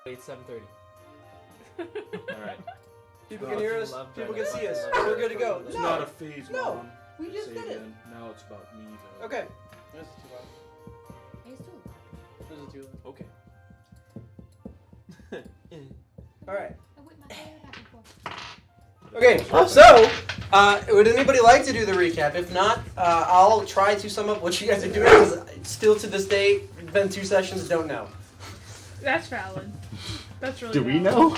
It's 7:30. Alright. People can hear us. People can see us. We're good to go. It's not a phase, No. Mom. We just Say did it. again. Now it's about me, though. Okay. This is too loud. It's too loud. This is too loud. Okay. All right. I whip my hair back and forth. Okay. So, would anybody like to do the recap? If not, I'll try to sum up what you guys are doing. Because still to this day, it's been 2 sessions. Don't know. That's valid. That's really. Do we valid. know?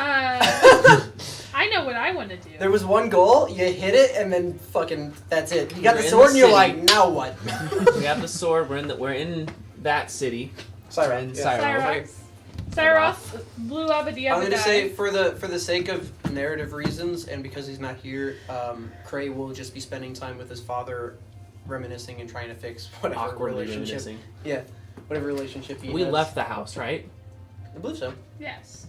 I know what I want to do. There was one goal. You hit it, and then fucking that's it. You got We're the in sword, the and you're city. like, now what? We got the sword. We're in that city. Siren. Yeah. Cyroth blew Abadiah. I'm gonna say for the sake of narrative reasons, and because he's not here, Cray will just be spending time with his father, reminiscing and trying to fix whatever Awkwardly relationship. reminiscing. Yeah, whatever relationship he We has. left the house, right? I believe so. Yes.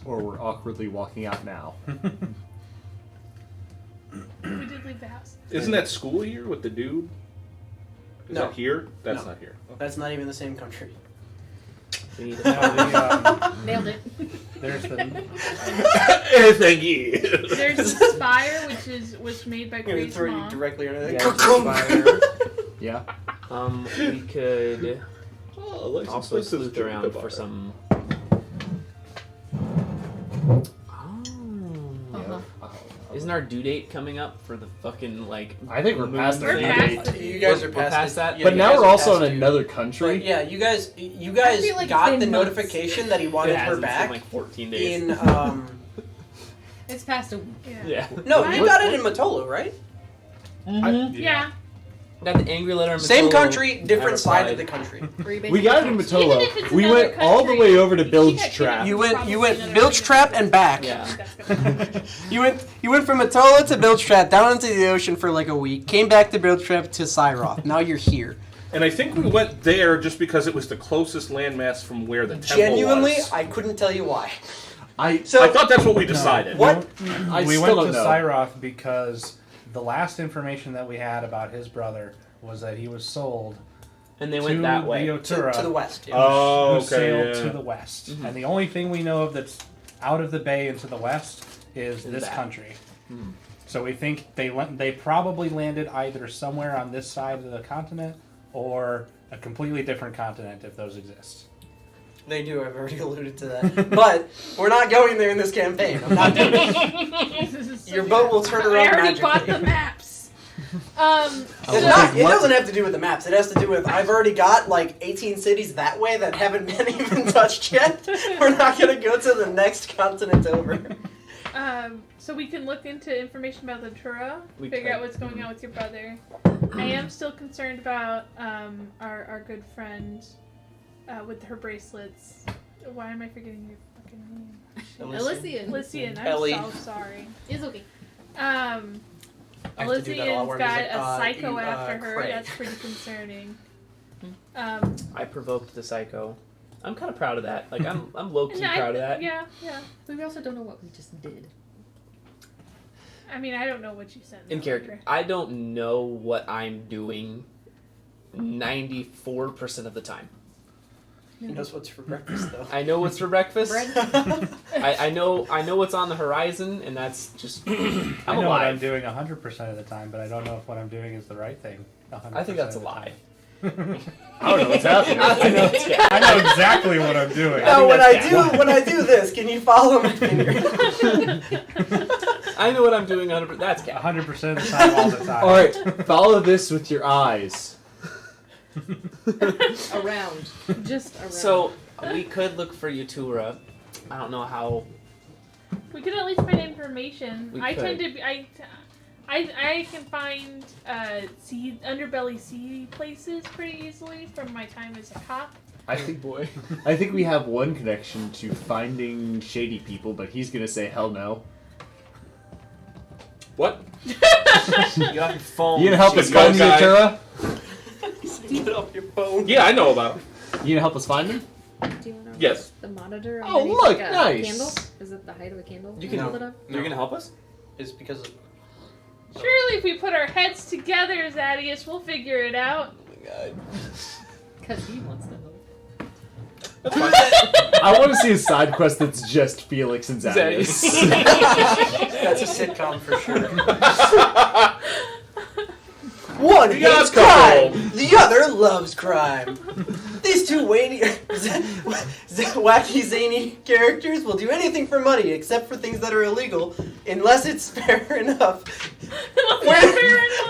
Or we're awkwardly walking out now. We did leave the house. Isn't that school here with the dude? Is No. that here? That's No. not here. Okay. That's not even the same country. We need No, to Nailed it. there's the... Thank you. There's the spire, which made by I'm gonna Gray's throw you mom. directly under Yeah, the fire. Yeah. We could Oh, license also plate says sleuth Joe around Cabana. for some. Uh-huh. Isn't our due date coming up for the fucking like? I think we're past the We're due past date. You guys are We're past that? Yeah, But you now guys we're are also past in due. another But country. yeah, you guys feel like it's got been the months. notification that he It wanted her hasn't been back like 14 days. in It's past a week. yeah. no, Why? you got it in Matolo, right? Yeah. Got the angry letter. in Same Matolo. country, different I side of replied. the country. We got it in Even Matolo. if it's We another went all the country, way over to you Bilge can't- Trap. You Probably went another Bilge Trap and back. Yeah. You went from Atola to Bilge Trap, down into the ocean for like a week, came back to Bilge Trap to Cyroth. Now you're here. And I think we went there just because it was the closest landmass from where the temple Genuinely, was. I couldn't tell you why. I thought that's what we decided. What? I we still went to don't know. Cyroth because the last information that we had about his brother was that he was sold And they to went that way. the Otura, To the west. Yeah. Oh, who okay. sailed Yeah. to the west. Mhm. And the only thing we know of that's out of the bay and to the west is this that. country. Hmm. So we think they probably landed either somewhere on this side of the continent or a completely different continent if those exist. They do, I've already alluded to that. But we're not going there in this campaign. I'm not doing it. Your boat will turn I around already bought the magically. maps. It doesn't have to do with the maps. It has to do with I've already got like 18 cities that way that haven't been even touched yet. We're not going to go to the next continent over. So we can look into information about the Tura, We figure could. out what's going on with your brother. I am still concerned about our good friend with her bracelets. Why am I forgetting your fucking name? Elysian. Elysian, I'm Ellie. so sorry. It's okay. I have to do that a lot Elysian's where got it's a like, psycho after her. Craig. That's pretty concerning. I provoked the psycho. I'm kind of proud of that. Like I'm low key and I- proud of that. Yeah. But we also don't know what we just did. I mean, I don't know what you said. In character, I don't know what I'm doing 94% of the time. He knows what's for breakfast, though. I know what's for breakfast. Bread? I know what's on the horizon, and that's just I'm I know what I'm alive. doing 100% of the time, but I don't know if what I'm doing is the right thing. 100% I think that's a of the lie. time. I don't know what's happening. I know it's cat. I know exactly what I'm doing. No, when that's I do this, can you follow my finger? I know what I'm doing 100%. That's cat. 100% of the time, all the time. All right, follow this with your eyes. Around. Just around. So we could look for Utura. I don't know how. We could at least find information. We I could. tend to be. I can find seed underbelly seedy places pretty easily from my time as a cop. I think we have one connection to finding shady people, but he's gonna say hell no. What? You have your phone. You gonna help us Shady find the guy. Atura? Get off your phone. Yeah, I know about it. You gonna help us find him? Do you want to Yes. the monitor? Oh, underneath, look, like a nice. Candle? Is it the height of a candle? You can hold it up. You're gonna help us? It's because of... Surely, if we put our heads together, Zadius, we'll figure it out. Oh my god. Because he wants to help. I want to see a side quest that's just Felix and Zadius. That's a sitcom for sure. One hates Yacht crime, couple. the other loves crime. These two wacky, zany characters will do anything for money except for things that are illegal, unless it's fair enough.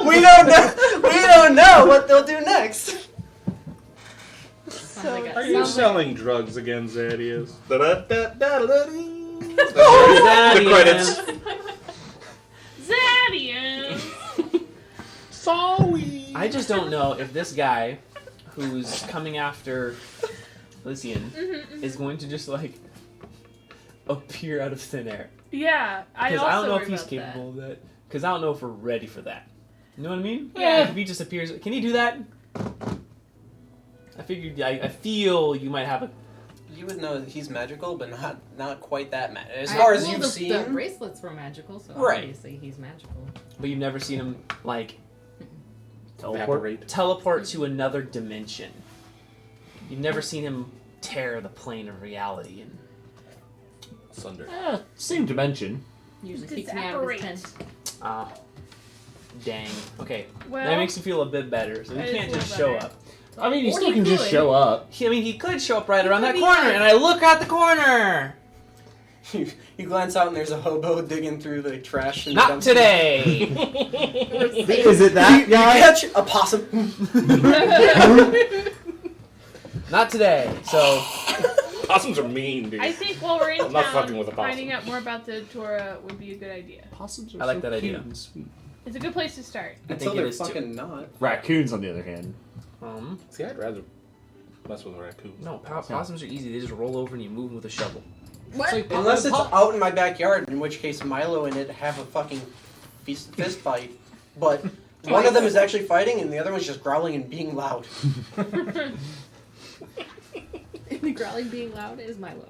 We don't know what they'll do next. Sounds like Are a- you sounds like- selling drugs again, Zadius? Zadius. The credits. Zadius! Sorry. I just don't know if this guy who's coming after Lycian is going to just like appear out of thin air. Yeah, I Because also I don't know worry if he's about capable of that. Because I don't know if we're ready for that. You know what I mean? Yeah. Like, if he just appears, can he do that? I figured. I feel you might have a. You would know that he's magical, but not quite that magical. As far as well, you've the seen, bracelets were magical, so Right. obviously he's magical. But you've never seen him like Evaporate. teleport to another dimension. You've never seen him tear the plane of reality and. Sunder. Same dimension. Usually keeps me out of his tent. Ah, dang. Okay, Well, that makes me feel a bit better. So he that is can't a just little show better. up. I mean, you Or still he can just could. show up. He could show up right around that be corner, like- and I look out the corner. you glance out and there's a hobo digging through the trash. And Not today. Is it that You guy? catch a possum. Not today. So Possums are mean, dude. I think while we're in I'm not town, fucking with a possum. finding out more about the Torah would be a good idea. Possums are I like so that cute idea. and sweet. It's a good place to start. I Until think it they're is too. fucking not. Raccoons, on the other hand. See, I'd rather mess with a raccoon. No, possums are easy. They just roll over and you move them with a shovel. What? Unless it's out in my backyard, in which case Milo and it have a fucking fist fight. But one of them is actually fighting and the other one's just growling and being loud. The growling being loud is Milo.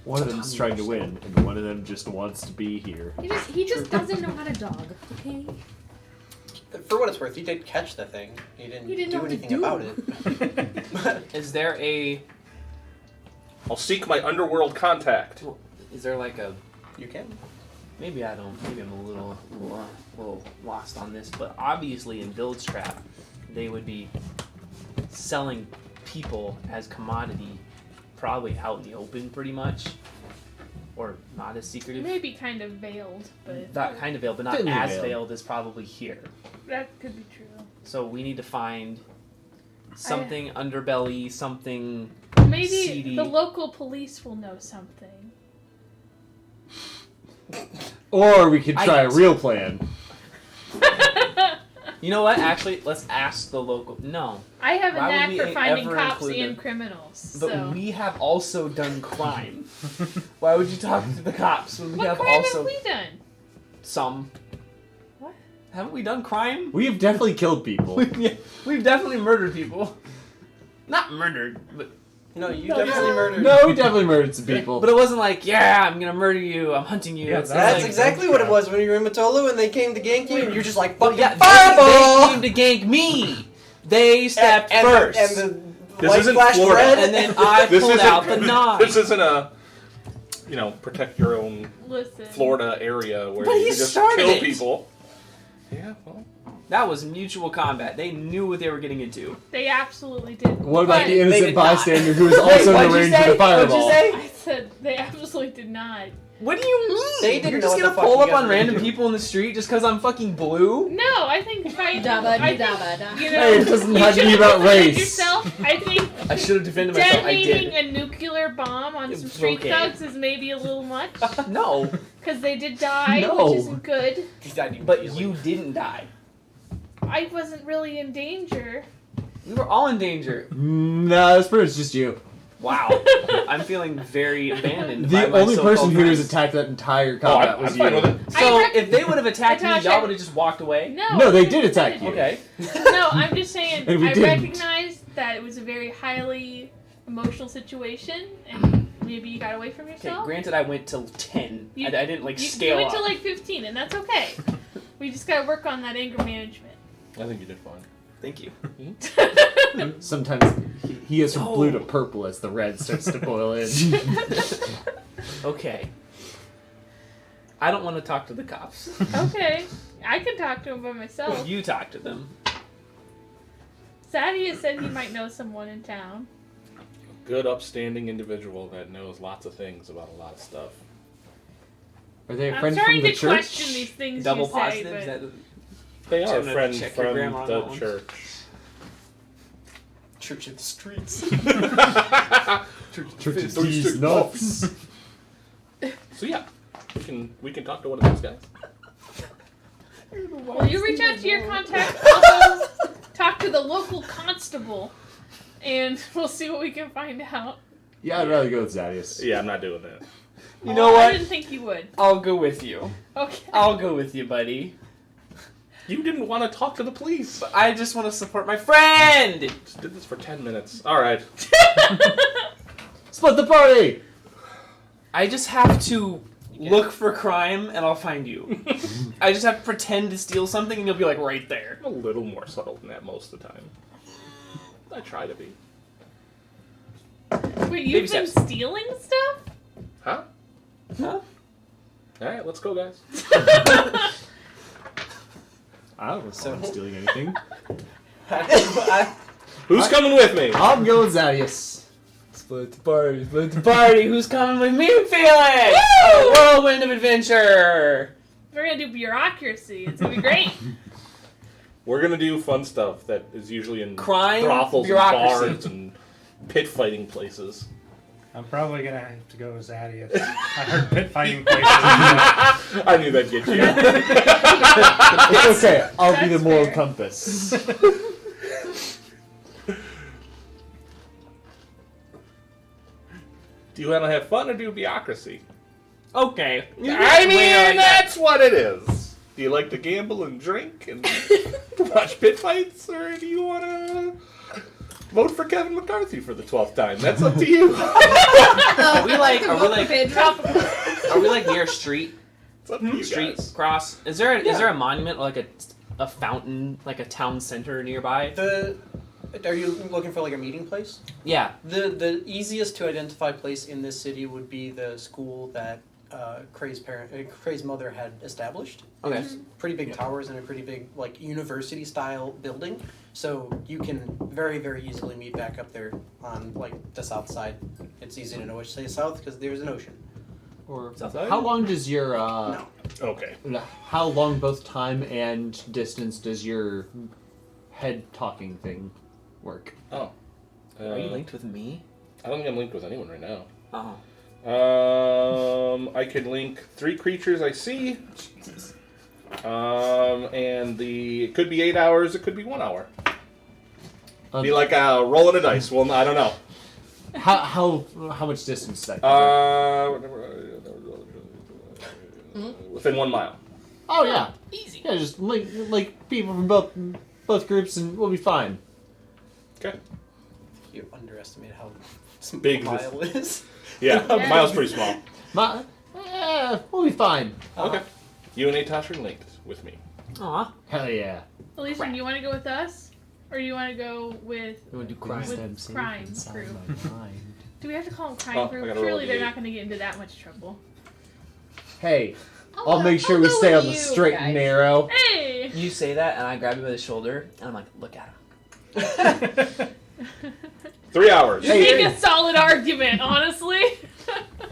One of them's trying to win, and one of them just wants to be here. He just doesn't know how to dog. Okay. For what it's worth, he did catch the thing. He didn't know do what to anything do. about it. Is there a? I'll seek my underworld contact. Is there like a? You can. Maybe I don't. Maybe I'm a little lost on this. But obviously, in Village Trap, they would be selling people as commodity, probably out in the open, pretty much, or not as secretive. Maybe kind of veiled, but That kind of veiled, but not Thinly as veiled. veiled as probably here. that could be true. So we need to find something underbelly, something. Maybe Seedy. the local police will know something. Or we could try a real plan. You know what? Actually, let's ask the local. No, I have a Why would knack we for finding ever cops include and them? criminals. but So. we have also done crime. Why would you talk to the cops when we What have crime also have we done? some? What? Haven't we done crime? We have definitely killed people. We've definitely murdered people. Not murdered, but No, you definitely murdered. No, we definitely murdered some people. it wasn't like, yeah, I'm gonna murder you. I'm hunting you. Yeah, It's That's like, exactly what it was when you were in Matolu and they came to gank you and you're just like, Well, fucking yeah, fireball! they came to gank me. They stepped and first, And the This light isn't flashed Florida. red. and then I This pulled isn't- out the knife. This isn't a, protect your own Listen. Florida area where But you he can just started kill it. people. Yeah, well. That was mutual combat. They knew what they were getting into. They absolutely did. What about But the They innocent did not. bystander who was also in what'd the you range say? of the What'd fireball? you say? I said they absolutely did not. What do you mean? They didn't You're know just what gonna the fuck pull you up guys on were random doing. people in the street just because I'm fucking blue? No, I think if I, Dabba I think, dabba da. you know, Hey, it doesn't you have to be should've about defended race. Yourself. I think I should have defended myself. I detonating did. a nuclear bomb on some It's street okay. thugs is maybe a little much No, because they did die, No. which isn't good. He died but immediately. you didn't die. I wasn't really in danger. We were all in danger. No, that's pretty much just you. Wow. I'm feeling very abandoned. The by my only so-called person who has friends. attacked that entire Oh, combat I'm was fine you. with it. So I if they would have attacked me, Natasha- y'all would have just walked away. No, they did attack you. Okay. No, I'm just saying. And we I didn't. recognized that it was a very highly emotional situation, and maybe you got away from Okay. yourself. Granted, I went till 10. You- I didn't like You scale went up. to like 15, and that's okay. We just gotta work on that anger management. I think you did fine. Thank you. Sometimes he goes from blue to purple as the red starts to boil in. Okay. I don't want to talk to the cops. Okay, I can talk to him by myself. You talk to them. Thaddeus said he might know someone in town. Good, upstanding individual that knows lots of things about a lot of stuff. Are they a I'm friend starting from the to church? question these things Double you say, positive? but Is that... They are I'm gonna friends check your from grammar on the that one. church. Church of the Streets. Church of these nuts. So yeah, we can talk to one of those guys. will you reach out to your contact? Also, talk to the local constable, and we'll see what we can find out. Yeah, I'd rather go with Zadius. Yeah, I'm not doing that. You know I what? didn't think you would. I'll go with you. Okay. I'll go with you, buddy. You didn't want to talk to the police. But I just want to support my friend! Just did this for 10 minutes. All right. Split the party! I just have to look for crime and I'll find you. I just have to pretend to steal something and you'll be like right there. A little more subtle than that most of the time. I try to be. Wait, Baby you've been steps. stealing stuff? Huh? Huh? All right, let's go, guys. I don't recall him stealing anything. Who's coming with me? I'm going with Zadius. Split the party, split the party. Who's coming with me, Felix? A whirlwind of adventure. We're gonna do bureaucracy. It's gonna be great. We're gonna do fun stuff that is usually in Crime, brothels bureaucracy. and bars and pit fighting places. I'm probably gonna have to go with Zadius. I heard pit fighting places. I knew that'd get you. It's okay, I'll be the That's moral fair. compass. Do you want to have fun or do bureaucracy? Okay. I mean, that's what it is. Do you like to gamble and drink and watch pit fights, or do you want to vote for Kevin McCarthy for the 12th time? That's up to you. Are we like near a street? It's up to you Street guys. cross? Is there a monument like a fountain, like a town center nearby? Are you looking for like a meeting place? Yeah. The easiest to identify place in this city would be the school that Cray's mother had established. Okay. It's pretty big towers and a pretty big like university style building. So you can very, very easily meet back up there on like the south side. It's easy to know which side is south because there's an ocean. Or South side? how long does your No. Okay. how long both time and distance does your head talking thing work? Oh. Are you linked with me? I don't think I'm linked with anyone right now. Oh. I could link 3 creatures I see. And it could be 8 hours, it could be 1 hour. Be like rolling a dice. Well, I don't know. How much distance is that? Within 1 mile. Oh yeah, Easy. yeah. Just like people from both groups, and we'll be fine. Okay. You underestimate how small Big a mile is. Yeah, Yeah. mile's pretty small. We'll be fine. Okay. You and Atasha are linked with me. Aw. Hell yeah. Elysian, do you want to go with us? Or do you want to go with... You want to do crime? With crime crew. Mind. Do we have to call them crime Oh, I crew? gotta roll Surely a they're D8. not going to get into that much trouble. Hey, I'll make sure we stay on the straight and narrow. Hey! You say that, and I grab you by the shoulder, and I'm like, look at him. 3 hours. You make a solid argument, honestly.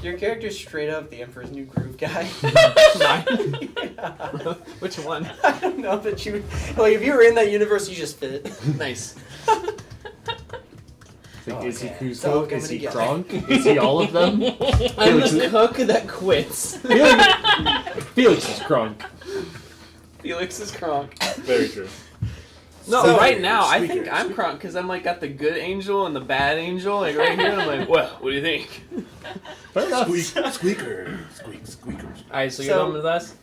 Your character's straight up the Emperor's New Groove guy. Mine? Yeah. Which one? I don't know that you. Like, if you were in that universe, you just fit. Nice. Like, is he yeah. Cusco? So Is coming he together. Kronk? Is he all of them? I'm the cook that quits. Felix is Kronk. Felix is Kronk. Very true. No, So- right now I Squeaker, think I'm Kronk because I'm like got the good angel and the bad angel like right here. And I'm like, well, what do you think? Fair enough. Squeaker. Squeakers. All right, so you're So- going with us.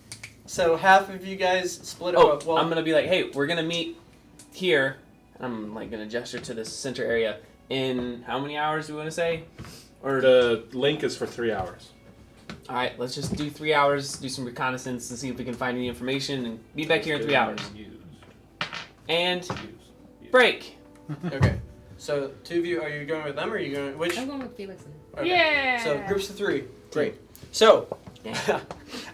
So half of you guys split Oh, up. Well, I'm gonna be like, hey, we're gonna meet here. I'm like gonna gesture to this center area in how many hours do we want to say? Or The link is for 3 hours. all right, let's just do 3 hours, do some reconnaissance, and see if we can find any information, and be back here in 3 hours. Use. And break. okay. So, two of you, are you going with them or are you going which? I'm going with Felix. Okay. Yeah. So, groups of 3. Great. So,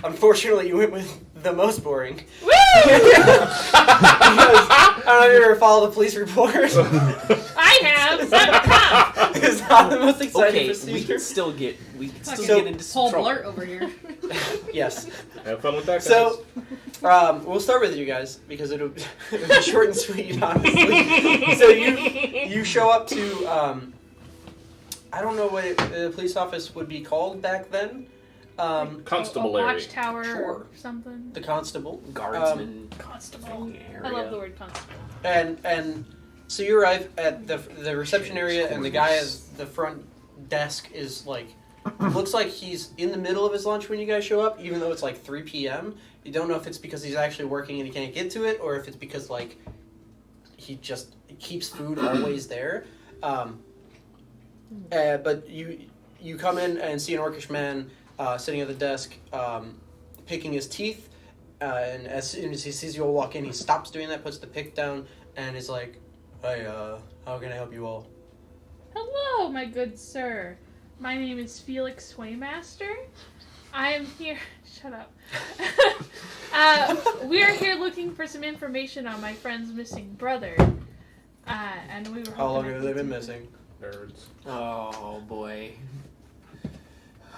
unfortunately, you went with the most boring. Woo! Because, I don't know if you ever follow the police report. I have. It's not tough. It's not the most exciting Okay, we procedure. can still get Fucking get into some Paul trouble. Blart over here. Yes. Have fun with that, guys. So, we'll start with you guys because it'll be short and sweet, honestly. So you show up to I don't know what the police office would be called back then. Constabulary. A watchtower Sure. or something. The constable. Guardsman Constable. area. I love the word constable. And so you arrive at the reception area, and the guy at the front desk is like, looks like he's in the middle of his lunch when you guys show up, even though it's like 3 p.m. You don't know if it's because he's actually working and he can't get to it, or if it's because like he just keeps food always there. But you come in and see an orcish man sitting at the desk, picking his teeth. And as soon as he sees you all walk in, he stops doing that, puts the pick down, and is like, "Hey, how can I help you all?" Hello, my good sir. My name is Felix Swaymaster. I am here. Shut up. We are here looking for some information on my friend's missing brother. And we were. How long hoping I have they could been do- missing? Nerds. Oh boy,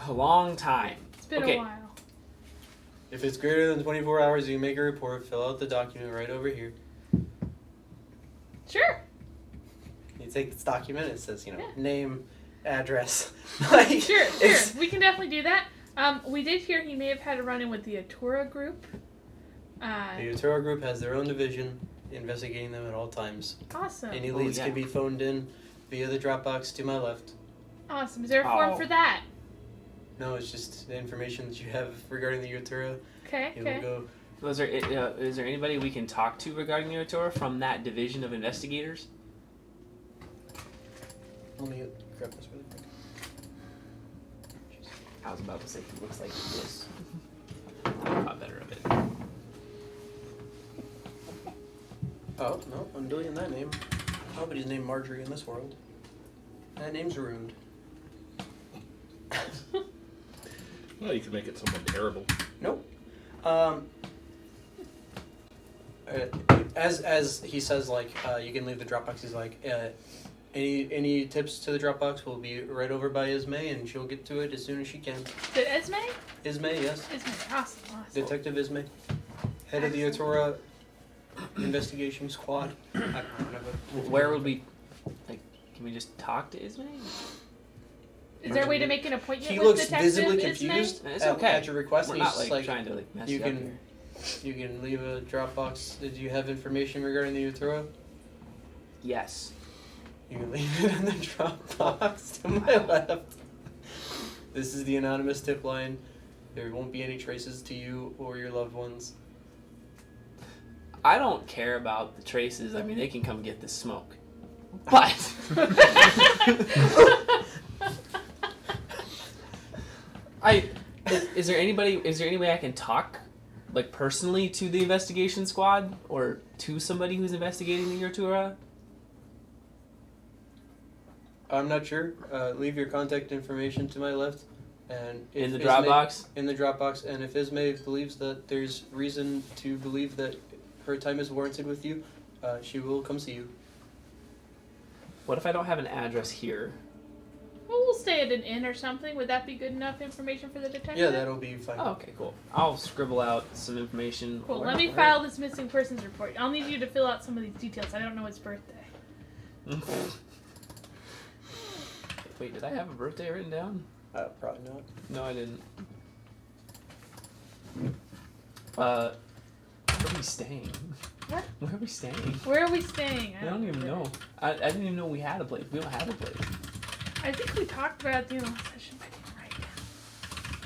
a long time. It's been Okay. a while. If it's greater than 24 hours, you make a report. Fill out the document right over here. Sure. You take this document. It says, Yeah. name, address. Like, Sure. it's- We can definitely do that. We did hear he may have had a run-in with the Atura group. The Utero group has their own division, investigating them at all times. Awesome. Any Oh, leads yeah. can be phoned in via the Dropbox to my left. Awesome. Is there a form Oh. for that? No, it's just the information that you have regarding the Utero. Okay. It will Okay. go. Is there anybody we can talk to regarding the Otora from that division of investigators? Let me grab this really quick. I was about to say he looks like this. A lot better of it. Oh, no, I'm deleting that name. Nobody's named Marjorie in this world. That name's ruined. Well, you can make it someone terrible. Nope. As he says, like, you can leave the Dropbox, he's like, any tips to the Dropbox will be right over by Ismay, and she'll get to it as soon as she can. Did Esme? Ismay, yes. Esme. Awesome. Detective Ismay. Head of the Atora investigation squad. I don't know. Where would we, like, can we just talk to Ismay? Is there a way to make an appointment He with looks Detective visibly Ismay? confused It's at, okay. at your request. We're He's not like, like, trying to like mess you you, up can- here. you can leave a Dropbox. Did you have information regarding the Utero? Yes. You can leave it in the Dropbox to my left. This is the anonymous tip line. There won't be any traces to you or your loved ones. I don't care about the traces. I mean, they can come get the smoke. But is there any way I can talk, like, personally to the investigation squad or to somebody who's investigating the Urtura? I'm not sure. Leave your contact information to my left. And if In the Ismay- Dropbox? In the Dropbox. And if Ismay believes that there's reason to believe that her time is warranted with you, she will come see you. What if I don't have an address here? Well, we'll stay at an inn or something. Would that be good enough information for the detective? Yeah, that'll be fine. Oh, okay, cool. I'll scribble out some information. Cool. Where- Let me where- file this missing persons report. I'll need you to fill out some of these details. I don't know his birthday. Wait, did I have a birthday written down? Probably not. No, I didn't. Where are we staying? What? Where are we staying? Where are we staying? I don't even know. I didn't even know we had a place. We don't have a place. I think we talked about it at the end of the session, but I didn't write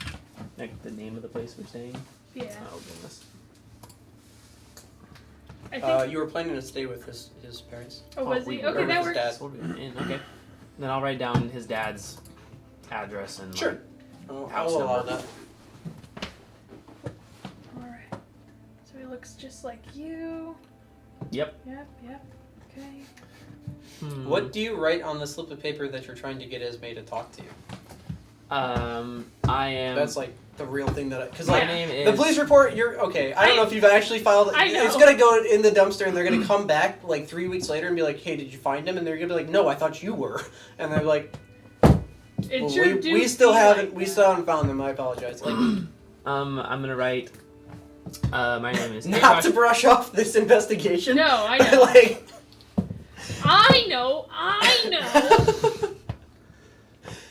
it. Like the name of the place we're staying? Yeah. Oh, goodness. I think. You were planning to stay with his parents. Oh, was we he? were Okay, with that his works. dad. So we're in. Okay. Then I'll write down his dad's address and Sure. like, I'll House allow number. that. Alright. So he looks just like you. Yep. Yep. Okay. What do you write on the slip of paper that you're trying to get Esme to talk to you? I am. That's like the real thing that because My like name is. the police report. You're okay. I don't know if you've actually filed. I know. It's gonna go in the dumpster, and they're gonna come back like 3 weeks later and be like, "Hey, did you find him?" And they're gonna be like, "No, I thought you were." And they're like, It well, sure we still haven't found them. I apologize. Like, I'm gonna write. My name is. not to brush off this investigation. No, I know. like, I know.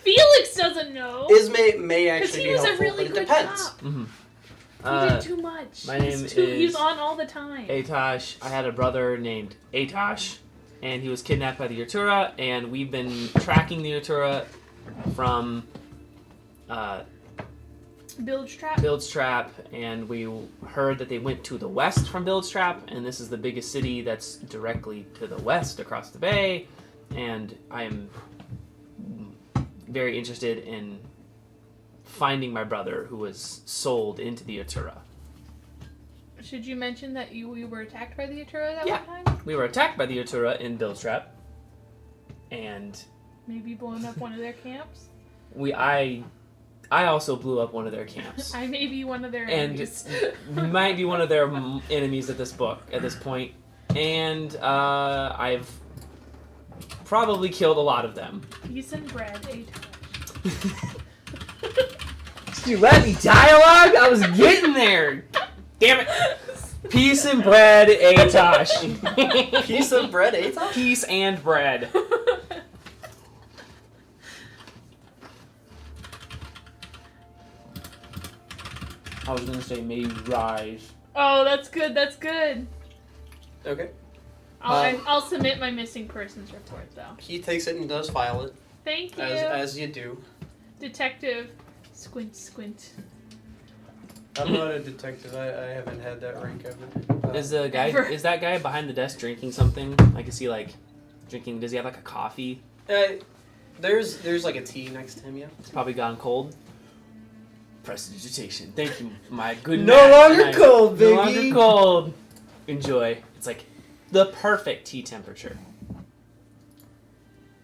Felix doesn't know. Ismay may Because actually he be was a helpful, really but it good depends. cop. Mm-hmm. He did too much. my name He is was on all the time. Atosh. I had a brother named Atosh, and he was kidnapped by the Urtura, and we've been tracking the Urtura from Bilge trap. Bilge Trap, and we heard that they went to the west from Bilge Trap, and this is the biggest city that's directly to the west across the bay, and I am very interested in finding my brother who was sold into the Urtura. Should you mention that we were attacked by the Atura that Yeah. one time? We were attacked by the Urtura in Bilge Trap, and Maybe blowing up one of their camps? I also blew up one of their camps. I may be one of their And enemies. might be one of their enemies at this point, and I've probably killed a lot of them. Peace and bread, You let me dialogue? I was getting there. Damn it. Peace and bread, Atosh. Piece of bread, Atosh? Peace and bread. I was gonna say maybe rise. Oh, that's good. That's good. Okay. I'll submit my missing persons report though. He takes it and does file it, Thank you, as you do. Detective. Squint, squint. I'm not a detective. I haven't had that rank ever. Is the guy? Ever. Is that guy behind the desk drinking something? Like, is he like drinking? Does he have like a coffee? There's like a tea next to him, yeah. It's probably gone cold. Prestidigitation. Thank you, my good. No man. longer My- cold, No baby. longer cold. Enjoy. It's like the perfect tea temperature.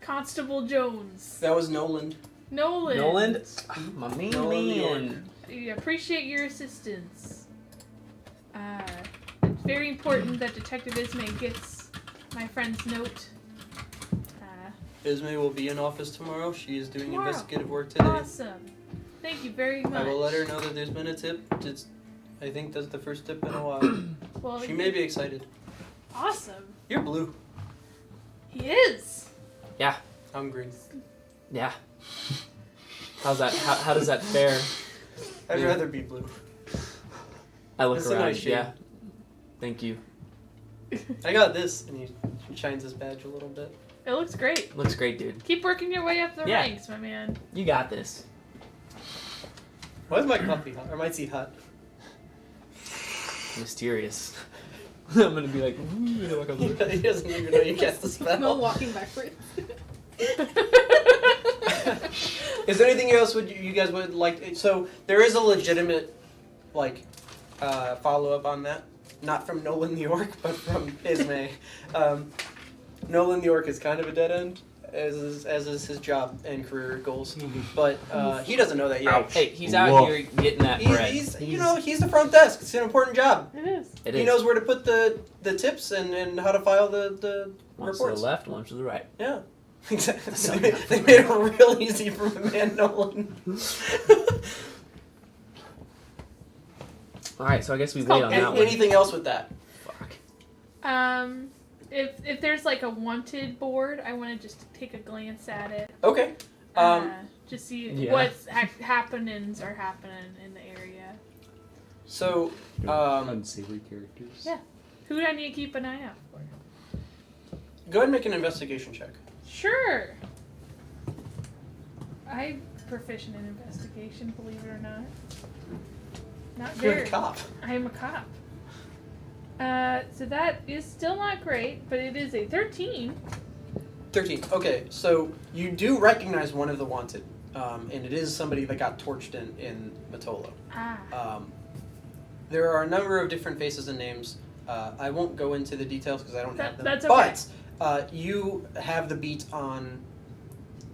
Constable Jones. That was Nolan. Nolan. Nolan, my main Nolan, New York. man. I appreciate your assistance. It's very important that Detective Ismay gets my friend's note. Ismay will be in office tomorrow. She is doing Tomorrow. investigative work today. Awesome. Thank you very much. I will let her know that there's been a tip. I think that's the first tip in a while. Well, She may be excited. awesome. You're blue. He is. I'm green. Yeah. How's that? How does that fare? I'd Yeah. rather be blue. I look That's a around. nice shade. Yeah. Thank you. I got this, and he shines his badge a little bit. It looks great. Looks great, dude. Keep working your way up the Yeah. ranks, my man. You got this. Why is my coffee hot? Or my tea hot? Mysterious. I'm gonna be like, ooh, you know, like I'm He doesn't even know you cast the No spell. walking backwards. Is there anything else you guys would like? So there is a legitimate, like, follow-up on that. Not from Nolan, New York, but from Ismay. Nolan, New York is kind of a dead end, as is his job and career goals. But he doesn't know that yet. Hey, he's out Whoa. here getting that bread. He's the front desk. It's an important job. It is. It He is. knows where to put the tips and how to file the One to the reports. left, one to the right. Yeah. Exactly. They made it real easy for my man Nolan. All right, so I guess we It's wait called on that one. Anything else with that? Fuck. If there's like a wanted board, I want to just take a glance at it. Okay. Just see Yeah. what's happenings are happening in the area. So, Unsavory characters. Yeah. Who do I need to keep an eye out for? go ahead and make an investigation check. Sure. I'm proficient in investigation, believe it or not. Not You're very. a cop. I am a cop. So that is still not great, but it is a 13. 13. Okay, so you do recognize one of the wanted, and it is somebody that got torched in Matolo. There are a number of different faces and names. I won't go into the details because I don't have them. That's But You have the beat on.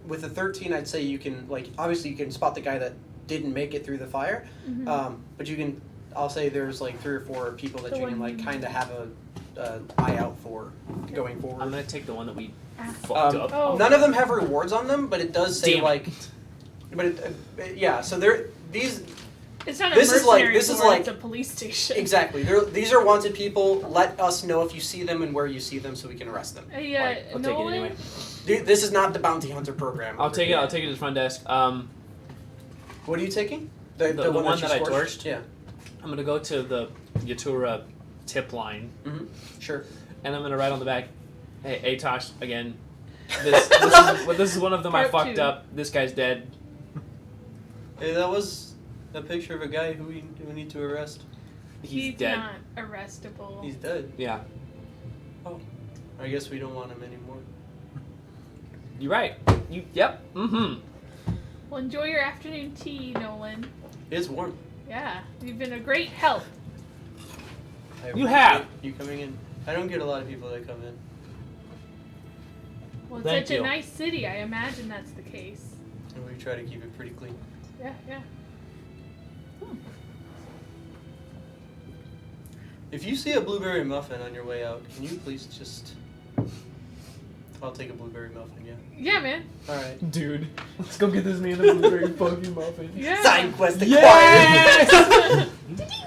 With a 13, I'd say you can obviously you can spot the guy that didn't make it through the fire, but you can. I'll say there's 3 or 4 people that you can kind of have a eye out for going forward. I'm gonna take the one that we fucked up. Oh. None of them have rewards on them, but it does say Damn. but yeah. So these. It's not a This is mercenary this is board, it's a police station. Exactly. These are wanted people. Let us know if you see them and where you see them, so we can arrest them. Yeah, I'll take it Nolan. anyway. Dude, this is not the bounty hunter program. I'll over take it. here. I'll take it to the front desk. What are you taking? The one you that I scorched? torched? Yeah. I'm gonna go to the Yatura tip line, Sure. and I'm gonna write on the back, "Hey, Tosh, again. This is one of them I Part fucked 2. up. This guy's dead. Hey, that was a picture of a guy who we need to arrest. He's He's dead. not arrestable. He's dead. Yeah, I guess we don't want him anymore. you're right. Yep. Mm-hmm. Well, enjoy your afternoon tea, Nolan. It's warm. Yeah, you've been a great help. You have. You coming in? I don't get a lot of people that come in. Well, it's Thank such you. a nice city. I imagine that's the case. And we try to keep it pretty clean. Yeah, yeah. If you see a blueberry muffin on your way out, can you please just... I'll take a blueberry muffin, yeah. Yeah, man. Alright. Dude, let's go get this man a blueberry fucking muffin. Yeah. Side quest acquired! Yes!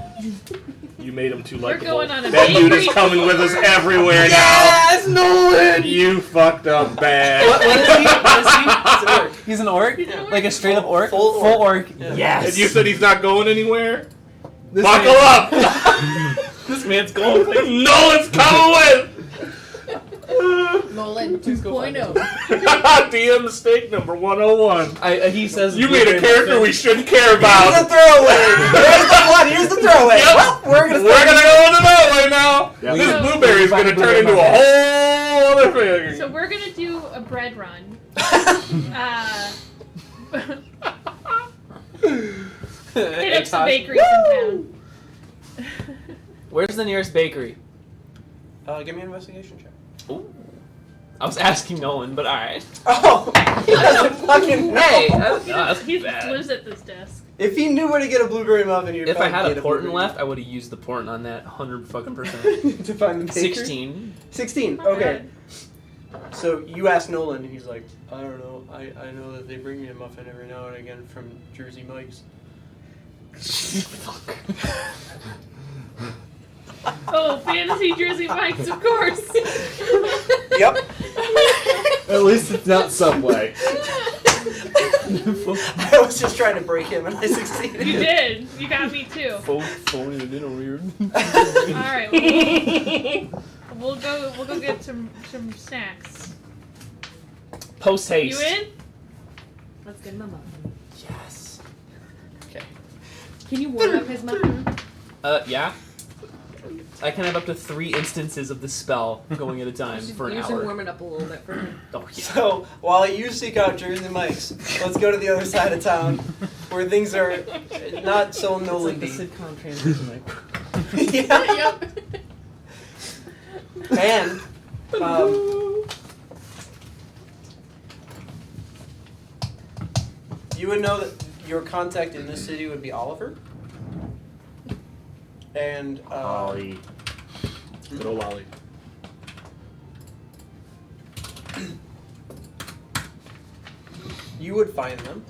You made him too We're likable. going on a That dude is bakery- coming with us everywhere Yes, Nolan! now. You fucked up bad. What is he? What is he? He's an orc. He's an orc? Yeah. Like a straight up orc? Full orc. Full orc. Yeah. Yes. And you said he's not going anywhere? This Buckle man- up! This man's going. No, it's coming with! Nolan 2.0. DM mistake number 101. He says You made a blueberry character muffin. we shouldn't care Here's the about. throwaway! Here's the one! Here's the throwaway! Yep. Well, we're gonna We're gonna go into that way now. Yep. This So- blueberry's gonna turn into a whole other thing. So we're gonna do a bread run. Hit up some bakeries in town. Where's the nearest bakery? Give me an investigation check. Ooh. I was asking Nolan, but alright. Oh! He doesn't fucking know! Hey, He that's he bad. lives at this desk. If he knew where to get a blueberry muffin, he'd If I probably had get a portent blueberry left, I would have used the portent on that 100% muffin. To find the bakery? 16. 16, Not okay. bad. So you ask Nolan, and he's like, I don't know. I know that they bring me a muffin every now and again from Jersey Mike's. Fuck. Oh, fantasy Jersey Mike's, of course. Yep. At least it's not Subway. I was just trying to break him, and I succeeded. You did. You got me too. Phone it in weird. All right, we'll go get some snacks. Post haste. You in? Let's get him a muffin. Yes. Okay. Can you warm up his muffin? Yeah. I can have up to 3 instances of the spell going at a time for an You should hour. warm it up a little bit for him. Oh, yeah. So while you seek out Jersey Mike's, let's go to the other side of town, where things are not so It's like the Nolan-y. sitcom transition. Yeah. Yep. And you would know that your contact in this city would be Oliver. And Ollie. Good old Ollie. you would find them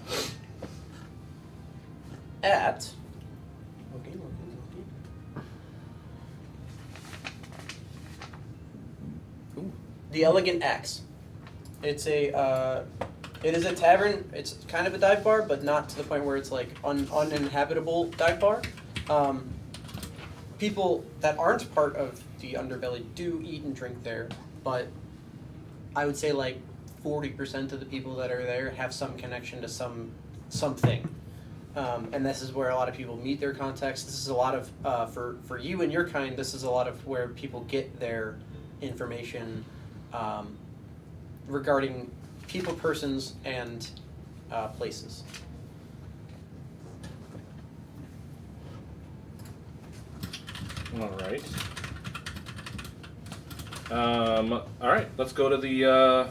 at the Elegant Axe. It's a it is a tavern. It's kind of a dive bar, but not to the point where it's like uninhabitable dive bar. People that aren't part of the underbelly do eat and drink there, but I would say like 40% of the people that are there have some connection to something. And this is where a lot of people meet their contacts. This is a lot of for you and your kind. This is a lot of where people get their information regarding people, persons, and places. All right. All right, let's go to the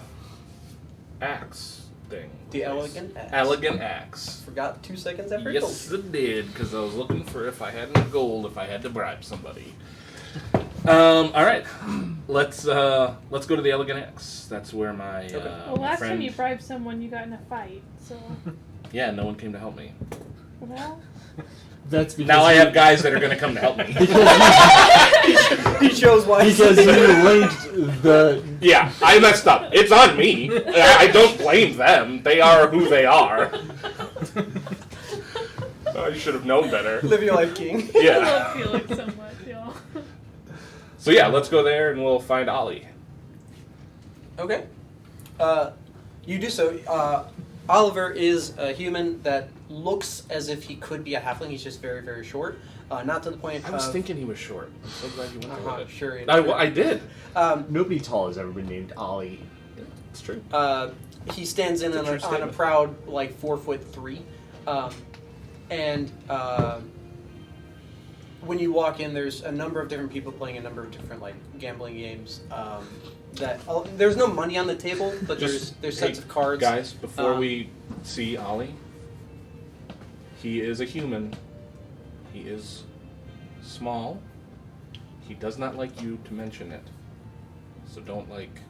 axe thing. The elegant axe. Elegant axe. Forgot 2 seconds after. Yes, it did, because I was looking for if I had any gold, if I had to bribe somebody. All right, let's go to the elegant axe. That's where my Well, my last friend... time you bribed someone, you got in a fight. So, Yeah, no one came to help me. well, That's because Now I have guys that are going to come to help me. He chose why. because you linked the. Yeah, I messed up. It's on me. I don't blame them. They are who they are. I should have known better. Live your life, King. I Yeah. love Felix so much, y'all. So yeah, let's go there and we'll find Ollie. Okay. You do so. Oliver is a human that looks as if he could be a halfling. He's just very, very short. Not to the point I was of... thinking he was short. I'm so glad you went Uh-huh, with it. sure. I did. Nobody tall has ever been named Ollie. It's true. He stands in It's a on true a statement. proud, like, 4'3". And when you walk in, there's a number of different people playing a number of different, like, gambling games. There's no money on the table, but there's sets hey, of cards. Guys, before Um, we see Ollie, he is a human. He is small. He does not like you to mention it. So don't, like,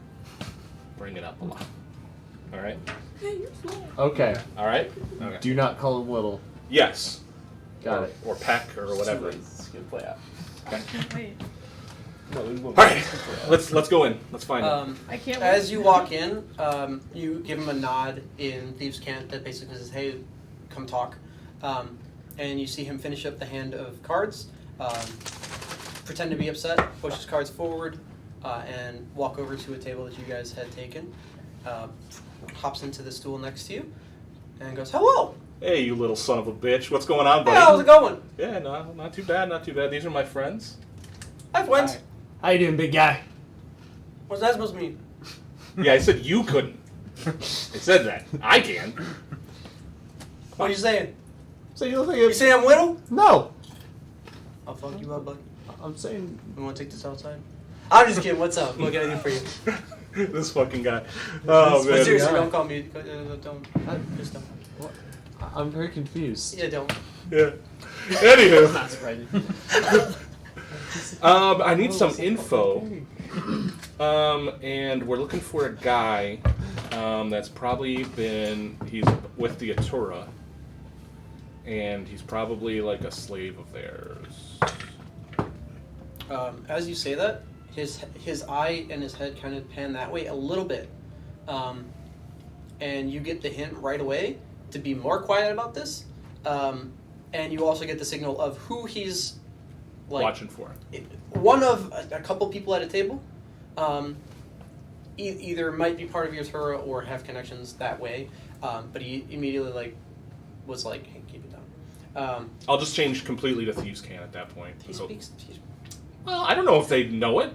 bring it up a lot. Alright? Okay. Alright? Okay. Do not call him little. Yes. Got or, it. Or peck or whatever. It's gonna play out. I can't wait. Alright. Let's go in. Let's find him. I can't wait. As you walk in, you give him a nod in Thieves' Cant that basically says, "Hey, come talk." And you see him finish up the hand of cards, pretend to be upset, push his cards forward, and walk over to a table that you guys had taken. Hops into the stool next to you, and goes, "Hello. Hey, you little son of a bitch. What's going on, Hey, buddy? how's it going? Yeah, no, not too bad, not too bad. These are my friends. Hi, friends. How you doing, big guy? What's that supposed to mean?" Yeah, I said you couldn't. I said that. I can. What are you saying? So you look like You saying I'm little? No. I'll fuck you up, buddy. I'm saying. You want to take this outside? I'm just kidding. What's up? What can I do for you? This fucking guy. Oh, But man. seriously, Yeah. don't call me. Don't. Just don't. I'm very confused. Yeah, don't. Yeah. Anywho, Not surprising. I need some info. And we're looking for a guy that's probably he's with the Atura. And he's probably like a slave of theirs. As you say that, his eye and his head kind of pan that way a little bit, and you get the hint right away to be more quiet about this, and you also get the signal of who he's like Watching for. one of a couple people at a table. Either might be part of your Tura or have connections that way, but he immediately was like, "Hey, keep it down." I'll just change completely to Thieves' Can at that point. He So- speaks. Well, I don't know if they know it.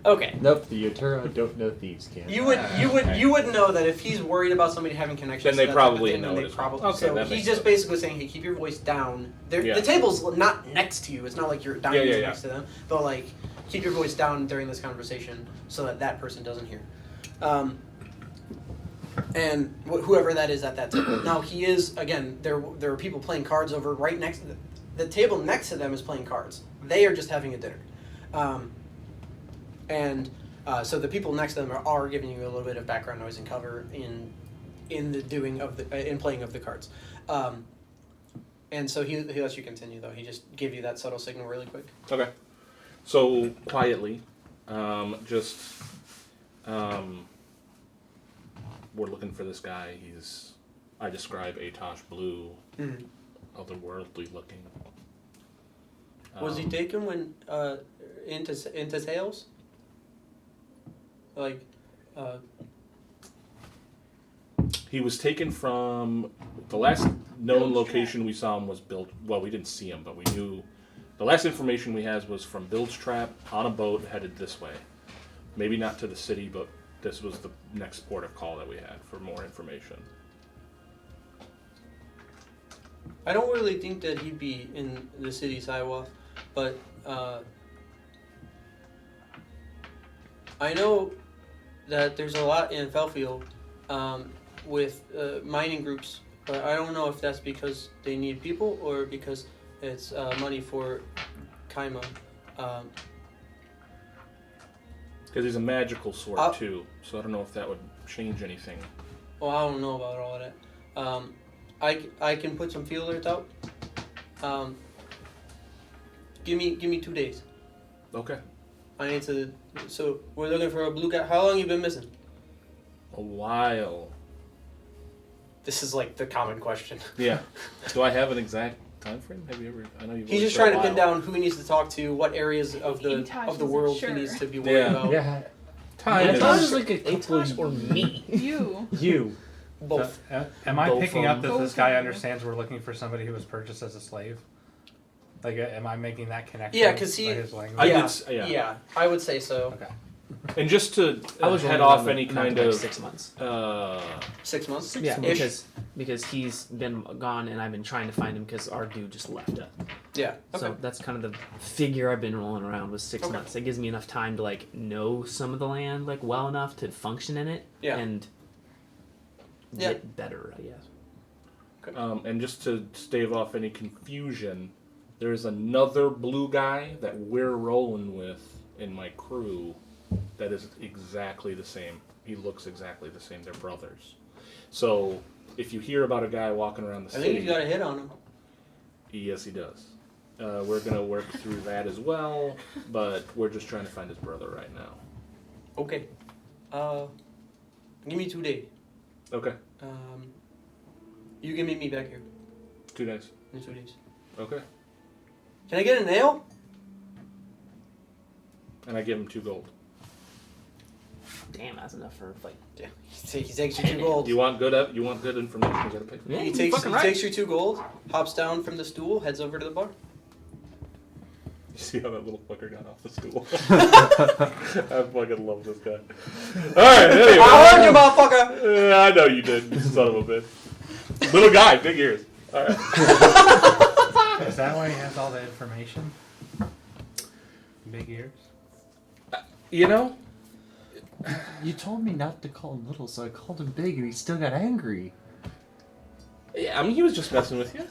Okay. Nope, the Utura don't know thieves can. You would know that if he's worried about somebody having connections. Then they to that type of probably thing, know then it they as well. probably. Okay, So that he's makes just sense. basically saying, "Hey, keep your voice down." Yeah. The table's not next to you. It's not like you're dining Yeah, yeah. next to them. But like, keep your voice down during this conversation so that person doesn't hear. And whoever that is at that table. Now he is again. There are people playing cards over right next. The table next to them is playing cards. They are just having a dinner. So the people next to them are giving you a little bit of background noise and cover in the doing of the in playing of the cards, and so he lets you continue though. He just gave you that subtle signal really quick. Okay. So quietly, we're looking for this guy. I describe Atosh blue, otherworldly looking. Was he taken when into sales? Like, He was taken from the last known location we saw him was built. Well, we didn't see him, but we knew the last information we had was from Bilge Trap on a boat headed this way. Maybe not to the city, but this was the next port of call that we had for more information. I don't really think that he'd be in the city Siwa, but I know that there's a lot in Felfield with mining groups, but I don't know if that's because they need people or because it's money for Kaima. Because he's a magical sword too, so I don't know if that would change anything. Well, I don't know about all of that. I can put some feelers out. Give me 2 days. Okay. I need to. So we're looking for a blue guy. How long you been missing? A while. This is like the common question. Yeah. Do I have an exact time frame? Have you ever? I know you've. He's always just said a trying to pin while. down who he needs to talk to, what areas of the Atosh world isn't he needs sure. to be worried Yeah. about. Yeah. Time I thought it was is. like a couple Atosh or me? You. You. Both. Am I Both picking up that Both this guy of them. understands we're looking for somebody who was purchased as a slave? Like, am I making that connection? Yeah, 'cause he- by his language? I yeah, did s- yeah. yeah, I would say so. Okay. And just to I was head rolling off on any not kind like of 6 months. 6 months. Yeah, Ish. because he's been gone and I've been trying to find him because our dude just left us. Yeah. Okay. So that's kind of the figure I've been rolling around with 6 Okay. months. It gives me enough time to like know some of the land like well enough to function in it Yeah. and Yeah. get better, I guess. and just to stave off any confusion, there's another blue guy that we're rolling with in my crew that is exactly the same. He looks exactly the same. They're brothers. So if you hear about a guy walking around the I city, think you got a hit on him. yes, he does. We're gonna work through that as well, but we're just trying to find his brother right now. Okay. Give me 2 days. Okay, You can meet me back here 2 days. in 2 days. Okay, Can I get a nail? and I give him 2 gold. Damn, that's enough for a fight. Yeah. He takes your 2 gold. You want good information? You gotta pay for it. Yeah, He you're takes fucking right. your 2 gold, hops down from the stool, heads over to the bar. You see how that little fucker got off the stool? I fucking love this guy. Alright, anyway. I heard you, motherfucker! I know you did, you son of a bitch. Little guy, big ears. Alright. Is that why he has all the information? Big ears? You know, You told me not to call him little, so I called him big, and he still got angry. yeah, I mean, he was just messing with you.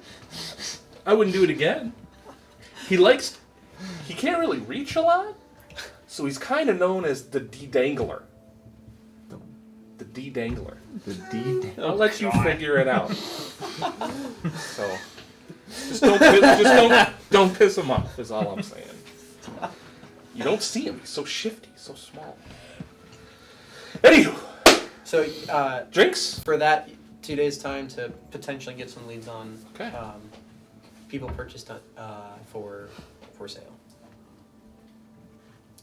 I wouldn't do it again. He can't really reach a lot, so he's kind of known as the D-Dangler. The D-Dangler. The D. I'll let you figure it out. So, don't piss him off. Is all I'm saying. You don't see him. He's so shifty, so small. Anywho, So, drinks. for that 2 days' time to potentially get some leads on Okay. people purchased for sale.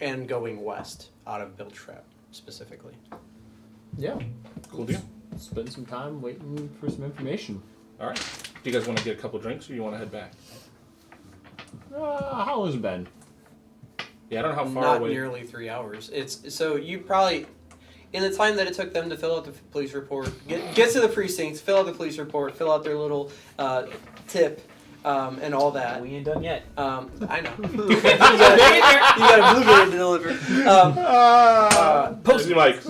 And going west out of Biltrap specifically. Yeah. Cool deal. Spend some time waiting for some information. All right. Do you guys want to get a couple drinks, or you want to head back? How has it been? Yeah, I don't know how far Not away. nearly 3 hours. It's so you probably, in the time that it took them to fill out the police report, get to the precincts, fill out the police report, fill out their little tip, and all that. We ain't done yet. I know. you got a blueberry to deliver. Post your mic.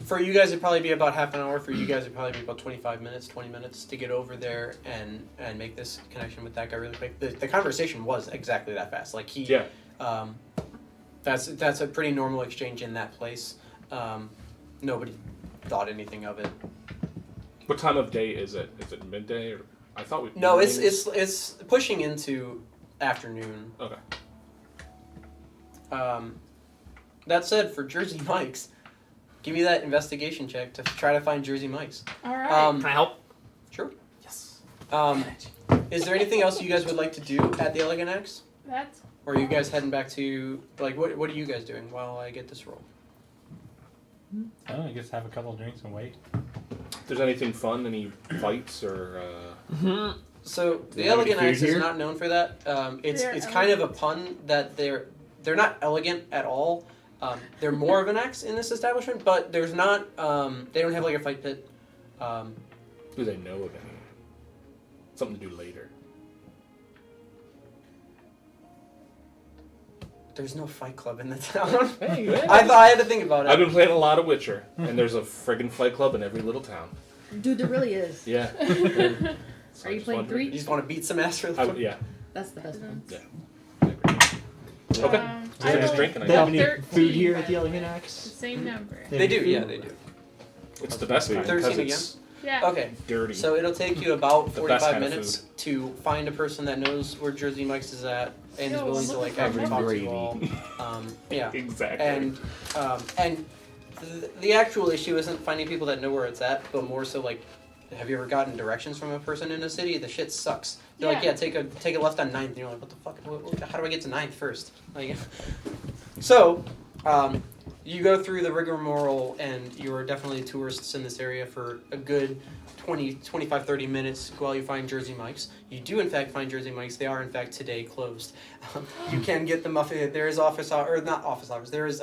For you guys, it'd probably be about half an hour. For you guys, it'd probably be about 25 minutes, 20 minutes to get over there and make this connection with that guy really quick. The conversation was exactly that fast. Like he, Yeah. that's a pretty normal exchange in that place. Nobody thought anything of it. What time of day is it? Is it midday or? I thought we. No, it's pushing into afternoon. Okay. That said, for Jersey Mike's, give me that investigation check to try to find Jersey Mike's. All right. Can I help? Sure. Yes. Is there anything else you guys would like to do at the Elegant Axe? That's Or are you guys heading back to, like, what are you guys doing while I get this roll? I guess have a couple of drinks and wait. If there's anything fun, any fights or? So the you have any Elegant food Axe is here? not known for that. It's They're kind of a pun that they're not elegant at all. They're more of an axe in this establishment, but there's not. They don't have like a fight pit. Do they know of any? Something to do later. There's no Fight Club in the town. Hey, man. I thought I had to think about it. I've been playing a lot of Witcher, and there's a friggin' Fight Club in every little town. Dude, there really is. Yeah. Are you playing 3? You just want to beat some ass for the fun? Yeah. That's the best one. Yeah. Okay. So I just drink and I They have go. any 13, food here at the by way. Elegant The Axe? same number. They do, yeah, they do. It's the best kind 13 because it's Yeah. Okay, dirty. so it'll take you about The best 45 kind of minutes to find a person that knows where Jersey Mike's is at and is Yo, willing I'm to like looking for actually talk to gravy. you all. Yeah, Exactly. and the actual issue isn't finding people that know where it's at, but more so like, have you ever gotten directions from a person in a city? The shit sucks. They're like, Yeah. take a left on 9th, and you're like, what the fuck? How do I get to 9th first? Like, so, you go through the rigmarole, and you are definitely tourists in this area for a good 25, 30 minutes while you find Jersey Mike's. You do, in fact, find Jersey Mike's. They are, in fact, today closed. You can get the muffin. There is office hours, or not office hours. There is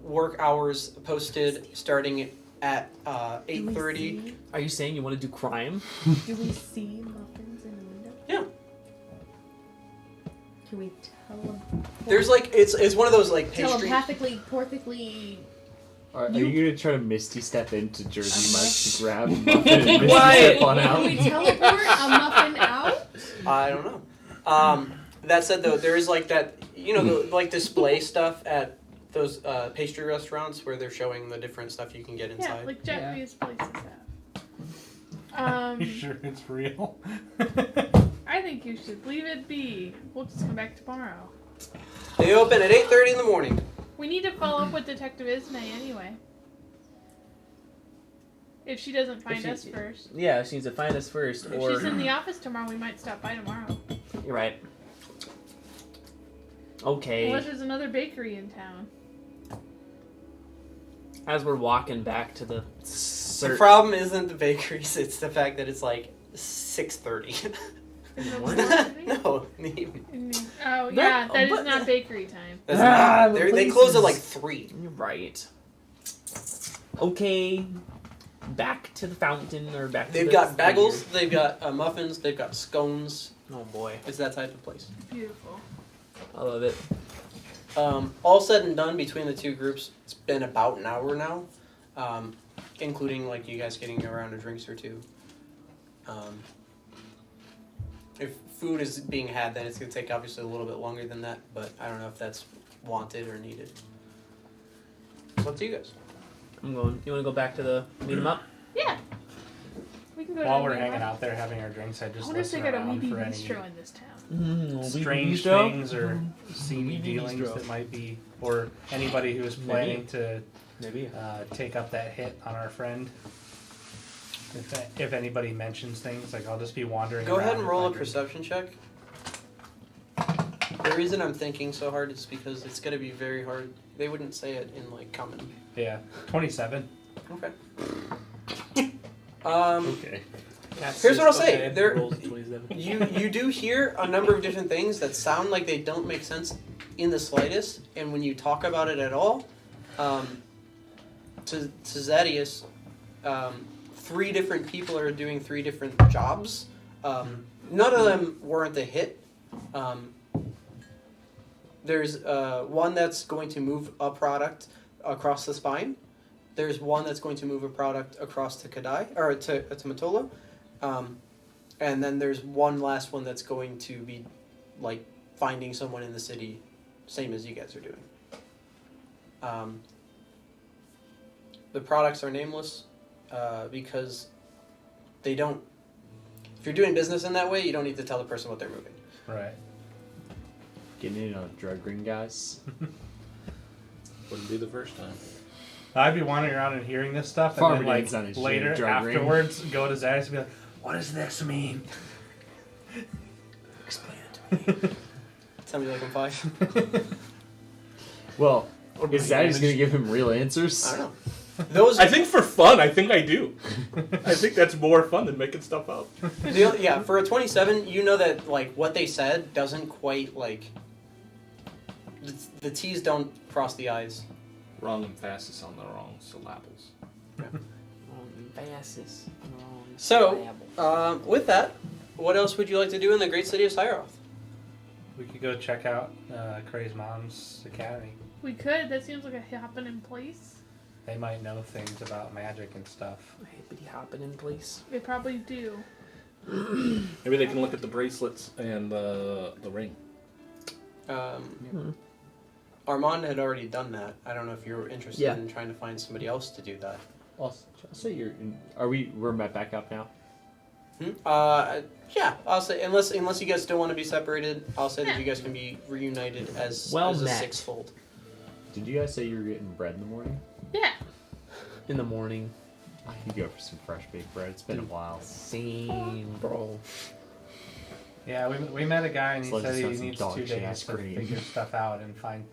work hours posted starting at 8:30. Are you saying you want to do crime? Do we see muffins in the window? Yeah. Can we tell There's like it's one of those like pastry. telepathically, porthically? Are you gonna try to Misty step into Jersey Mike's to grab a muffin and Misty Quiet. step on Can out? we teleport a muffin out? I don't know. That said, though, there is like that the like display stuff at those pastry restaurants where they're showing the different stuff you can get Yeah, inside. like Japanese places have. Are you sure it's real? I think you should leave it be. We'll just come back tomorrow. They open at 8:30 in the morning. We need to follow up with Detective Ismay anyway. If she doesn't find us first. Yeah, she needs to find us first, If or she's in the office tomorrow, we might stop by tomorrow. you're right. Okay. Unless there's another bakery in town. As we're walking back to the The problem isn't the bakeries; it's the fact that it's like 6:30. In the What? morning? No, in the evening. Oh yeah, No, that is but- not bakery time. That's Ah, not, the they place close at is- like 3. You're right. Okay. Back to the fountain, or back to They've the got bagels, they've got muffins, they've got scones. Oh boy. It's that type of place. Beautiful. I love it. All said and done between the two groups, it's been about an hour now, including like you guys getting around a drinks or two. If food is being had, then it's going to take obviously a little bit longer than that, but I don't know if that's wanted or needed. It's up to you guys. I'm going. You want to go back to the meet 'em up? Yeah. We can go While to we're the hanging Weeby- out there having our drinks, I I just wonder if they listen got a around Weeby for any Bistro in this town. strange Bistro? things or seedy Weeby dealings Bistro. that might be, or anybody who is planning to Maybe. take up that hit on our friend. If anybody mentions things, like I'll just be wandering Go around. ahead and with roll my a drink. perception check. The reason I'm thinking so hard is because it's going to be very hard. They wouldn't say it in like common. Yeah, 27. Okay. Okay. Here's what I'll say. Okay. There, Rolls 27. you do hear a number of different things that sound like they don't make sense in the slightest, and when you talk about it at all, to Zadius, 3 different people are doing 3 different jobs. None of them weren't a hit. There's one that's going to move a product across the spine. There's one that's going to move a product across to Kadai, or to Matola. And then there's one last one that's going to be like finding someone in the city, same as you guys are doing. The products are nameless because they don't. If you're doing business in that way, you don't need to tell the person what they're moving. Right. Getting in on a drug ring, guys. Wouldn't be the first time. I'd be wandering around and hearing this stuff, and Farming then like ain't on his later drug ring. afterwards, go to Zadis and be like, "What does this mean?" Explain it to me. Tell me like I'm 5. Well, is that just gonna give him real answers? I don't know. Those I think for fun, I think I do. I think that's more fun than making stuff up. yeah, for a 27, you know that like what they said doesn't quite like the T's don't cross the I's. Wrong emphasis on the wrong syllables. Wrong emphasis. Wrong So, syllable. with that, what else would you like to do in the great city of Cyroth? We could go check out Cray's mom's academy. We could. That seems like a happening place. They might know things about magic and stuff. Hippity hopping in place. They probably do. Maybe they can look at the bracelets and the ring. Armand had already done that. I don't know if you're interested Yeah. in trying to find somebody else to do that. I'll say you're. We're back up now. Yeah, I'll say unless you guys still want to be separated, I'll say that you guys can be reunited as Well as a met. sixfold. Did you guys say you were getting bread in the morning? Yeah. In the morning. I could go for some fresh baked bread. It's been a while. Same, bro. Yeah, we met a guy and he Let's said just he have some needs dog 2 shit days ice to cream. figure stuff out and find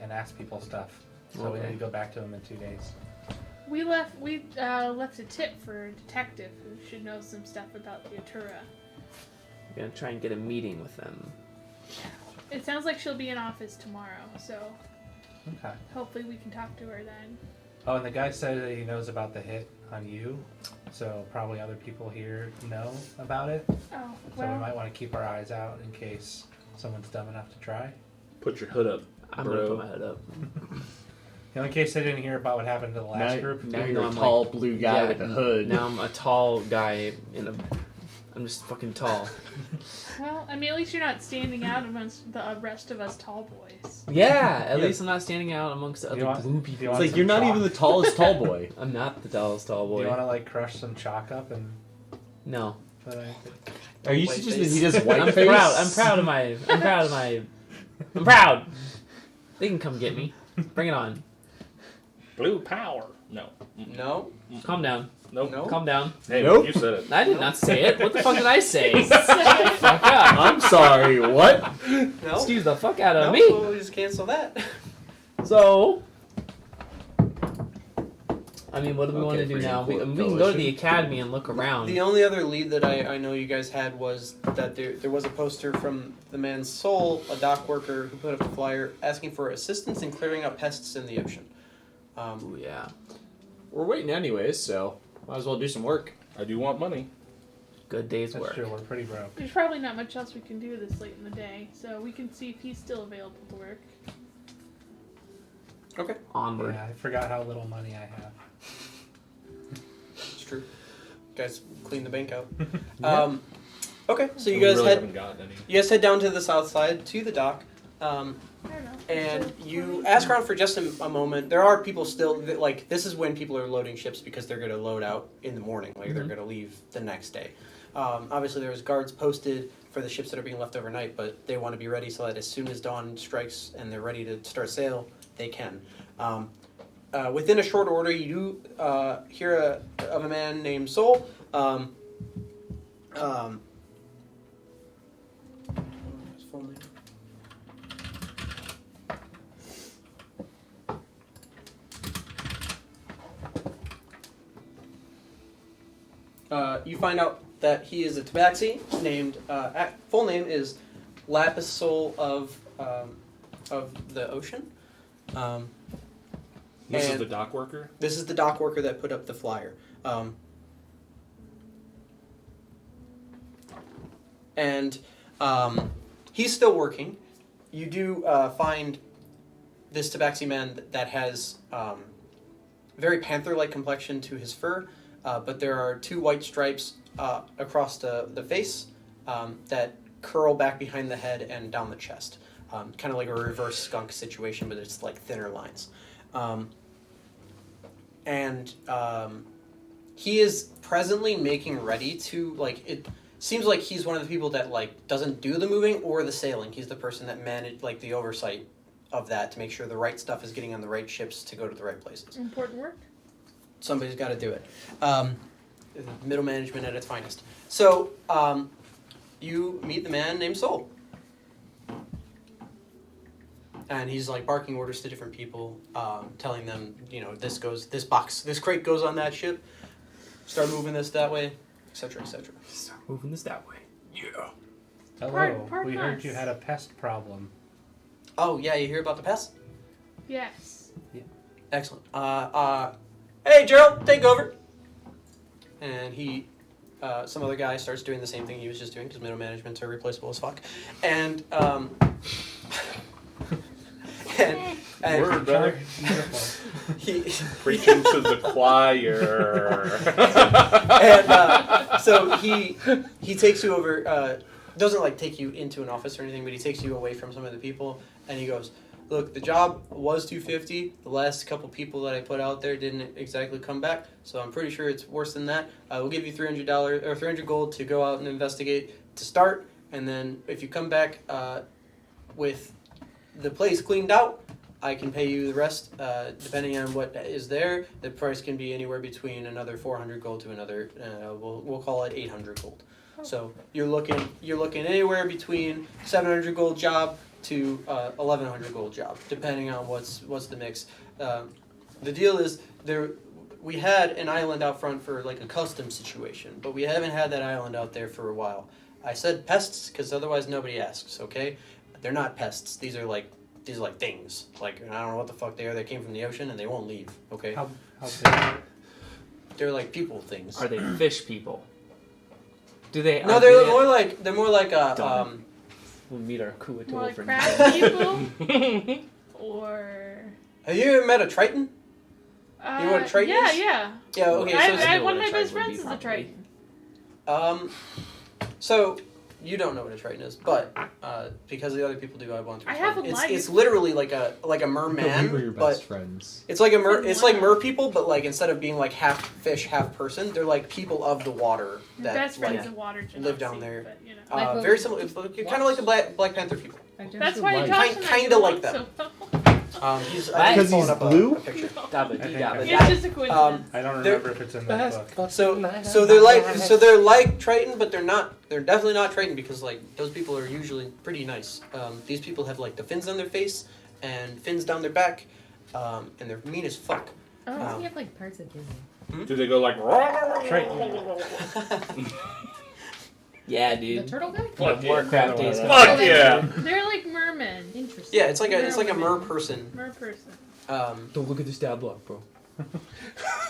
and ask people stuff. So we Okay. need to go back to him in 2 days. We left a tip for a detective who should know some stuff about the Atura. We're gonna try and get a meeting with them. It sounds like she'll be in office tomorrow, so Okay. hopefully we can talk to her then. Oh, and the guy said that he knows about the hit on you, so probably other people here know about it. Oh, So we well, might want to keep our eyes out in case someone's dumb enough to try. Put your hood up. I'm Bro. gonna put my head up. You know, in case they didn't hear about what happened to the last group. Now Even you're though a I'm tall like- blue guy yeah, with a hood. Now I'm a tall guy I'm just fucking tall. well, I mean, at least you're not standing out amongst the rest of us tall boys. Yeah, at Yeah. least I'm not standing out amongst the You other want- blue you people. It's want like some you're not chalk? even the tallest tall boy. I'm not the tallest tall Do boy. you want to like crush some chalk up and No. put it? Are you White suggesting face. he does white I'm face? proud. I'm proud. They can come get me. Bring it on. Blue power. No. No, Calm down. Nope. No. Calm down. Hey, Nope. you said it. I did not say it. What the fuck did I say? Fuck up. I'm sorry. What? no, Excuse the fuck out of no. me. We'll just cancel that. So, I mean, what do we want to Okay, do for now? We import can go to the coalition. academy and look around. The only other lead that I know you guys had was that there was a poster from the man's soul, a dock worker, who put up a flyer asking for assistance in clearing up pests in the ocean. Ooh, yeah. We're waiting anyways, so might as well do some work. I do want money. Good day's That's work. true. We're pretty broke. There's probably not much else we can do this late in the day, so we can see if he's still available to work. Okay, Onward. Yeah, I forgot how little money I have. it's true. Guys, clean the bank out. Yeah. Okay, so you We guys really head haven't gotten any. down to the south side to the dock. I don't know. And So, you ask around for just a moment. There are people still that, like, this is when people are loading ships because they're going to load out in the morning, like they're going to leave the next day. Obviously, there's guards posted for the ships that are being left overnight, but they want to be ready so that as soon as dawn strikes and they're ready to start sail, they can. Within a short order, you do hear of a man named Sol. His full name. You find out that he is a tabaxi named, full name is Lapis Soul of the Ocean. This is And- the dock worker. This is the dock worker that put up the flyer. And he's still working. You do find this tabaxi man that has very panther-like complexion to his fur, but there are 2 white stripes across the face that curl back behind the head and down the chest. Kind of like a reverse skunk situation, but it's like thinner lines. He is presently making ready to, like, it seems like he's one of the people that, like, doesn't do the moving or the sailing. He's the person that managed, like, the oversight of that to make sure the right stuff is getting on the right ships to go to the right places. important work. Somebody's got to do it. Middle management at its finest. So, you meet the man named Sol. And he's like barking orders to different people, telling them, you know, this crate goes on that ship. Start moving this that way, etc., etc. Start moving this that way. Yeah. Hello. Pardon We heard us. you had a pest problem. Oh yeah, you hear about the pest? Yes. Excellent. Hey Gerald, take over. And he some other guy starts doing the same thing he was just doing because middle managements are replaceable as fuck, and and Word, brother. he Preaching to the choir. and so he takes you over. Doesn't like take you into an office or anything, but he takes you away from some of the people, and he goes, "Look, the job was $250. The last couple people that I put out there didn't exactly come back, so I'm pretty sure it's worse than that. We'll give you $300 or 300 gold to go out and investigate to start, and then if you come back with the place cleaned out, I can pay you the rest, depending on what is there. The price can be anywhere between another 400 gold to another, we'll call it 800 gold. So you're looking anywhere between 700 gold job to 1100 gold job, depending on what's the mix. The deal is we had an island out front for like a custom situation, but we haven't had that island out there for a while. I said pests because otherwise nobody asks. Okay, they're not pests. These are like things. Like I don't know what the fuck they are. They came from the ocean and they won't leave. Okay, How big? they're like people things. Are they fish people? Do they? No, are they're they- more like a Dumb. We'll meet our More Kuatul like friend. crab people, or Have you ever met a Triton? You know what a Triton yeah, is? yeah. Yeah. Okay. So I, know one what of a my best Triton would friends be, is a probably. Triton. So you don't know what a Triton is, but because the other people do, I want to. I have explain. a life. It's literally like a We merman, were your but best friends. it's like a mer. It's It's like like mer people, but like instead of being like half fish, half person, they're like people of the water Your that best friend like is a water live down genocide, there. But, you know. very similar. It's kind of like the Black Panther people. That's why Like- Josh and I Kinda get like along them. so well. He's Because pulling he's up blue? a picture. Dabba I dee think dabba I- da. It's just a coincidence. I don't They're- remember if it's in that book. So they're like Triton, but they're definitely not Triton because like those people are usually pretty nice. These people have like the fins on their face and fins down their back, and they're mean as fuck. Oh, Um, we have like parts of Disney. Do they go like? Yeah, The dude. turtle guy? Fuck yeah. Warcraft days. Fuck yeah. They're like mermen. Interesting. Yeah, it's like a mer person. Mer person. Don't look at the stab block, bro.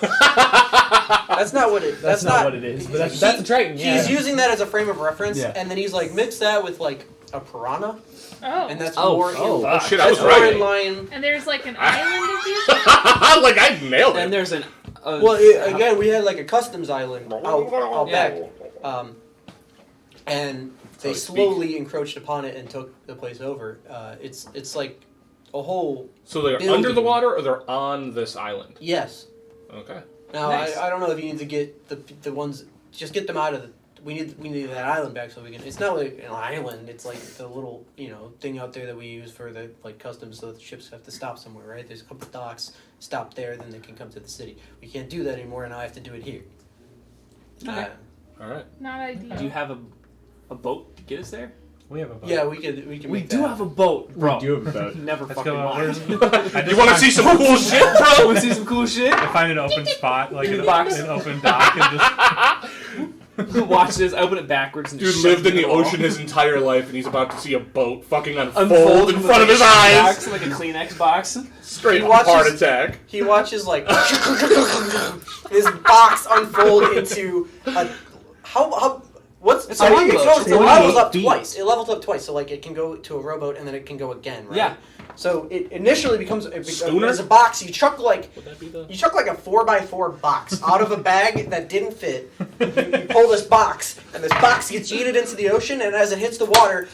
That's not what it. That's not what it is, but that's a Triton. Yeah. He's using that as a frame of reference, Yeah. and then he's like mix that with like a piranha, Oh. and that's Oh, more. oh. Oh shit! I was That's more in right. line. And there's like an island of these. Like I nailed And it. there's an. Well, again, we had like a customs island out back, and So they to speak. slowly encroached upon it and took the place over. It's like a whole So they're building. under the water or they're on this island? yes. Okay. Now Nice. I don't know if you need to get the ones. Just get them out of the. We need that island back so we can. It's not like an island. It's like the little thing out there that we use for the like customs. So the ships have to stop somewhere, right? There's a couple docks. Stop there, then they can come to the city. We can't do that anymore, and now I have to do it here. Okay. All right. Not ideal. Do you have a boat to get us there? We have a boat. Yeah, we can. We make do that. have a boat, bro. We do have a boat. Never Let's fucking go. lied. You want to see some cool shit, bro? Want to see some cool shit? I find an open spot, like In an, the box. an open dock, and just Watch this. Open it backwards and Dude just lived shove in it the wall. ocean his entire life, and he's about to see a boat fucking unfold Unfold in front of his eyes. box, like a Kleenex box. Straight He watches- heart attack. He watches like his box unfold into a how what's It's a longboat. it levels up 28 feet. twice. It levels up twice, so like it can go to a rowboat and then it can go again, right? Yeah. So it initially becomes Schooner? as a box. You chuck like Would that be the? a 4x4 box out of a bag that didn't fit. You pull this box, and this box gets yeeted into the ocean, and as it hits the water,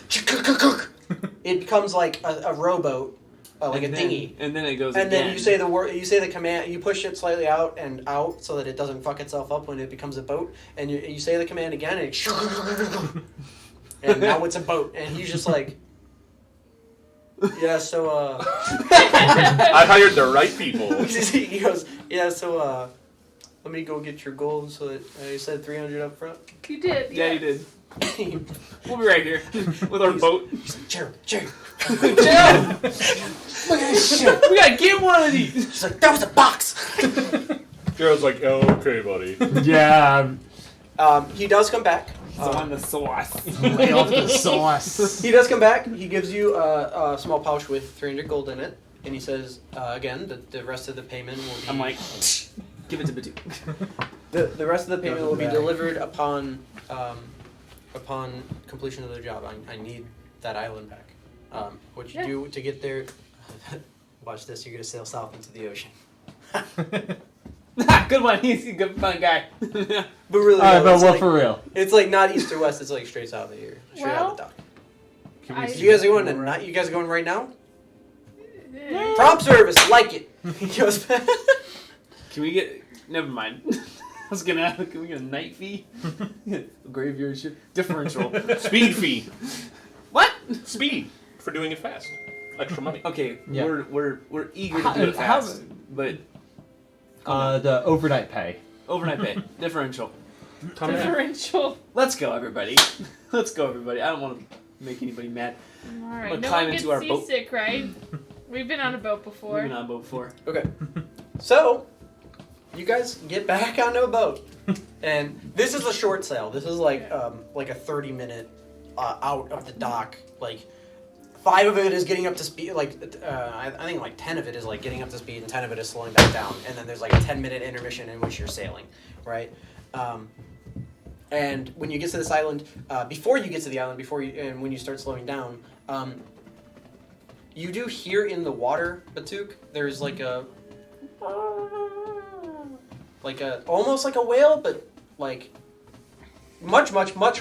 it becomes like a rowboat, like And a then- dinghy. And then it goes And again. then you say the word. You say the command. You push it slightly out and out so that it doesn't fuck itself up when it becomes a boat. And you say the command again, and and now it's a boat. And he's just like, yeah. So I hired the right people. he goes, yeah. So let me go get your gold. So that I said 300 up front. You did. Yeah, you did. We'll be right here with our boat. Jared, Jared. Look at this shit. We gotta get one of these. She's like, that was a box. Gerald's like, oh, okay, buddy. Yeah. He does come back. So on the sauce. Lay off the sauce. He does come back. He gives you a small pouch with 300 gold in it, and he says, again, that the rest of the payment will be. I'm like, give it to Batu. The rest of the payment Goes will be back. delivered upon completion of the job. I need that island back. What you Yeah. do to get there? Watch this. You're gonna sail south into the ocean. Good one. He's a good fun guy. But really, Alright, no, but it's what like, for real? it's like not east or west. It's like straight south of here, straight out of the dock. Can we I- see You guys are that going to more? not? You guys are going right now? Eh. Prompt service, like it. He goes back. Can we get? Never mind. I was gonna. Can we get a night fee? Graveyard shift differential. Speed fee. What? Speed for doing it fast. Extra money. Okay, Yeah. we're eager to do it fast, but The overnight pay. overnight pay differential. Come in. Differential. Let's go, everybody. Let's go, everybody. I don't want to make anybody mad. All I'm right. gonna No climb one gets into our boat. seasick, right? We've been on a boat before. We've been on a boat before. Okay. So, you guys get back onto a boat, and this is a short sail. This is like a 30-minute out of the dock. Like 5 of it is getting up to speed. I think like 10 of it is like getting up to speed, and 10 of it is slowing back down. And then there's like a 10-minute intermission in which you're sailing, right? And when you get to this island, before you get to the island, and when you start slowing down, you do hear in the water, Batuk, there's like a almost like a whale, but like much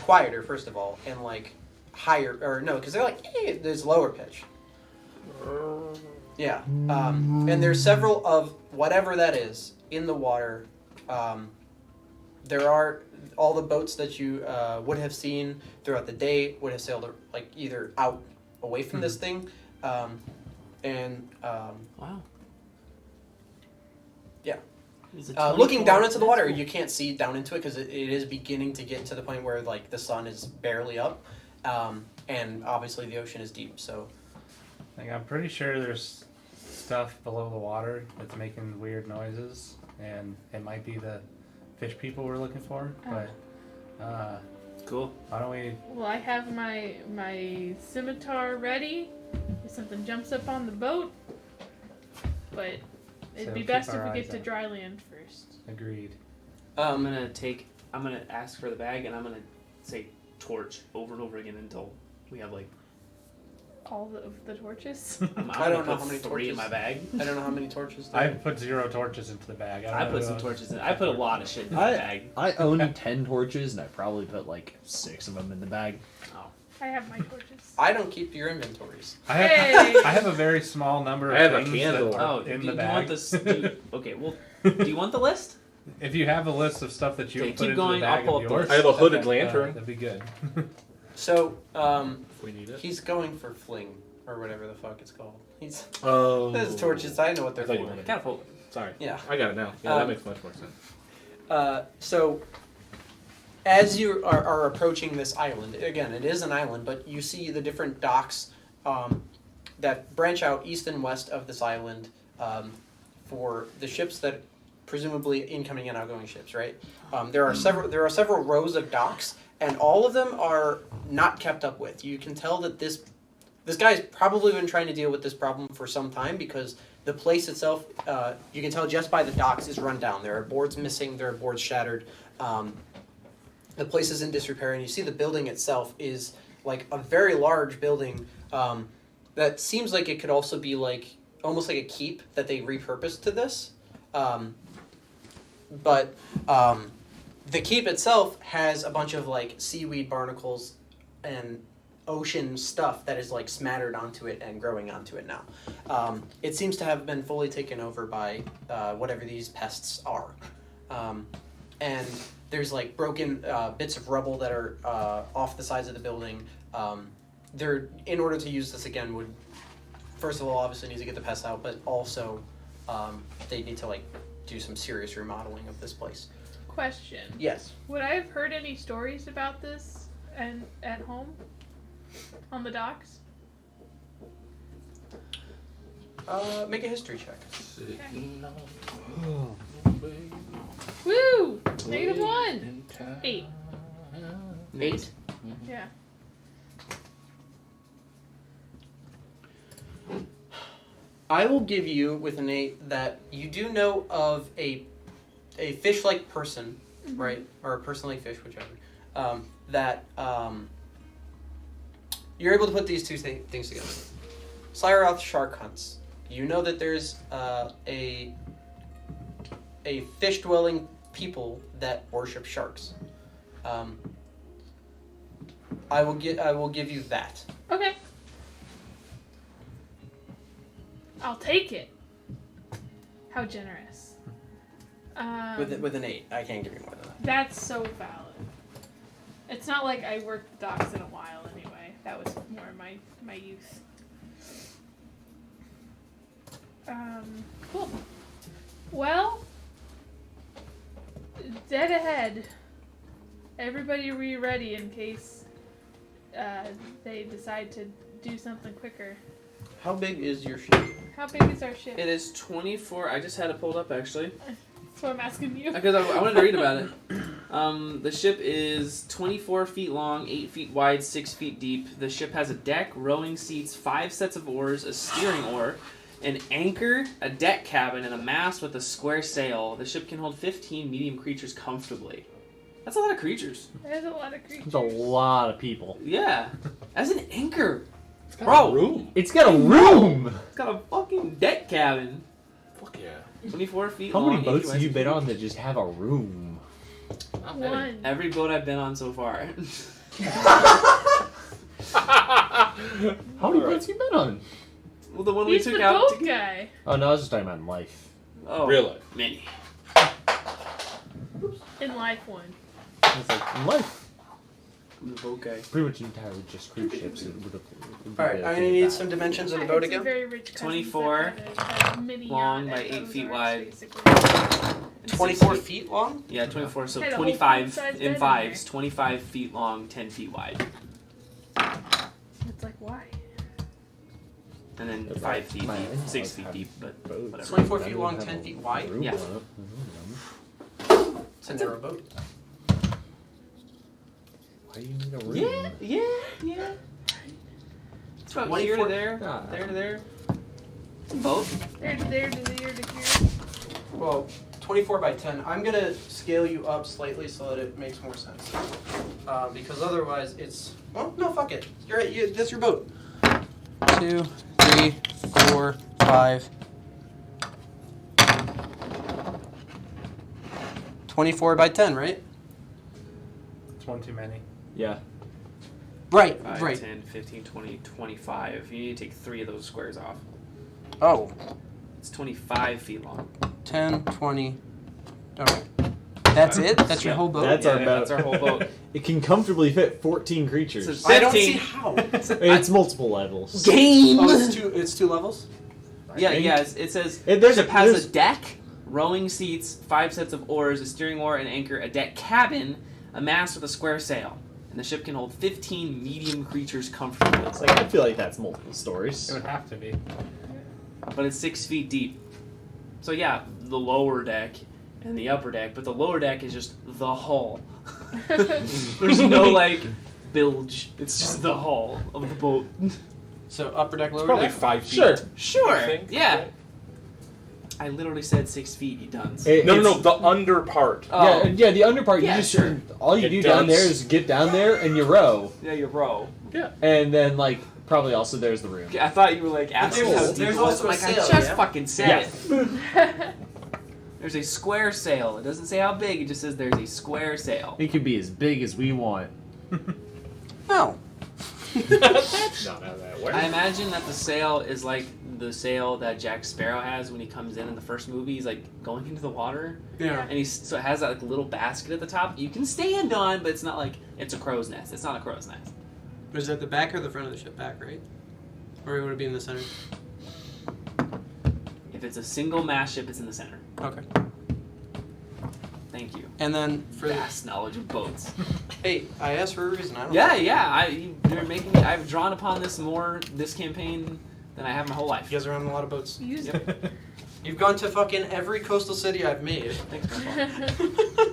quieter, first of all, and like higher, or no, because they're like, there's lower pitch. Yeah. And there's several of whatever that is in the water. There are all the boats that you would have seen throughout the day would have sailed like either out away from this thing, Wow. Yeah. Is it 24? Looking down into the water, you can't see down into it because it is beginning to get to the point where like the sun is barely up, and obviously the ocean is deep. So Like, I'm pretty sure there's stuff below the water that's making weird noises, and it might be the fish people we're looking for. But Cool. why don't we? Well, I have my scimitar ready if something jumps up on the boat. But it'd So be keep best our if we eyes get to out. dry land first. Agreed. I'm gonna ask for the bag, and I'm gonna say torch over and over again until we have like. All of the torches. I'm I don't gonna know put how many 3 in my torches. bag. I don't know how many torches there I are. put 0 torches into the bag. I don't put know some who torches in. else. I put a lot of shit in my bag. I own 10 torches, and I probably put like 6 of them in the bag. I have my torches. I don't keep your inventories. I have, Hey! I have a very small number of I have a things candle. that are Oh, in do the you bag. want this? Okay, well, do you want the list? If you have a list of stuff that you Okay, would put keep into going, the bag I'll pull of up the yours, list. I have a hooded then, lantern. that'd be good. So, If we need it. he's going for fling or whatever the fuck it's called. He's Oh. there's torches. I know what they're I thought for. you wanted- Catapult. Sorry. Yeah. I got it now. Yeah, that Um, makes much more sense. So, as you are approaching this island, again, it is an island, but you see the different docks that branch out east and west of this island for the ships that presumably incoming and outgoing ships, right? There are several rows of docks, and all of them are not kept up with. You can tell that this guy's probably been trying to deal with this problem for some time because the place itself, you can tell just by the docks, is run down. There are boards missing. There are boards shattered. The place is in disrepair, and you see the building itself is like a very large building that seems like it could also be like almost like a keep that they repurposed to this. But the keep itself has a bunch of like seaweed barnacles and ocean stuff that is like smattered onto it and growing onto it now. It seems to have been fully taken over by whatever these pests are. And there's like broken bits of rubble that are off the sides of the building. They're, in order to use this again, would first of all obviously need to get the pests out, but also they need to like do some serious remodeling of this place. Question. Yes. Would I have heard any stories about this and at home? On the docks? Make a history check. Woo! -1! 8. 8. Yeah. I will give you with an 8 that you do know of a a fish-like person, right, or a person-like fish, whichever, that you're able to put these two things together. Slyroth shark hunts. You know that there's a fish-dwelling people that worship sharks. I will give you that. Okay. I'll take it. How generous. With an 8, I can't give you more than that. That's so valid. It's not like I worked the docks in a while anyway. That was more my youth. Cool. Well, dead ahead. Everybody be ready in case they decide to do something quicker. How big is your ship? How big is our ship? It is 24. I just had it pulled up actually. That's what I'm asking you. Because I wanted to read about it. The ship is 24 feet long, 8 feet wide, 6 feet deep. The ship has a deck, rowing seats, 5 sets of oars, a steering oar, an anchor, a deck cabin, and a mast with a square sail. The ship can hold 15 medium creatures comfortably. That's a lot of creatures. There's a lot of creatures. It's a lot of people. Yeah. As an anchor. It's got Bro. a room. It's got a room! It's got a fucking deck cabin. Fuck yeah. 24 feet How long. many 8 boats feet have wide, you 6 been feet on that just have a room? Not many. One. Every boat I've been on so far. How many boats have you been on? Well, the one He's we the took out. boat guy. Oh, no, I was just talking about in life. Oh, Really? many. In life one. It's like, in life. I'm the boat guy. Pretty much entirely just cruise ships. It would have. Alright, I'm gonna need some dimensions of the boat It's a again. very rich cousins 24 that had a mini long yacht by at 8 those feet arcs, wide. basically. And 24 6 feet long? Yeah, 24. So Had a whole 25 king-size bed in in fives. there. 25 feet long, 10 feet wide. It's like, why? And then It's 5 like feet my deep, in-laws 6 feet have deep, but boats. whatever. 24 feet long, 10 feet wide? Yeah. It's a narrow boat. Why do you need a room? Yeah. It's about here to 24 there, Ah. there to there. Boat. There to there to there to here. Well, 24 by 10. I'm gonna scale you up slightly so that it makes more sense. Because otherwise it's... Well, no, fuck it. You're right, that's your boat. 2, 3, 4, 5. 24 by 10, right? It's one too many. Yeah. Right, 5, right. 10, 15, 20, 25. You need to take 3 of those squares off. Oh, It's 25 feet long. 10, 20. Okay. That's it? That's your Yeah. whole boat? That's our boat. That's our whole boat. It can comfortably fit 14 creatures. It's I don't see 15. how. It's multiple levels. Game. Oh, it's two levels? Yeah, think- yeah. It says There's ship has there's- a deck, rowing seats, 5 sets of oars, a steering oar, an anchor, a deck cabin, a mast with a square sail, and the ship can hold 15 medium creatures comfortably. It's like, I feel like that's multiple stories. It would have to be. But it's 6 feet deep. So yeah, the lower deck and the upper deck, but the lower deck is just the hull. There's no like bilge. It's just the hull of the boat. So upper deck, lower Probably deck? 5 feet. Sure. Sure. I think. Yeah. I literally said 6 feet, you dunce. No, the under part. Oh. Yeah, the under part, Yeah, you just sure. all you It do down does. there is get down there and you row. Yeah, you're bro. And then, like, probably also there's the room. Okay, I thought you were like asking there's- how deep there's it was. also I'm a like, I sail, just yeah? fucking said Yeah. it. There's a square sail. It doesn't say how big. It just says there's a square sail. It could be as big as we want. No. That's not how that works. I imagine that the sail is like the sail that Jack Sparrow has when he comes in the first movie. He's like going into the water, Yeah. and so it has that like little basket at the top you can stand on, but it's not like it's a crow's nest. It's not a crow's nest. Was it the back or the front of the ship? Back, right? Or would it be in the center? If it's a single mast ship, it's in the center. Okay. Thank you. And then for the... Vast knowledge of boats. Hey, I asked for a reason. I don't Yeah. You're making me. I've drawn upon this more this campaign than I have my whole life. You guys are on a lot of boats. Use Yep. You've gone to fucking every coastal city I've made. Thanks, Grandpa.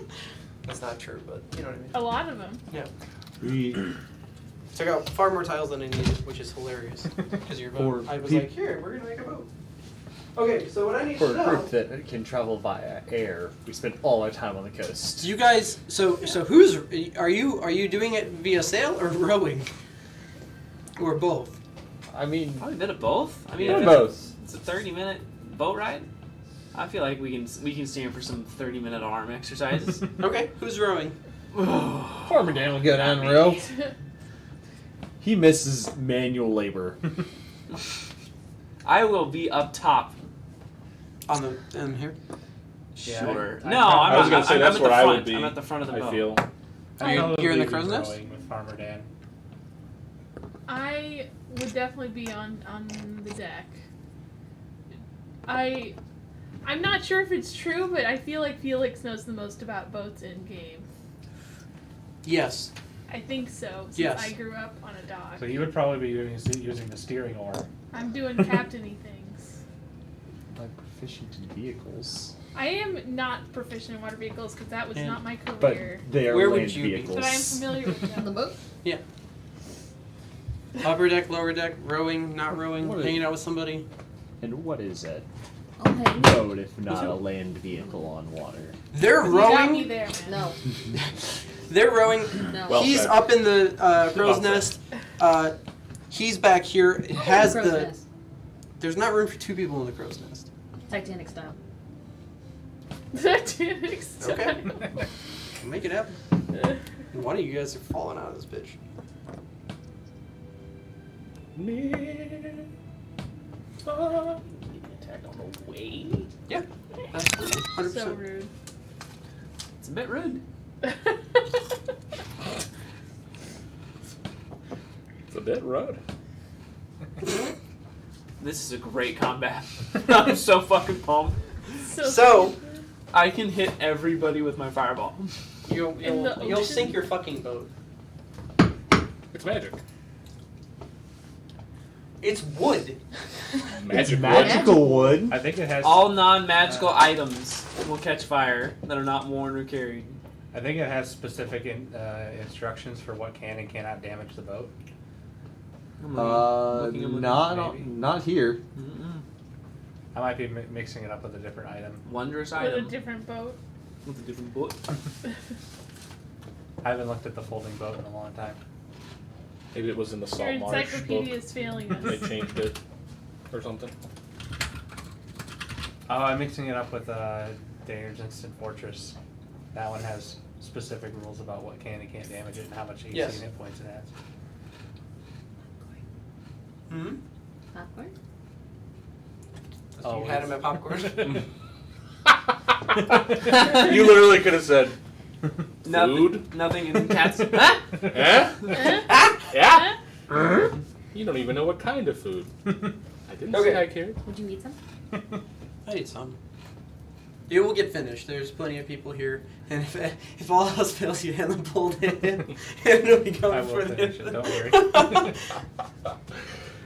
That's not true, but you know what I mean. a lot of them. We Took out far more tiles than I needed, which is hilarious. Because your boat. Or I was peop- like, here, we're gonna make a boat. Okay, so what I need For to a know. group that can travel via air, we spend all our time on the coast. You guys, so who's are you doing it via sail or rowing, or both? I mean, Probably a bit of both. I mean, yeah, if both. it's a 30-minute boat ride. I feel like we can stand for some 30-minute arm exercises. Okay, who's rowing? Farmer Dan will go down and row. He misses manual labor. I will be up top. On here. Yeah, Sure. I No, probably- I was gonna I'm say at that's the where I front. would be. I'm at the front of the boat. I feel. You're in the Probably crow's be nest? rowing with Farmer Dan. I would definitely be on the deck. I'm not sure if it's true, but I feel like Felix knows the most about boats in game. Yes. I think so, since Yes. I grew up on a dock. So you would probably be using the steering oar. I'm doing captainy things. Like proficient in vehicles. I am not proficient in water vehicles because that was And- not my But career. they are Where would land you be? vehicles. But I am familiar with On the them. boat? Upper deck, lower deck, rowing, not rowing, What is- hanging out with somebody. And what is it? I'll hang. Boat, if not a land vehicle on water. They're You got me rowing. there, man. No. They're rowing. No. Well He's said. up in the crow's Well said. nest. He's back here. It has Crow's the. nest. There's not room for two people in the crow's nest. Titanic style. Titanic style. Okay. Make it happen. One of you guys are falling out of this bitch. Attack on the way. Absolutely. 100%. So rude. It's a bit rude. It's a bit rude. This is a great combat. I'm so fucking pumped. So- I can hit everybody with my fireball. You'll In the you'll ocean? sink your fucking boat. It's magic. It's wood. Magic. Magical wood. I think it has. All non-magical items will catch fire that are not worn or carried. I think it has specific instructions for what can and cannot damage the boat. I'm looking. maybe. Not here. Mm-mm. I might be mixing it up with a different item. Wondrous With a item. different boat. With a different book. I haven't looked at the folding boat in a long time. Maybe it was in the Your Salt Marsh book. encyclopedia is failing They us. changed it or something. Oh, I'm mixing it up with Danger's Instant Fortress. That one has specific rules about what can and can't damage it and how much AC Yes. hit points it has. Hmm? Popcorn? You had him at popcorn. You literally could have said, Nothing. Food? Nothing in cats. Huh? eh? Huh? Yeah? Huh? You don't even know what kind of food. I didn't Okay. say I cared. Would you need some? I need some. It will get finished. There's plenty of people here, and if all else fails, you hand them pulled in, and it'll be I coming will for finish it, them. don't worry.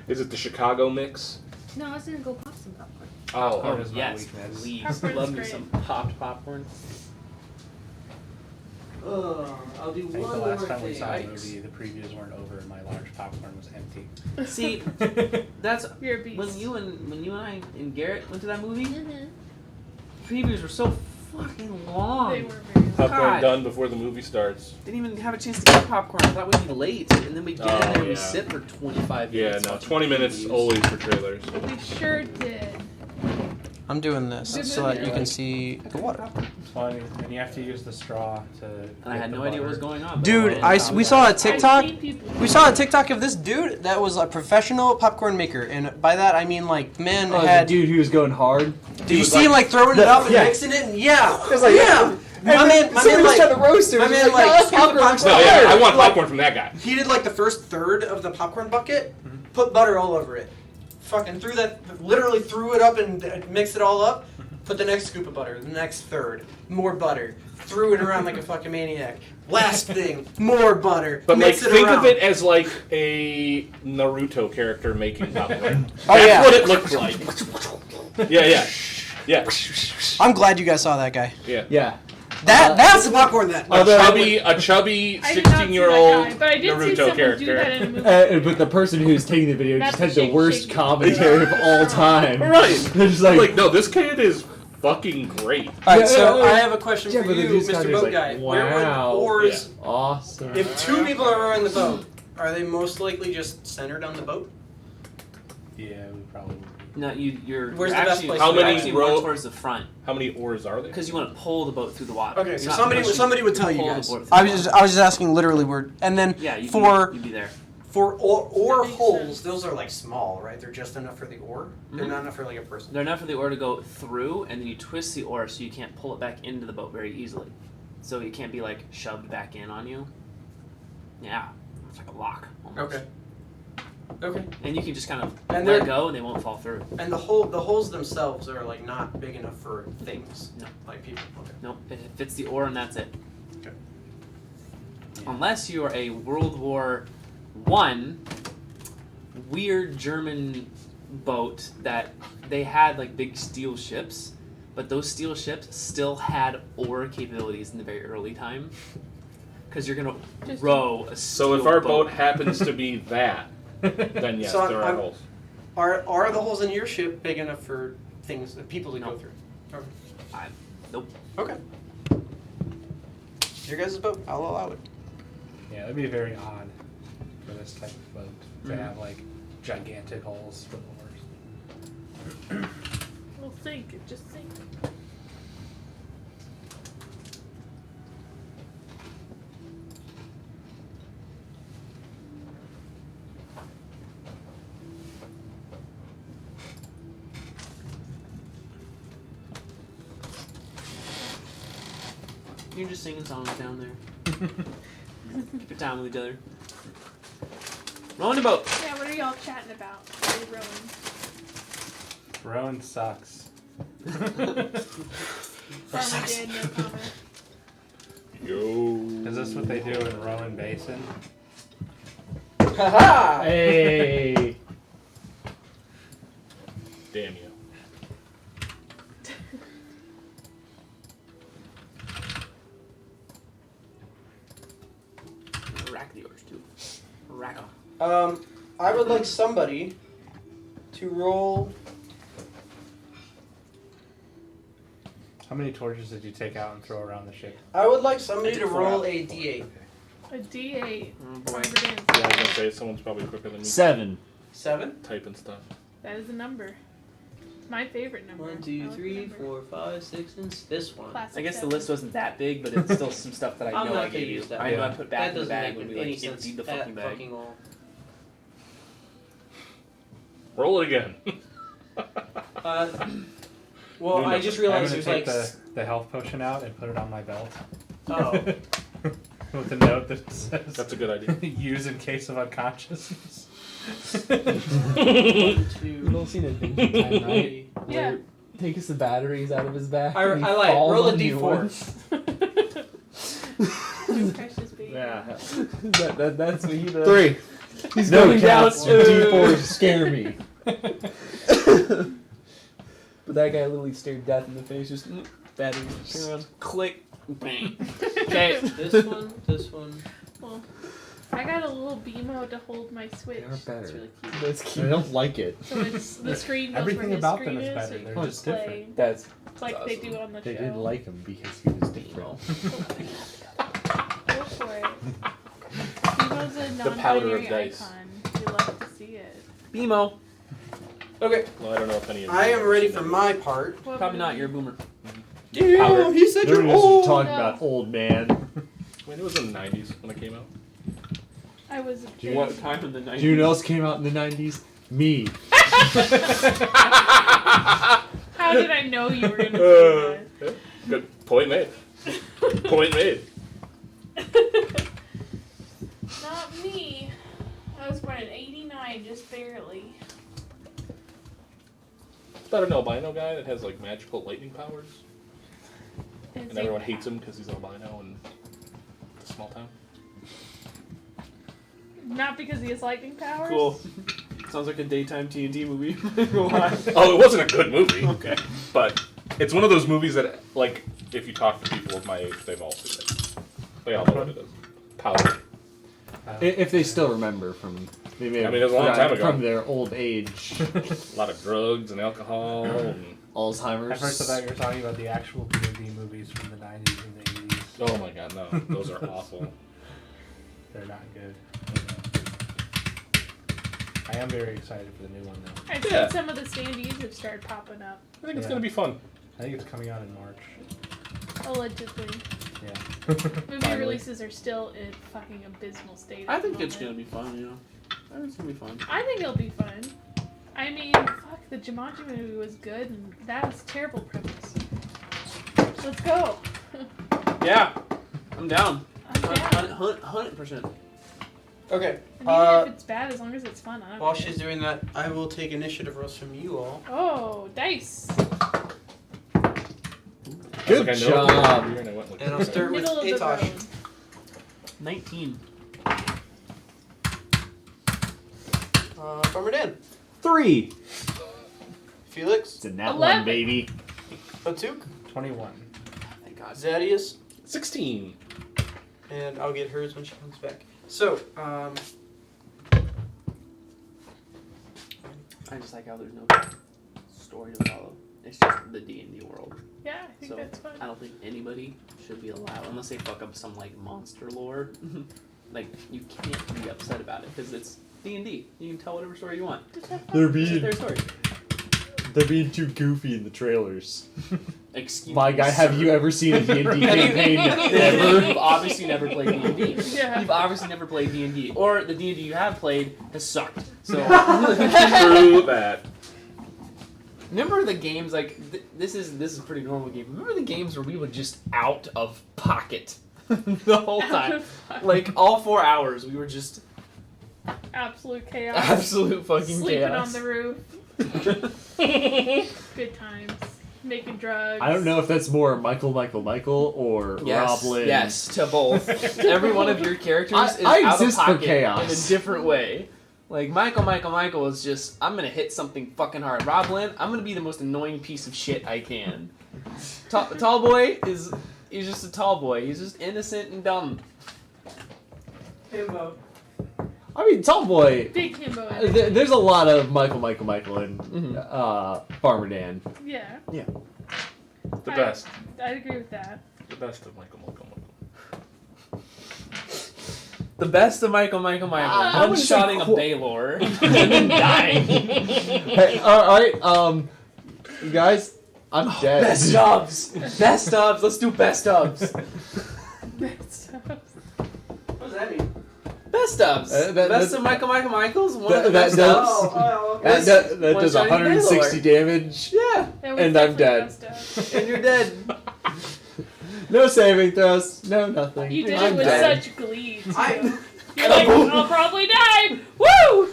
Is it the Chicago mix? No, I was gonna go pop some popcorn. Oh, Popcorn is my Yes, weakness. please. Popcorn's Love me great. some popped popcorn. I'll do I think the last time we saw a movie, the previews weren't over and my large popcorn was empty. See, that's You're a beast. when you and I and Garrett went to that movie. Mm-hmm. Previews were so fucking long. They were very long. popcorn God. done before the movie starts. Didn't even have a chance to get popcorn. I thought we'd be late, and then we get in Oh, there and we yeah. sit for 25 Yeah, minutes. no, watching 20 minutes previews. always for trailers. We sure did. I'm doing this Good so that movie. you can see the water. Well, and you have to use the straw to. And I get had the no idea what was butter. going on. but Dude, I we saw a TikTok. I've seen people. We saw a TikTok of this dude that was a professional popcorn maker, and by that I mean like man Oh, the had. dude who was going hard. Did you see him like throwing it up and yeah. mixing it? And yeah, was like, yeah. My man, Somebody was trying to roast him. my He was man, like, "No, that's scooped the popcorn, popcorn. No, that's yeah, I want Like- popcorn from that guy. He did like the first third of the popcorn bucket, put butter all over it. Fucking literally threw it up and mixed it all up. Put the next scoop of butter, the next third, more butter. Threw it around like a fucking maniac. Last thing, more butter. But like, mix it think around. of it as like a Naruto character making popcorn. Oh, That's yeah. what it looked like. Yeah. I'm glad you guys saw that guy. Yeah. Yeah. That's the popcorn then. A chubby I did not see 16-year-old that guy, but I did see Naruto someone character. do that in a movie. But the person who's taking the video That's just had the the shake, worst shake. commentary of all time. Right. They're just I'm like, like, no, this kid is fucking great. Alright, so Yeah, I have a question yeah, for but then you, these guys Mr. are Boat like, Guy. Where would wow. oars... awesome. If two people are rowing the boat, are they most likely just centered on the boat? Yeah, we probably would. No, you're Where's you're the best actually, place How to you're many actually row- more towards the front How many oars are there? because you want to pull the boat through the water. Okay, You're so not somebody pushing would to tell you pull the guys. boat through I the was water. just asking literally word. And then Yeah, you'd for be there. oar That makes holes, sense. those are like small, right? They're just enough for the oar. They're Mhm. not enough for like a person. They're enough for the oar to go through, and then you twist the oar so you can't pull it back into the boat very easily. So it can't be like shoved back in on you. Yeah, it's like a lock. Almost. Okay. Okay. And you can just kind of And let they're- go, and they won't fall through. And the holes themselves are like not big enough for things. No. Like people. Okay. Nope, it fits the oar, and that's it. Okay. Unless you are a World War I weird German boat that they had like big steel ships, but those steel ships still had oar capabilities in the very early time. Because you're gonna Just- row a So steel if our boat happens to be that, then yes, So there are I'm- holes. Are the holes in your ship big enough for things people to No. go through? Okay. Nope. Okay. Your guys' boat, I'll allow it. Yeah, that'd be very odd for this type of boat to Mhm. have like gigantic holes for the oars. We'll think. Just think. You're just singing songs down there. Keep it down with each other. Rowing a boat. Yeah, what are y'all chatting about? Are you rowing? Rowing sucks. Farmer did, no comment. Yo. Is this what they do in Rowan Basin? Haha! Hey. Damn you. Rack the oars too. Rack 'em. I would like somebody to roll. How many torches did you take out and throw around the ship? I would like somebody I to did 4 roll out. a d8. A D8. Oh boy. Farmer did. Yeah, I was gonna say someone's probably quicker than me 7. 7. typing stuff. That is a number. It's my favorite number. 1, I 2, like 3, the number. 4, 5, 6, and this one. Classic I guess the 7. list wasn't that big, but it's still some stuff that I I'm know not I gonna gave you. use that. I know I Yeah. put back That in the doesn't bag make when we any like sense emptied the at fucking bag. fucking all. Roll it again. Well, I just realized I'm there's gonna like. take the health potion out and put it on my belt. Oh. With a note that says That's a good idea. use in case of unconsciousness. 1, 2, seen Adventure Time, right? Yeah. Where he takes the batteries out of his back. I and he like. falls Roll a on new d4. ones. My precious baby. Yeah. That's what he does. 3. He's No going down. counts. D4s scare me. But that guy literally stared death in the face. Just batteries. Turn around. Click. Bang. Okay. This one, this one. Well, I got a little BMO to hold my Switch. They are better. It's really cute. That's cute. I don't like it. So it's the screen goes Everything where his about screen them is is, better. so you They're can just play different. That's like they do on the They show. didn't like him because he was different. Go for it. BMO's a The powder of non-binary dice. icon. We love to see it. BMO. Okay, Well, I don't know if any of you I am have ready seen for it. my part. What Probably not. movie? You're a boomer. Damn, he said They're you're just old. talking No. about old man. I mean, it was in the 90s when it came out. I was a kid. What time in the night? Do you know what else came out in the 90s? Me. How did I know you were going to say Yeah, good point made. Point made. that? Not me. I was born in '89, just barely. About an albino guy that has like magical lightning powers, It's and everyone hates him because he's albino and it's a small town. Not because he has lightning powers. Cool. Sounds like a daytime TNT movie. Why? Oh, it wasn't a good movie. Okay. But it's one of those movies that, like, if you talk to people people of my age, they've all seen it. They all know what it is. Powder. If they still remember from, they may have I mean, it was a long forgotten time ago. from their old age, A lot of drugs and alcohol. And, Alzheimer's. At first I thought you were talking about the actual D&D movies from the 90s and the 80s. oh my god, no. Those are awful. They're not good. I am very excited for the new one, though. I've Yeah. seen some of the standees have started popping up, I think it's Yeah. going to be fun. I think it's coming out in March. allegedly. Yeah. Movie Finally. releases are still in fucking abysmal state. I at the think it's gonna moment. be fun. You know, I think it's gonna be fun. I think it'll be fun. I mean, fuck, the Jumanji movie was good, and that was a terrible premise. Let's go. Yeah, I'm down. I'm down. 100%. Okay. And even if it's bad, as long as it's fun, I don't While care. she's doing that, I will take initiative rolls from you all. Oh, dice. Good I was like, I know job. it's and I went with And I'll start with Middle of the Atosh. road. 19. Farmer Dan. 3. Felix. It's a nat 11. 1, baby. Batuk. 21. Thank God. Zadius. 16. And I'll get hers when she comes back. So, I just like how there's no story to follow. It's just the D&D world. Yeah, I think So, that's fun. I don't think anybody should be allowed, unless they fuck up some like monster lore. Like you can't be upset about it because it's D&D. You can tell whatever story you want. Just have fun. They're It's being their story. they're being too goofy in the trailers. Excuse My me, guy, have sir. you ever seen a D&D campaign You've ever? obviously never played D&D. Yeah. You've obviously never played D&D, or the D&D you have played has sucked. So True that. remember the games like this is a pretty normal game. Remember the games where we would just out of pocket the whole time, like all 4 hours we were just Absolute chaos. absolute fucking Sleeping chaos. on the roof. Good times. Making drugs. I don't know if that's more Michael or Yes, Roblin. yes, to both. Every one of your characters I is I out of exist for pocket chaos. in a different way. Like Michael is just I'm gonna hit something fucking hard. Roblin, I'm gonna be the most annoying piece of shit I can. Tall boy he's just a tall boy. He's just innocent and dumb. Himbo. I mean, Tall Boy. Big himbo. There's a lot of Michael in Mhm. Farmer Dan. Yeah. The best. I'd agree with that. The best of Michael. The best of Michael. I wouldn't say One-shotting a qu- Baylor and then dying. Hey, all right, you guys, I'm dead. Best ofs. Best ofs. Let's do best ofs. What does that mean? Best ofs. Best of Michael's. One of the That best does- ofs. Oh, That does One-shotting 160 damage. Yeah, That was And I'm definitely dead. messed up. and you're dead. No saving throws. No nothing. You did I'm it with dead. such glee. Too. I- You're like, I'll probably die. Woo!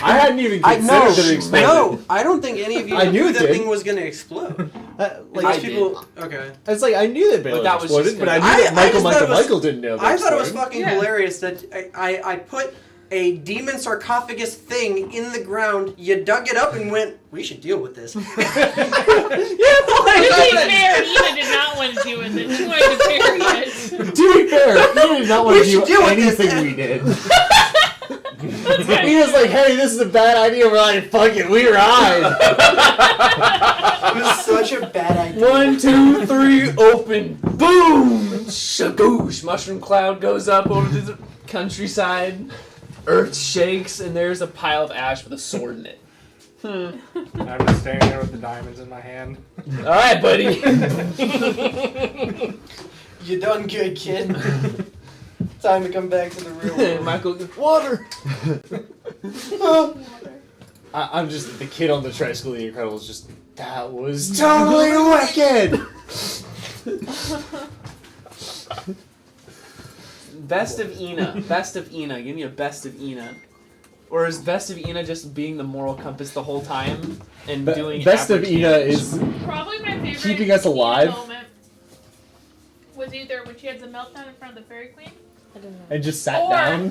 I hadn't even I considered that it exploded. no, I don't think any of you I knew knew it that did. thing was gonna explode. Like, I Most people, okay. it's like I knew that Baylor that was exploded, just but I gonna- knew that I just thought it was- Michael didn't know that I thought it was exploded. fucking Yeah. hilarious that I put a demon sarcophagus thing in the ground. You dug it up and went, we should deal with this. To be fair, Eva did not want to do with it. She wanted to bury it. To be fair, he did not want We to should do deal with this. anything we did. He was like, "Hey, this is a bad idea." We're like, "Fuck it, we ride." It was such a bad idea. 1, 2, 3, open. Boom! Shagoosh! Mushroom cloud goes up over to the countryside. Earth shakes, and there's a pile of ash with a sword in it. I'm just standing there with the diamonds in my hand. All right, buddy. You done good, kid. Time to come back to the real world. Michael, water. I'm just the kid on the tricycle. The Incredibles. Just that was totally wicked. Best of Ina. Best of Ina. Give me a best of Ina. Or is best of Ina just being the moral compass the whole time and doing Best of average Ina damage? is Probably my favorite Keeping us Ina alive. moment was either when she had the meltdown in front of the Fairy Queen, I don't know. and just sat or down.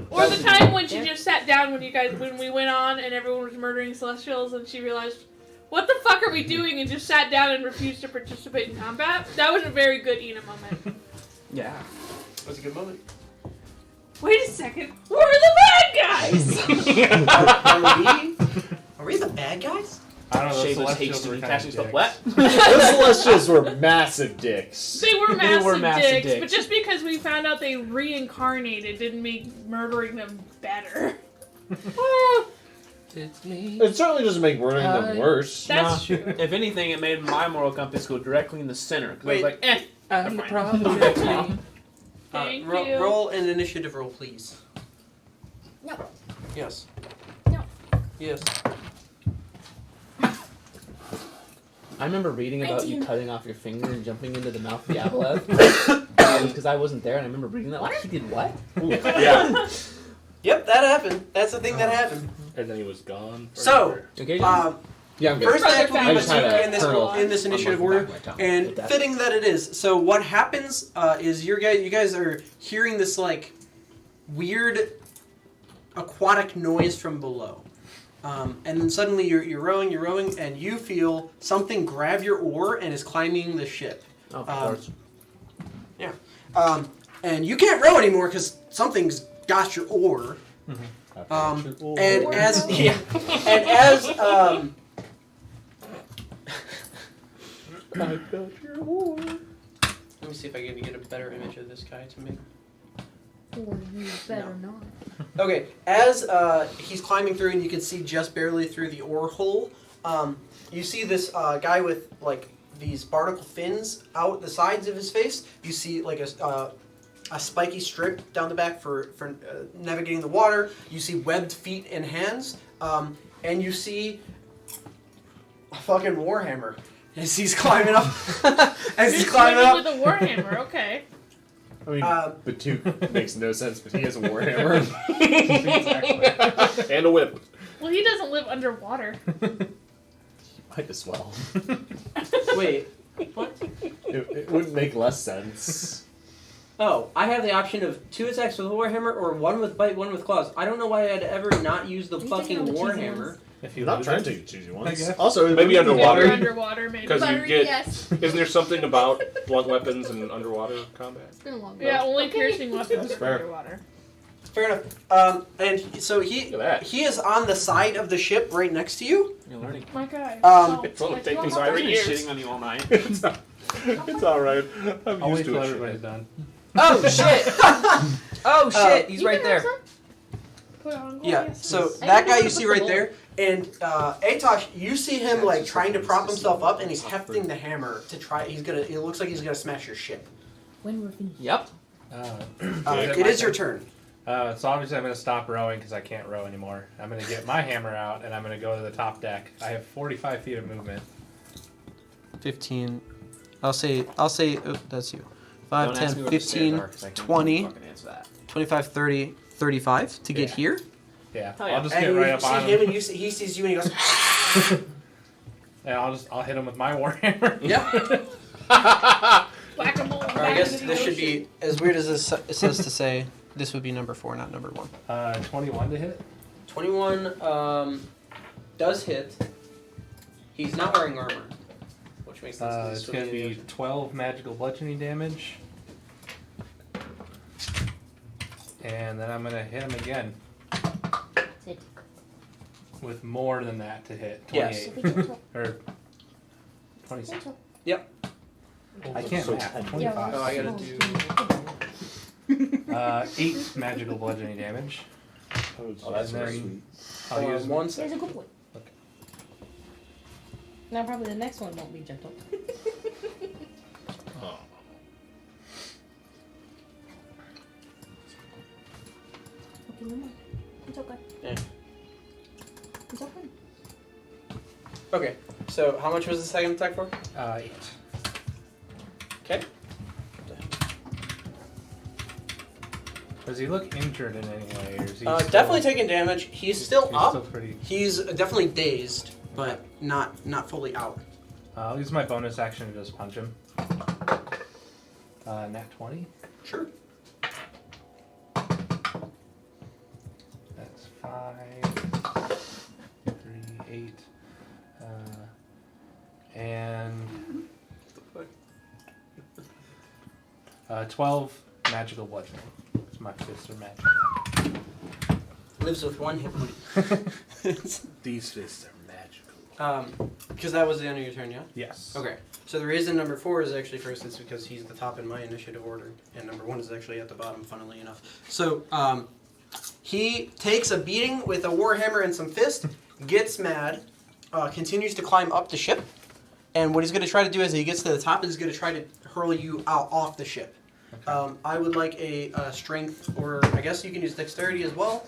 or the time when she just sat down when we went on and everyone was murdering Celestials and she realized, what the fuck are we doing, and just sat down and refused to participate in combat. That was a very good Ina moment. Yeah. That was a good moment. Wait a second. We're the bad guys! Are we the bad guys? I don't know. Shay The was Celestials were hastily kind catching of stuff dicks. wet. The Celestials were massive dicks. They were massive, massive dicks, but dicks. just because we found out they reincarnated didn't make murdering them better. It's me. It certainly doesn't make murdering them worse. That's Nah. true. If anything, it made my moral compass go directly in the center. Because I was Wait. like, I'm the fine. problem. Thank you. Roll an initiative roll, please. No. Yes. No. Yes. I remember reading about you 19. cutting off your finger and jumping into the mouth of the aboleth. Because I wasn't there, and I remember reading that. Like, he did what? Yeah. Yep, that happened. That's the thing that happened. And then he was gone. So, Okay. Yeah, I'm good. first act I will be just had a in this kernel in this on initiative the order, back of my tongue. and With that. fitting that it is. So what happens is you guys are hearing this like weird aquatic noise from below, and then suddenly you're rowing, and you feel something grab your oar and is climbing the ship. Of course. And you can't row anymore because something's got your oar. And as I've got your oar. let me see if I can get a better image of this guy to make. Or you better not. Okay, as he's climbing through, and you can see just barely through the oar hole, you see this guy with like these barnacle fins out the sides of his face. You see like a spiky strip down the back for navigating the water. You see webbed feet and hands, and you see a fucking warhammer as he's climbing up. As he's Just climbing women up. with a warhammer, okay. I mean, Um, the two makes no sense, but he has a warhammer. And a whip. Well, he doesn't live underwater. Might as well. Wait. It wouldn't make less sense. Oh, I have the option of 2 attacks with Warhammer or 1 with bite, 1 with claws. I don't know why I'd ever not use the Are you fucking taking all the cheesy Warhammer. ones? If you I'm not lose trying it, to take the cheesy I ones. guess. Also, Maybe If underwater. you're underwater, maybe. Because you Buttery, get. yes. Isn't there something about blunt weapons and underwater combat? It's been a long Yeah, only Okay. piercing weapons That's are fair. underwater. Fair enough. And so Look at that. he is on the side of the ship right next to you. You're learning. My guy. It's only like, taken well, So I've been years. shitting on you all night. It's alright. I'm I'll used wait to till it. everybody's done. Oh shit! Oh shit! He's You right can there. have some? Put on Yeah. yes. So I that didn't guy know you it see was right the there, and Atosh, you see him like trying to prop himself up, and he's hefting the hammer to try. He's gonna. It looks like he's gonna smash your ship. When we're finished. Yep. It is your turn. So obviously I'm going to stop rowing because I can't row anymore. I'm going to get my hammer out and I'm going to go to the top deck. I have 45 feet of movement. 15. I'll say. Oh, that's you. 5, Don't ask 10, me where the stairs 15, are, 'cause I can't 20, fucking answer that. 25, 30, 35 to get Yeah. here. Yeah, Oh, yeah. I'll just And get you right up see on him, him. and he sees you, and he goes. And I'll hit him with my warhammer. Yep. Whack-a-mole. Or I guess this should be as weird as this it says to say. This would be number 4, not number 1. 21 to hit. 21 does hit. He's not wearing armor, which makes sense. It's going to be 12 magical bludgeoning damage. And then I'm going to hit him again Sit. with more than that to hit. Yes. 28. Be gentle. Or 26. Gentle. I can't So math. 10. 25. Oh, I gotta do. 8 magical bludgeoning damage. Oh, that's And very then sweet. I'll use One Here's a good boy. Okay. Now probably the next one won't be gentle. Oh. Okay, no more. It's okay. Yeah. It's okay. Okay, so how much was the second attack for? 8. Okay. Does he look injured in any way? Or is he Definitely taking damage. He's still he's up. Still pretty. He's definitely dazed, but not fully out. I'll use my bonus action to just punch him. Nat 20. Sure. That's 5, 3, 8, 12 magical bludgeoning. My fists are magic. Lives with 1 hit point. These fists are magical. Because that was the end of your turn, yeah? Yes. Okay. So the reason number 4 is actually first is because he's the top in my initiative order, and number 1 is actually at the bottom, funnily enough. So he takes a beating with a warhammer and some fist, gets mad, continues to climb up the ship, and what he's going to try to do as he gets to the top is he's going to try to hurl you out off the ship. Okay. I would like a strength, or I guess you can use dexterity as well.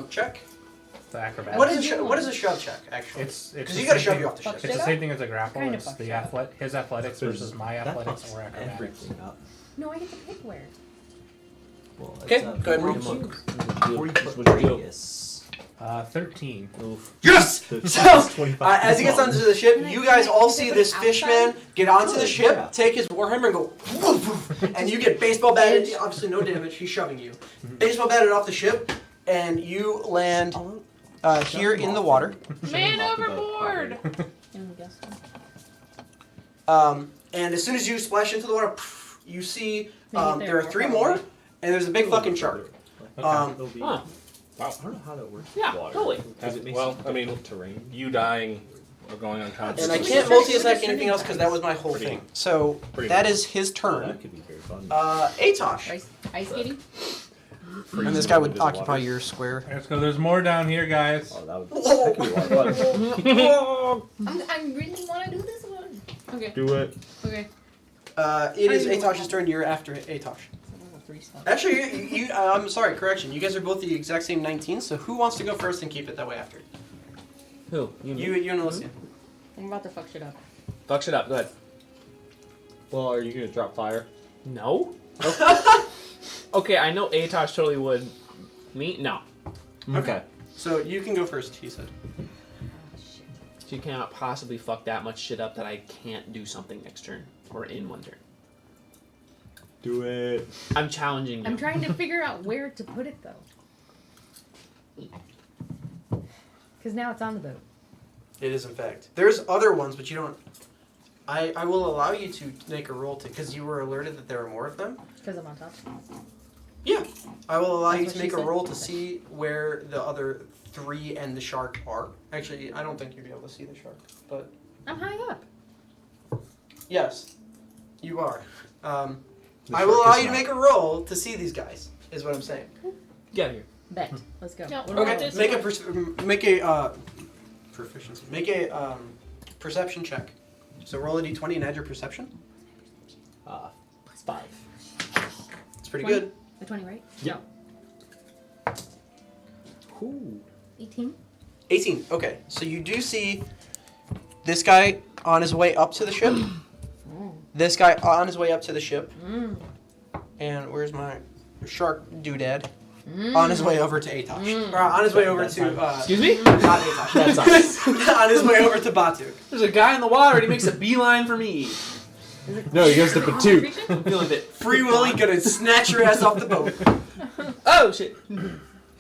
Check. The acrobatics. What is a shove check actually? It's Because the you got to same shove thing- you off the ship. It's the same thing as a grapple. Kind of It's fucks the you up. his athletics versus my That athletics fucks or acrobatics. everything up. No, I get to pick where. Well, Okay, it's, go ahead and roll. 40-foot radius. 13. Oof. Yes! So, So, 25 as he gets onto the ship, you guys all see this fish man get onto the Yeah. ship, take his warhammer and go woof, woof, and you get baseball batted, obviously no damage, he's shoving you. Baseball batted off the ship, and you land here in the water. Man overboard! And as soon as you splash into the water, you see Maybe there are 3 more, and there's a big fucking shark. It'll be, Huh. I don't know how that works. with Yeah, water. totally. Because it makes Well, it I mean, difficult terrain. You dying or going unconscious. And I Just can't start- multi-attack just anything else because that was my whole Pretty- thing. So pretty that much. is his Oh, turn. that could be very fun. Atosh. Ice skating? And this guy would occupy your square. Let's go. There's more down here, guys. Oh, that could be a lot of fun. I really want to do this one. Okay. Do it. Okay. It is Atosh's turn. You're after Atosh. 3 stuff. Actually, I'm sorry, correction. You guys are both the exact same 19, so who wants to go first and keep it that way after? Who? You and Alicia. I'm about to fuck shit up. Fuck shit up. Go ahead. Well, are you going to drop fire? No. Okay, I know Atosh totally would. Me? No. Okay. So you can go first, he said. Oh, shit. She cannot possibly fuck that much shit up that I can't do something next turn or in one turn. Do it. I'm challenging you. I'm trying to figure out where to put it, though. Because now it's on the boat. It is, in fact. There's other ones, but you don't... I will allow you to make a roll to... Because you were alerted that there are more of them. Because I'm on top. Yeah. I will allow That's you what to she make a said? roll to see where the other 3 and the shark are. Actually, I don't think you'll be able to see the shark, but... I'm high up. Yes. You are. The I will shark allow is you to not. make a roll to see these guys, is what I'm saying. Get out of here. Bet. Let's go. No, What do I Okay, roll? This make a proficiency. Make a perception check. So roll a d20 and add your perception. 5. It's pretty 20? good. A 20, right? Yeah. Ooh. 18. 18. Okay, so you do see this guy on his way up to the ship. This guy on his way up to the ship. Mm. And where's my shark doodad? On his way over to Atosh. Or on his way over to Excuse me? not Atosh. That's us. On his way over to Batu. There's a guy in the water and he makes a beeline for me. No, he goes to Batu. I'm feeling a bit. Free Willy gonna snatch your ass off the boat. Oh shit.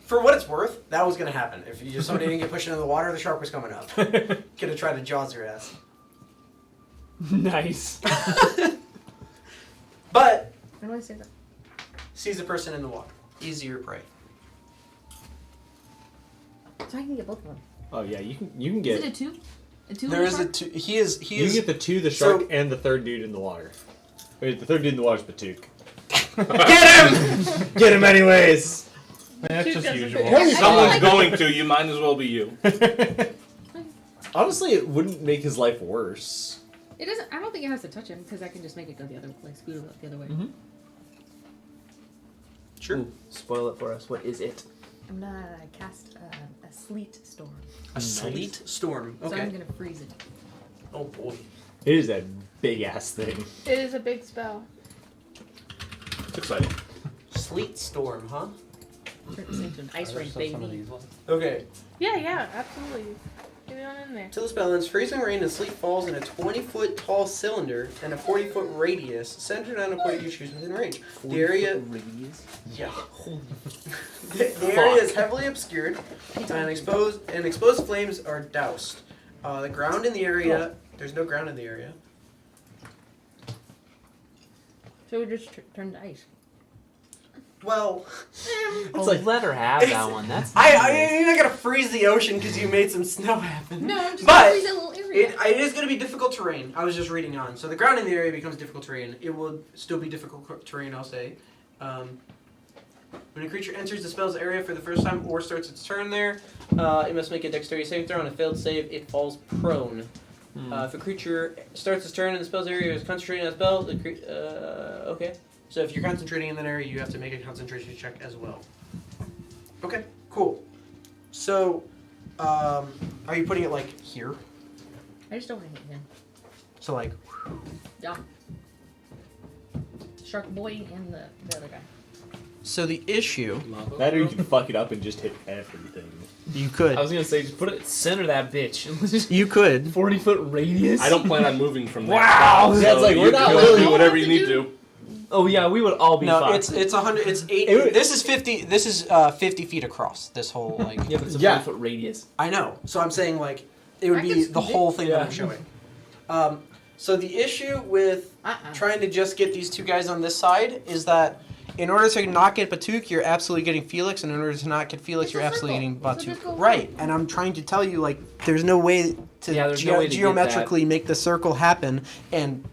For what it's worth, that was gonna happen. If somebody didn't get pushed into the water, the shark was coming up. Could have tried to jaws your ass. Nice. But How do I say that? sees a person in the water. Easier prey. So I can get both of them. Oh yeah, you can Is get it a 2? A 2? There is a two. He is. you can get the 2, the shark, So- and the 3rd dude in the water. Wait, the 3rd dude in the water is Batuk. Get him! Get him anyways. That's Two just doesn't usual. fit. Someone's going to. You might as well be you. Honestly, it wouldn't make his life worse. It doesn't. I don't think it has to touch him because I can just make it go the other, like scoot it the other way. Mhm. Sure. Ooh, spoil it for us. What is it? I'm gonna cast a sleet storm, A sleet storm. so I'm Okay. gonna freeze it. Oh boy. It is a big ass thing. It is a big spell. It's exciting. Sleet storm, huh? Turn this into an ice Are there rink, still some of baby. these left? Okay. Yeah, absolutely. Get it on in there. Till the spell ends, freezing rain and sleet falls in a 20-foot tall cylinder and a 40-foot radius centered on a point you choose within range. The area, yeah. The area is heavily obscured, and exposed flames are doused. The ground in the area, there's no ground in the area. So it just turned to ice. Well, It's like let her have that one. That's you're not gonna freeze the ocean because you made some snow happen. No, I'm just But gonna freeze that little area. It is going to be difficult terrain. I was just reading on. So the ground in the area becomes difficult terrain. It will still be difficult terrain, I'll say. When a creature enters the spell's area for the first time or starts its turn there, it must make a dexterity saving throw. On a failed save, it falls prone. If a creature starts its turn in the spell's area or is concentrating on a spell, okay. So if you're concentrating in that area, you have to make a concentration check as well. Okay, cool. So, are you putting it like here? I just don't want to hit him. So like, Yeah. Shark Boy and the other guy. so the issue That or you can fuck it up and just hit everything. you could I was gonna say, just put it center that bitch. you could 40-foot radius. I don't plan on moving from there. Wow! So That's like, you we're not can really- do whatever you need to. Oh yeah, we would all be no. fucked. It's 100. It's 8. It would- This is 50. This is 50 feet across. This whole like. yeah, but it's a Yeah. 40-foot radius. I know. So I'm saying like it would I be can the squeeze it. whole thing that Yeah. I'm showing. So the issue with trying to just get these two guys on this side is that in order to not get Batuk, you're absolutely getting Felix, and in order to not get Felix, It's you're a absolutely circle. getting So just go Batuk. Right, and I'm trying to tell you, like, there's no way to, Yeah, there's no way to get geometrically make the circle happen and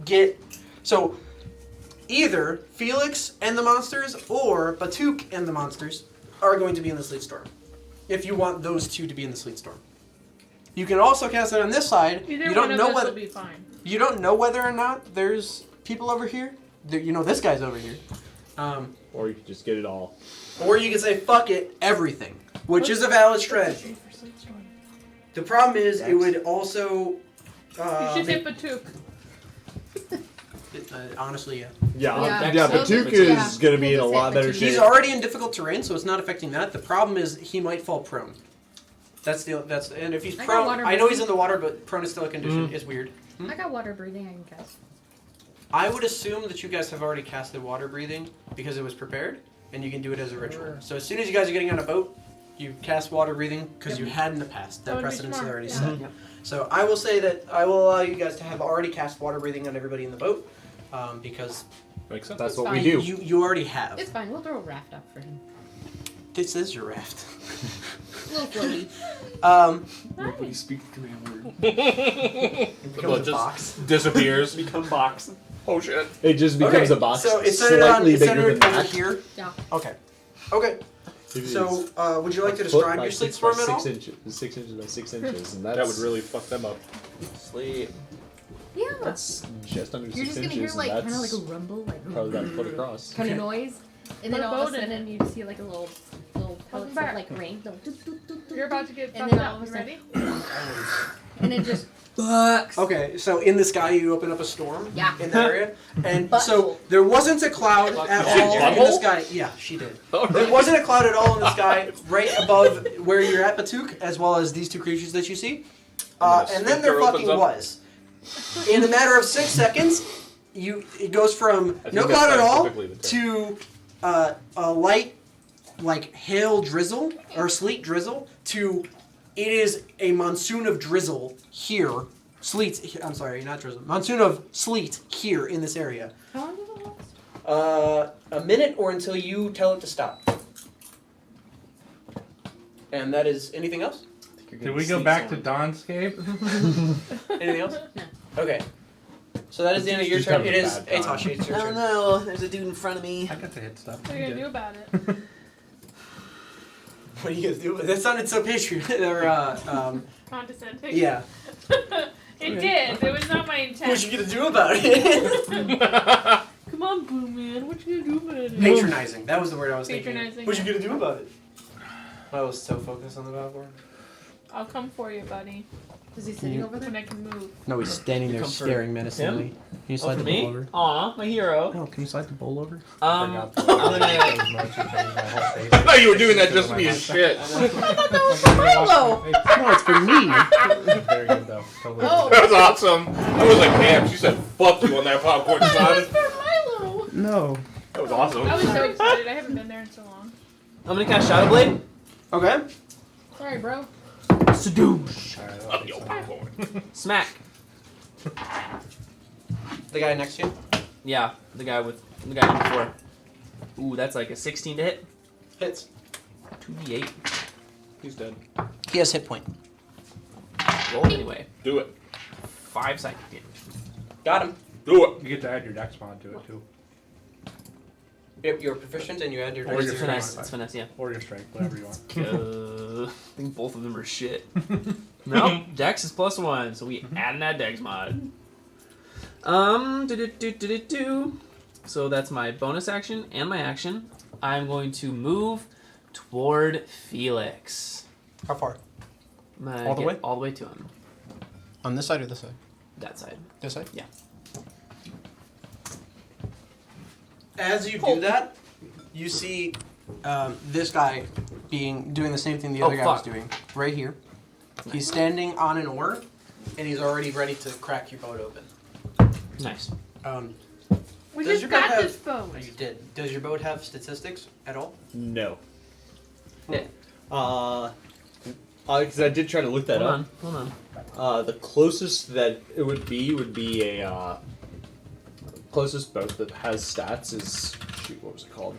get. So either Felix and the monsters or Batuk and the monsters are going to be in the Sleet Storm. If you want those two to be in the Sleet Storm. You can also cast it on this side. Either You one don't of know us whether will be fine. you don't know whether or not there's people over here. You know this guy's over here. Or you can just get it all. Or you can say, fuck it, everything. Which is a valid strategy. The problem is, it would also... You should make- hit Batuk. honestly, yeah. Yeah, Yeah. but So Batuk yeah. is going to be in a We'll just lot hit better Batuk. shape. He's already in difficult terrain, so it's not affecting that. The problem is, he might fall prone. And if he's I got prone, water I know he's breathing. in the water, but prone is still a condition. It's weird. I got water breathing. I can cast. I would assume that you guys have already casted water breathing because it was prepared, and you can do it as a ritual. Sure. So as soon as you guys are getting on a boat, you cast water breathing because you had in the past. That That would be precedence is smart, already yeah. set. So I will say that I will allow you guys to have already cast water breathing on everybody in the boat because Makes sense. That's It's what we fine. do. you already have. It's fine. We'll throw a raft up for him. This is your raft. A little floaty. Nobody speak the command word. It becomes a just box. disappears. Become box. Oh shit. It just becomes a box So it's centered slightly it's bigger centered than over that. here. Yeah. Okay. Okay. It So is would you like to a foot describe by your sleep 6 by storm at all? 6 inches, 6 inches by 6 inches, and that's That would really fuck them up. Sleep. Yeah. that's just under You're 6 just gonna inches, hear like and kind of like that's a rumble, like probably about a foot across. kind of noise, and then Put a all of a boat in sudden you see like a little pellets of back. like rain. Little doot, doot, doot, doot, You're about to doot, get and fucked then up. all of a You sudden, ready? and it just bucks. Okay, so in the sky you open up a storm Yeah. in that area, and Butthole. so there wasn't a cloud at all in the Butthole? sky. Yeah, she did. There wasn't a cloud at all in the sky right above where you're at, Batuk, as well as these two creatures that you see. And then there sphincter fucking opens up. was. In a matter of 6 seconds, it goes from I think no that's cloud at all scientifically the term. to a light, like hail drizzle or sleet drizzle to it is a monsoon of drizzle here. I'm sorry, not drizzle. Monsoon of sleet here in this area. How long does it last? A minute or until you tell it to stop. And that is anything else? Did we go back to Dawnscape? Anything else? No. Okay. So that is the end of your Just turn. having It a is bad time. Itachi. It's your I don't turn. know. There's a dude in front of me. I got to hit stuff. What are you gonna do about it? What are you gonna do? That sounded so patriotic. Or Condescending. yeah. It did. It was not my intent. What you gonna do about it? Come on, Boo Man. What you gonna do about it? Patronizing. That was the word I was thinking. Patronizing, What you yeah. gonna do about it? I was so focused on the battlefield. I'll come for you, buddy. Is he sitting over When there? I can move. No, he's standing there come for staring menacingly. Can you slide Oh, the for me? bowl over? Aw, my hero. No, can you slide the bowl over? I'm I I thought you were doing that just to be a shit. Milo! No, it's for me. Very good though. Totally. Oh. That was awesome. I was like, damn, she said fuck you on that popcorn side. Milo! No. That was awesome. I was so excited. I haven't been there in so long. gonna cast Shadow Blade. Okay. Sorry, bro. Sadoosh. Love your popcorn. Smack. The guy next to you. Yeah, the guy before. Ooh, that's like a 16 to hit. Hits. 2d8. He's dead. He has hit point. Roll anyway. Do it. 5 psychic damage. Got him. Do it. You get to add your dex mod to it too, Yep, you're proficient and you add your Or It's your dex. finesse. It's finesse, yeah. or your strength, whatever you want. I think both of them are shit. No, Dex is +1, so we add that Dex mod. So that's my bonus action and my action. I'm going to move toward Felix. How far? All the way? All the way to him. On this side or this side? That side. This side? Yeah. As you do that, you see this guy doing the same thing the other guy was fuck. doing. Right here. He's standing on an oar, and he's already ready to crack your boat open. Nice. We Does just your boat got have- this boat. Oh, you did. Does your boat have statistics at all? No. Yeah. Because I did try to look that Hold up. on. The closest that it would be a closest boat that has stats is what was it called?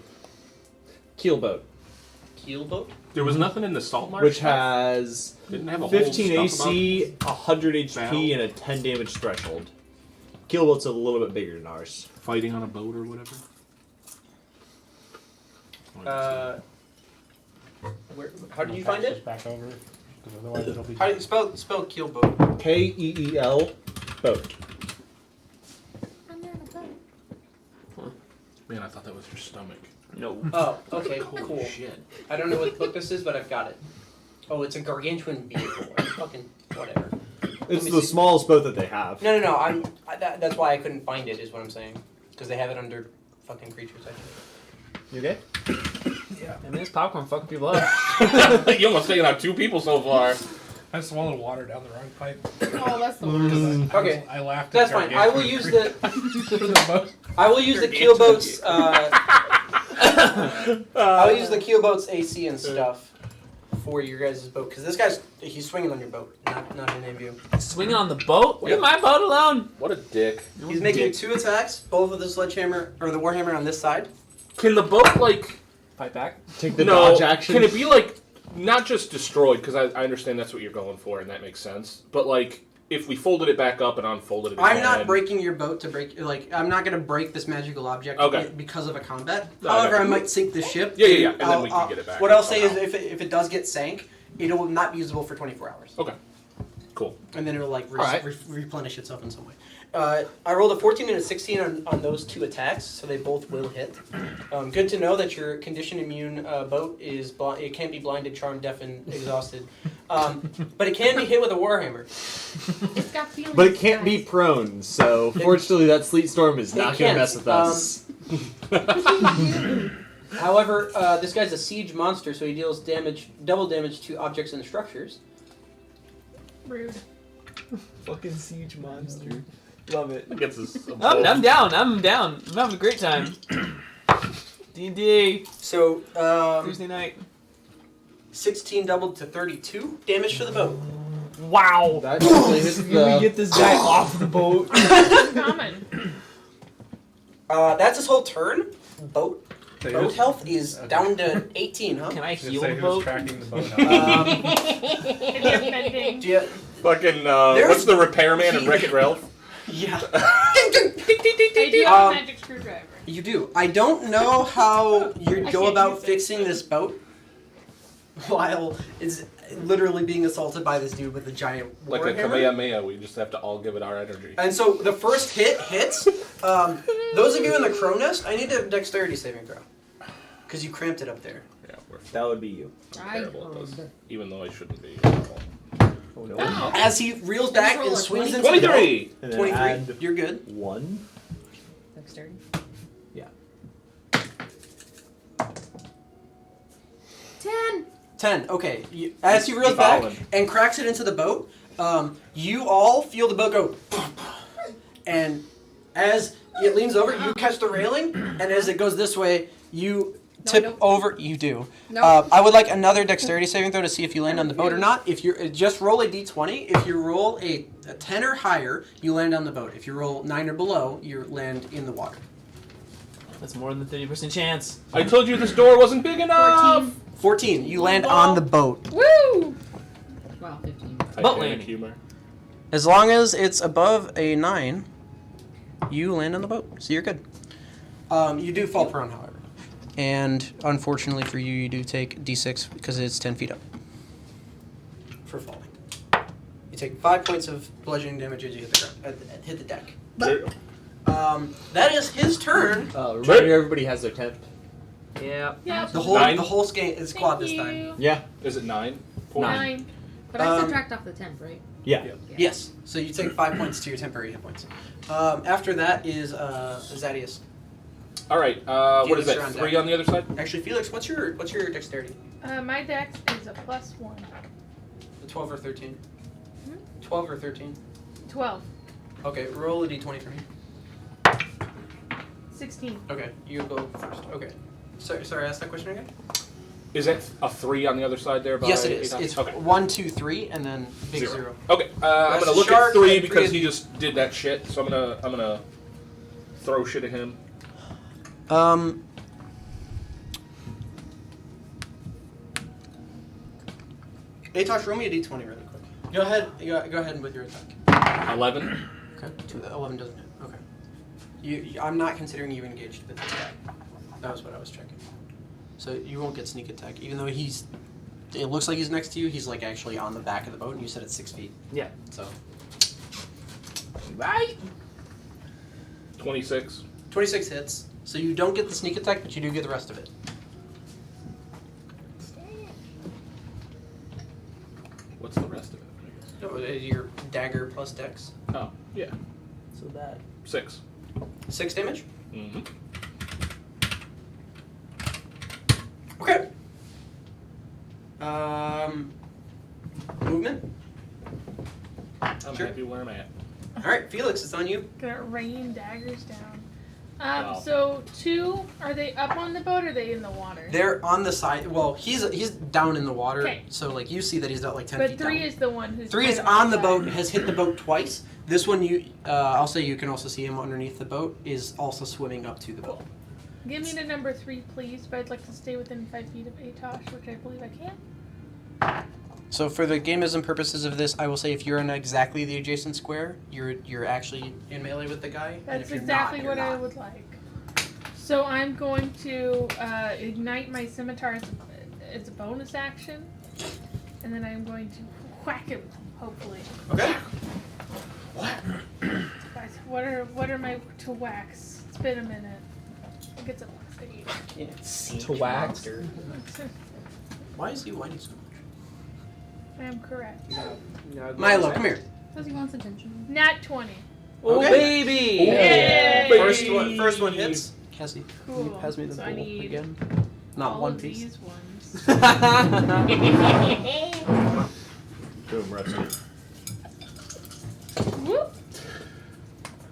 Keel boat, Keel boat? There was nothing in the salt marsh. which has Didn't have a 15 whole stuff AC, 100 HP, battle. and a 10 damage threshold. Keel boat's a little bit bigger than ours. about fighting on a boat or whatever. How did you find it? Back over, because otherwise it'll be. How do you spell keel boat? KEEL boat. Man, I thought that was your stomach. No. Oh, okay, Holy cool. shit. I don't know what book this is, but I've got it. Oh, it's a gargantuan vehicle. Fucking whatever. It's me the see. smallest boat that they have. No. That's why I couldn't find it. Is what I'm saying. Because they have it under fucking creatures. I think. You okay? I mean, this popcorn fucking people up. You almost taken out 2 people so far. I swallowed water down the wrong pipe. Oh, that's the worst. Okay. I laughed. That's at fine. I will use the for the most. I will use the keel boats. I will use the keel boats AC and stuff for your guys' boat because this guy's he's swinging on your boat, not in any of you. Swinging on the boat? Leave my boat alone. What a dick. He's making 2 attacks, both with the sledgehammer or the warhammer on this side. Can the boat, like... Fight back. Take the no, dodge action. can it be, like, not just destroyed, because I understand that's what you're going for, and that makes sense, but, like, if we folded it back up and unfolded it I'm again... not breaking your boat to break. Like I'm not gonna break this magical object Okay. because of a combat. No, However, okay. I might sink the ship. Yeah, and then we can get it back. What I'll say is, if it does get sank, it will not be usable for 24 hours. Okay. Cool. And then it'll like Alright. replenish itself in some way. I rolled a 14 and a 16 on those 2 attacks, so they both will hit. Good to know that your condition immune boat is it can't be blinded, charmed, deafened, exhausted, but it can be hit with a warhammer. It's got feelings. But it can't be guys. prone, so fortunately that sleet storm is It not going can't. to mess with us. However, this guy's a siege monster, so he deals double damage to objects and structures. Rude. Fucking siege monster. Love it. That gets us I'm down. I'm having a great time. D&D. So Thursday night. 16 doubled to 32 damage to the boat. Wow. That actually hits Can we get this guy off the boat? That's common. That's his whole turn. Boat health is down to 18, huh? Can I Just heal say the who's boat? tracking the boat out. If you're bending. Do you, Fucking, There's- what's the repairman in Wreck-It Ralph? yeah. I do have a magic screwdriver. You do. I don't know how you I go can't about use it. fixing this boat while it's literally being assaulted by this dude with a giant Like a warhammer. Kamehameha, we just have to all give it our energy. And so the first hit hits. Those of you in the crow nest, I need a dexterity saving throw. Because you cramped it up there. Yeah, we're That would be you. I terrible at this. heard. Even though I shouldn't be. Oh no. Oh. As he reels back roll and a swings 20? into the boat. 23! And then 23. add You're good. 1. Dexterity. 10. 10. Okay. As he reels Keep back following. and cracks it into the boat, you all feel the boat go. And as it leans over, you catch the railing, and as it goes this way, you tip nope. over. You do. Nope. I would like another dexterity saving throw to see if you land on the boat or not. If you just roll a d20. If you roll a 10 or higher, you land on the boat. If you roll 9 or below, you land in the water. That's more than 30% chance. I told you this door wasn't big enough. 14. You land on the boat. Woo! Wow, 15. Boat Titanic landing. humor. As long as it's above a 9, you land on the boat, so you're good. You do fall prone, however. And unfortunately for you, you do take d6 because it's 10 feet up for falling. You take 5 points of bludgeoning damage as you hit the ground, hit the deck. That is his turn. Remember, everybody has their temp. Yeah. Yeah. The whole 9? the whole game is quad this time. Yeah. Is it 9? 9. But I subtract off the temp, right? Yeah. Yes. So you take 5 points to your temporary hit points. After that is Zadius. All right. What Felix, is that? you're on 3 deck. on the other side? Actually, Felix, what's your dexterity? My dex is a +1. 12 or 13? Hmm? 12 or 13? 12. Okay, roll a d20 for me. 16. Okay, you go first. Okay. Sorry, ask that question again? Is that a 3 on the other side there? By Yes, it is. Aton? It's okay. 1, 2, 3, and then big 0. Okay, I'm That's gonna a look shark at 3 and because 3 he of you. just did that shit. So I'm gonna throw shit at him. Atosh, roll me a d20 really quick. Go ahead with your attack. 11. Okay. 11 doesn't hit. Okay. I'm not considering you engaged with this guy. That was what I was checking. So you won't get sneak attack, even though it looks like he's next to you. He's like actually on the back of the boat, and you said it's 6 feet. Yeah. So Right. 26. 26 hits. So you don't get the sneak attack, but you do get the rest of it. What's the rest of it? No, your dagger plus dex. Oh, yeah. So that 6. 6 damage. Mm-hmm. Okay. Movement. I'm Sure. happy where I'm at. All right, Felix, it's on you. Gonna rain daggers down. Wow. So 2, are they up on the boat or are they in the water? They're on the side. Well, he's down in the water. Okay. So like you see that he's not like 10 But feet 3 down. is the one who's 3 is kind on the side. boat. Has hit the boat twice. This one, I'll say you can also see him underneath the boat. Is also swimming up to the boat. Give me the number 3, please, but I'd like to stay within 5 feet of Atosh, which I believe I can. So for the gamism purposes of this, I will say if you're in exactly the adjacent square, you're actually in melee with the guy. And That's if you're exactly not, you're what I not. would like. So I'm going to ignite my scimitar as a bonus action, and then I'm going to whack it, hopefully. Okay. Guys, what are my to whacks? It's been a minute. I think it's a +8. To wax. Why is he whining so much? I am correct. Milo, come here. Because he wants attention. Nat 20. Oh, Okay. baby! Yay! First one hits. Cassie, can you Cool. pass me the So bowl I need again? Not all one of piece. these ones. Boom, Rusty. Whoop.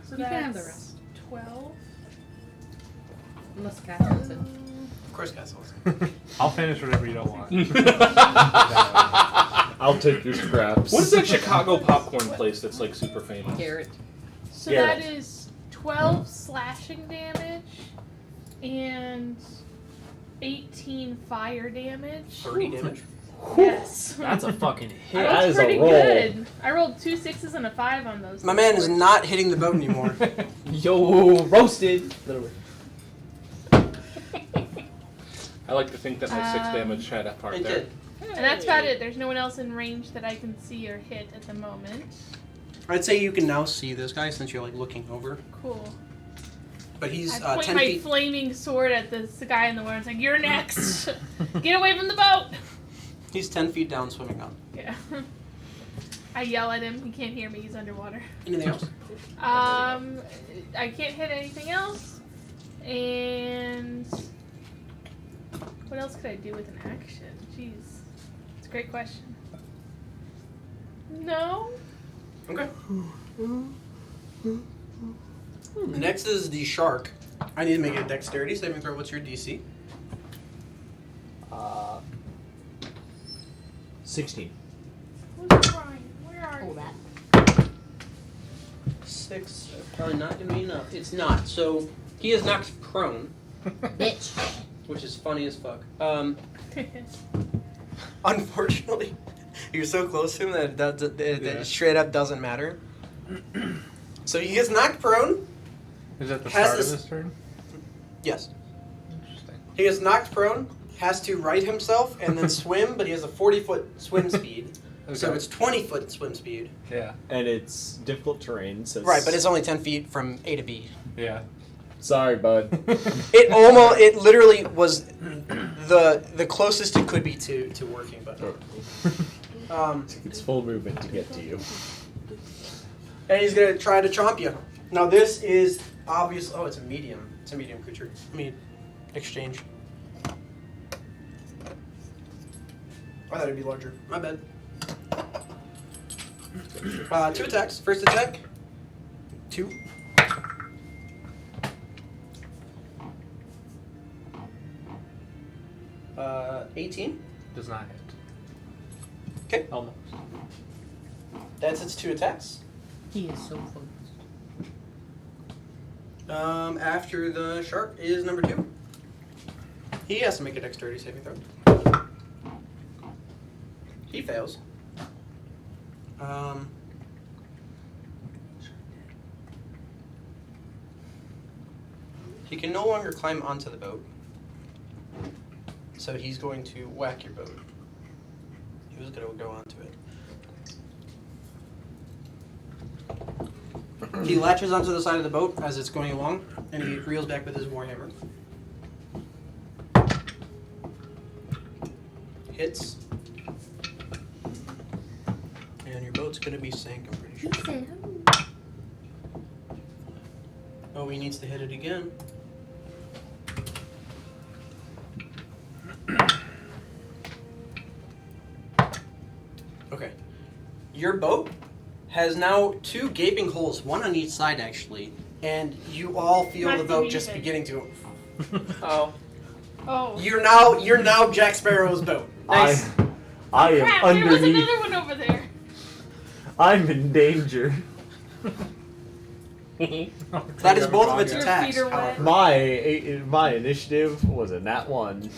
So You can have the that's rest. 12. Unless Cass wants it. Of course, Cassie. I'll finish whatever you don't want. I'll take your scraps. What is that Chicago popcorn place that's like super famous? Garrett. So Yeah. that is 12 slashing damage and 18 fire damage. 30 damage. Yes. That's a fucking I hit. That rolled is a pretty roll. good. I rolled 2 6s and a 5 on those. My man is not hitting the boat anymore. Yo, roasted. Literally. I like to think that my 6 Um, damage had a part It there. did. And that's about it. There's no one else in range that I can see or hit at the moment. I'd say you can now see this guy since you're like looking over. Cool. But he's I point 10 my feet. flaming sword at this guy in the water. It's like, you're next. Get away from the boat. He's 10 feet down swimming up. Yeah. I yell at him. He can't hear me. He's underwater. Anything else? I can't hit anything else. And what else could I do with an action? Jeez. It's a great question. No? Okay. Next is the shark. I need to make a dexterity saving throw. What's your DC? 16. Who's crying? Where are Hold you? that. 6, probably not going to be enough. It's not. So he is knocked prone, Bitch. which is funny as fuck. Unfortunately, you're so close to him that it straight up doesn't matter. So he gets knocked prone. Is that the Has start this- of this turn? Yes. Interesting. He gets knocked prone, has to right himself, and then swim, but he has a 40-foot swim speed. So Okay. it's 20-foot swim speed. Yeah. And it's difficult terrain, so Right, but it's only 10 feet from A to B. Yeah. Sorry, bud. It literally was the closest it could be to working, but It's full movement to get to you. and he's gonna try to chomp you. Now this is obvious. Oh, it's a medium. It's a medium creature. I mean, exchange. I thought it'd be larger. My bad. 2 attacks. First attack. 2. Uh, 18. Does not hit. Okay. Almost. That's its 2 attacks. He is so close. After the shark is number 2. He has to make a dexterity saving throw. He fails. He can no longer climb onto the boat. So he's going to whack your boat. He was going to go onto it. He latches onto the side of the boat as it's going along, and he reels back with his warhammer. Hits. And your boat's going to be sank, I'm pretty sure. Oh, he needs to hit it again. Okay. Your boat has now 2 gaping holes, one on each side actually, and you all feel Not the to boat be just even. beginning to. Oh. Oh. You're now Jack Sparrow's boat. Nice. I am Crap, there was underneath. another one over there. I'm in danger. That is both of its Your attacks. feet are wet. however. My initiative was a nat 1.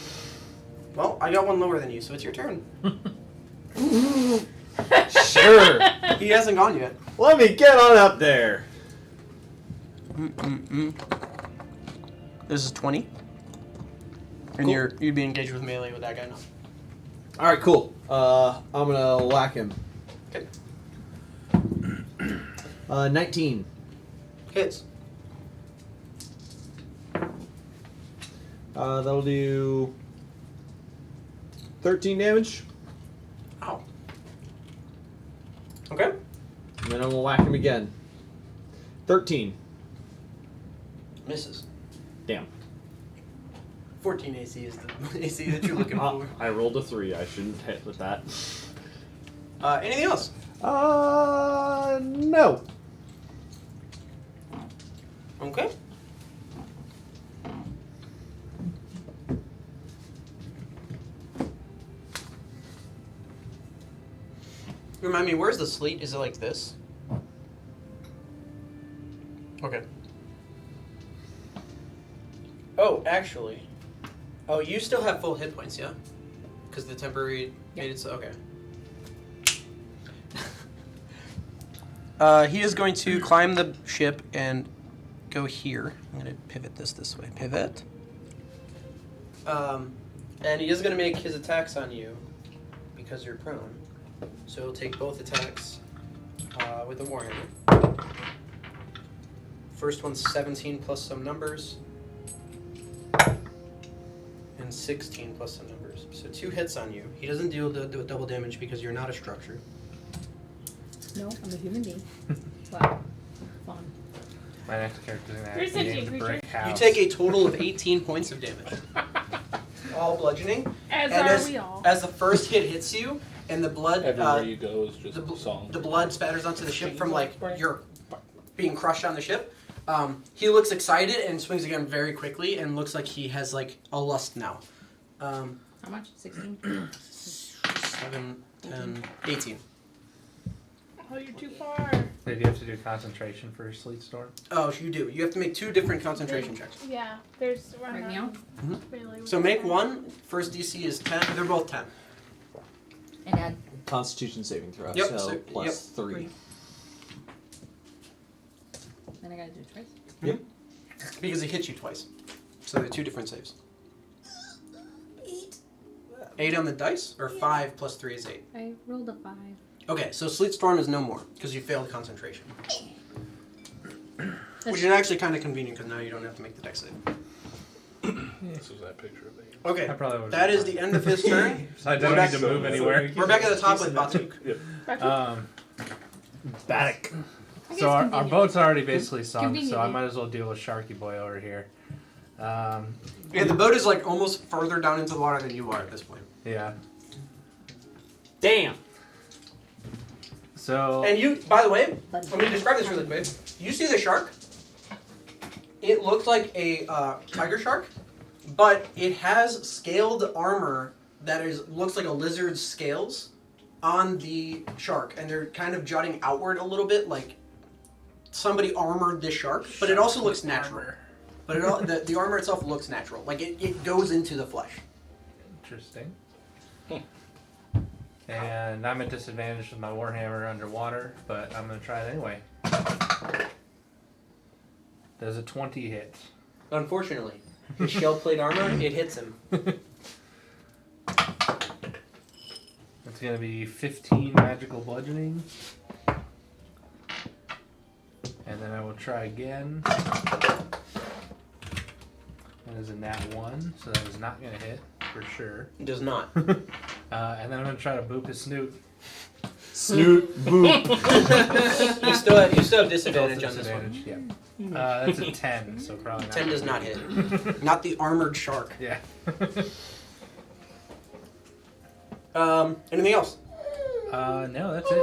Well, I got one lower than you, so it's your turn. Sure. He hasn't gone yet. Let me get on up there. This is 20. And Cool. you'd be engaged with melee with that guy now. All right, cool. I'm gonna whack him. Okay. 19. Hits. That'll do 13 damage, Ow. Okay. and then I'm gonna whack him again. 13. Misses. Damn. 14 AC is the AC that you're looking for. I rolled a 3. I shouldn't hit with that. Anything else? No. Okay. Remind me, where's the sleet? Is it like this? Okay. Oh, actually. Oh, you still have full hit points, yeah? Because the temporary made it so. Okay. He is going to climb the ship and go here. I'm going to pivot this way. Pivot. And he is going to make his attacks on you because you're prone. So he'll take both attacks with the warhammer. First one's 17 plus some numbers. And 16 plus some numbers. So 2 hits on you. He doesn't deal the double damage because you're not a structure. No, I'm a human being. Wow. Fun. My next character's gonna You're have such to a name the creature. brick house. You take a total of 18 points of damage. All bludgeoning. As And are we all. as the first hit hits you, and the blood Everywhere you go is just the, a song. the blood spatters onto the ship from like you're being crushed on the ship. He looks excited and swings again very quickly and looks like he has like a lust now. How much? 16? 7, 10, 18. Oh, you're too far. Did you have to do concentration for Sleet Storm? Oh, you do. You have to make 2 different concentration checks. Yeah, there's Right now? So make one. First DC is 10. They're both 10. And add Constitution saving throw. Yep, So so- plus yep. 3. Then I gotta do it twice. Because it hits you twice. So they're 2 different saves. 8 on the dice, or 5 plus 3 is 8. I rolled a 5. Okay, so Sleet Storm is no more, because you failed concentration. Which is actually kind of convenient, because now you don't have to make the dex save. This was that picture of me. Okay, I probably would. that is the end of his turn. So I don't need to move anywhere. We're back at the top with Batuk. Batik. I guess So our convenient. boat's already basically sunk, so I Convenient. might as well deal with Sharky Boy over here. Yeah, the boat is like almost further down into the water than you are at this point. Yeah. Damn. So And you, by the way, let me describe this really quick. You see the shark? It looks like a tiger shark, but it has scaled armor that looks like a lizard's scales on the shark, and they're kind of jutting outward a little bit, like somebody armored this shark. But it also looks natural. But the armor itself looks natural, like it goes into the flesh. interesting. And I'm at disadvantage with my Warhammer underwater, but I'm gonna try it anyway. Does a 20 hit? Unfortunately, his shell plate armor, it hits him. It's gonna be 15 magical bludgeoning. And then I will try again. That is a nat 1, so that is not gonna hit for sure. It does not. And then I'm gonna try to boop his snoot. Snoot boop. You still have disadvantage Still on this one. disadvantage, yeah. That's a 10, so probably not. 10 does not hit. Not the armored shark. Yeah. Anything else? No, that's it.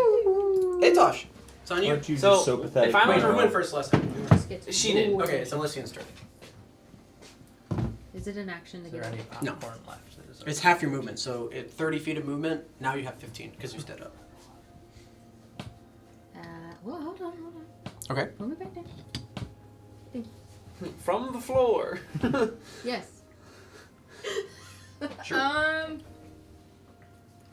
Atosh, it's on you. Aren't you So, just so pathetic? if I Wait, was who to went first last time? Just get to She did. Okay, it's Elysian's turn. Is it an action to Is there get any up? No. popcorn left? Is there- It's half your movement, so at 30 feet of movement, now you have 15, because you stood up. Well, hold on. Okay. Put me back there. From the floor. Yes. Sure.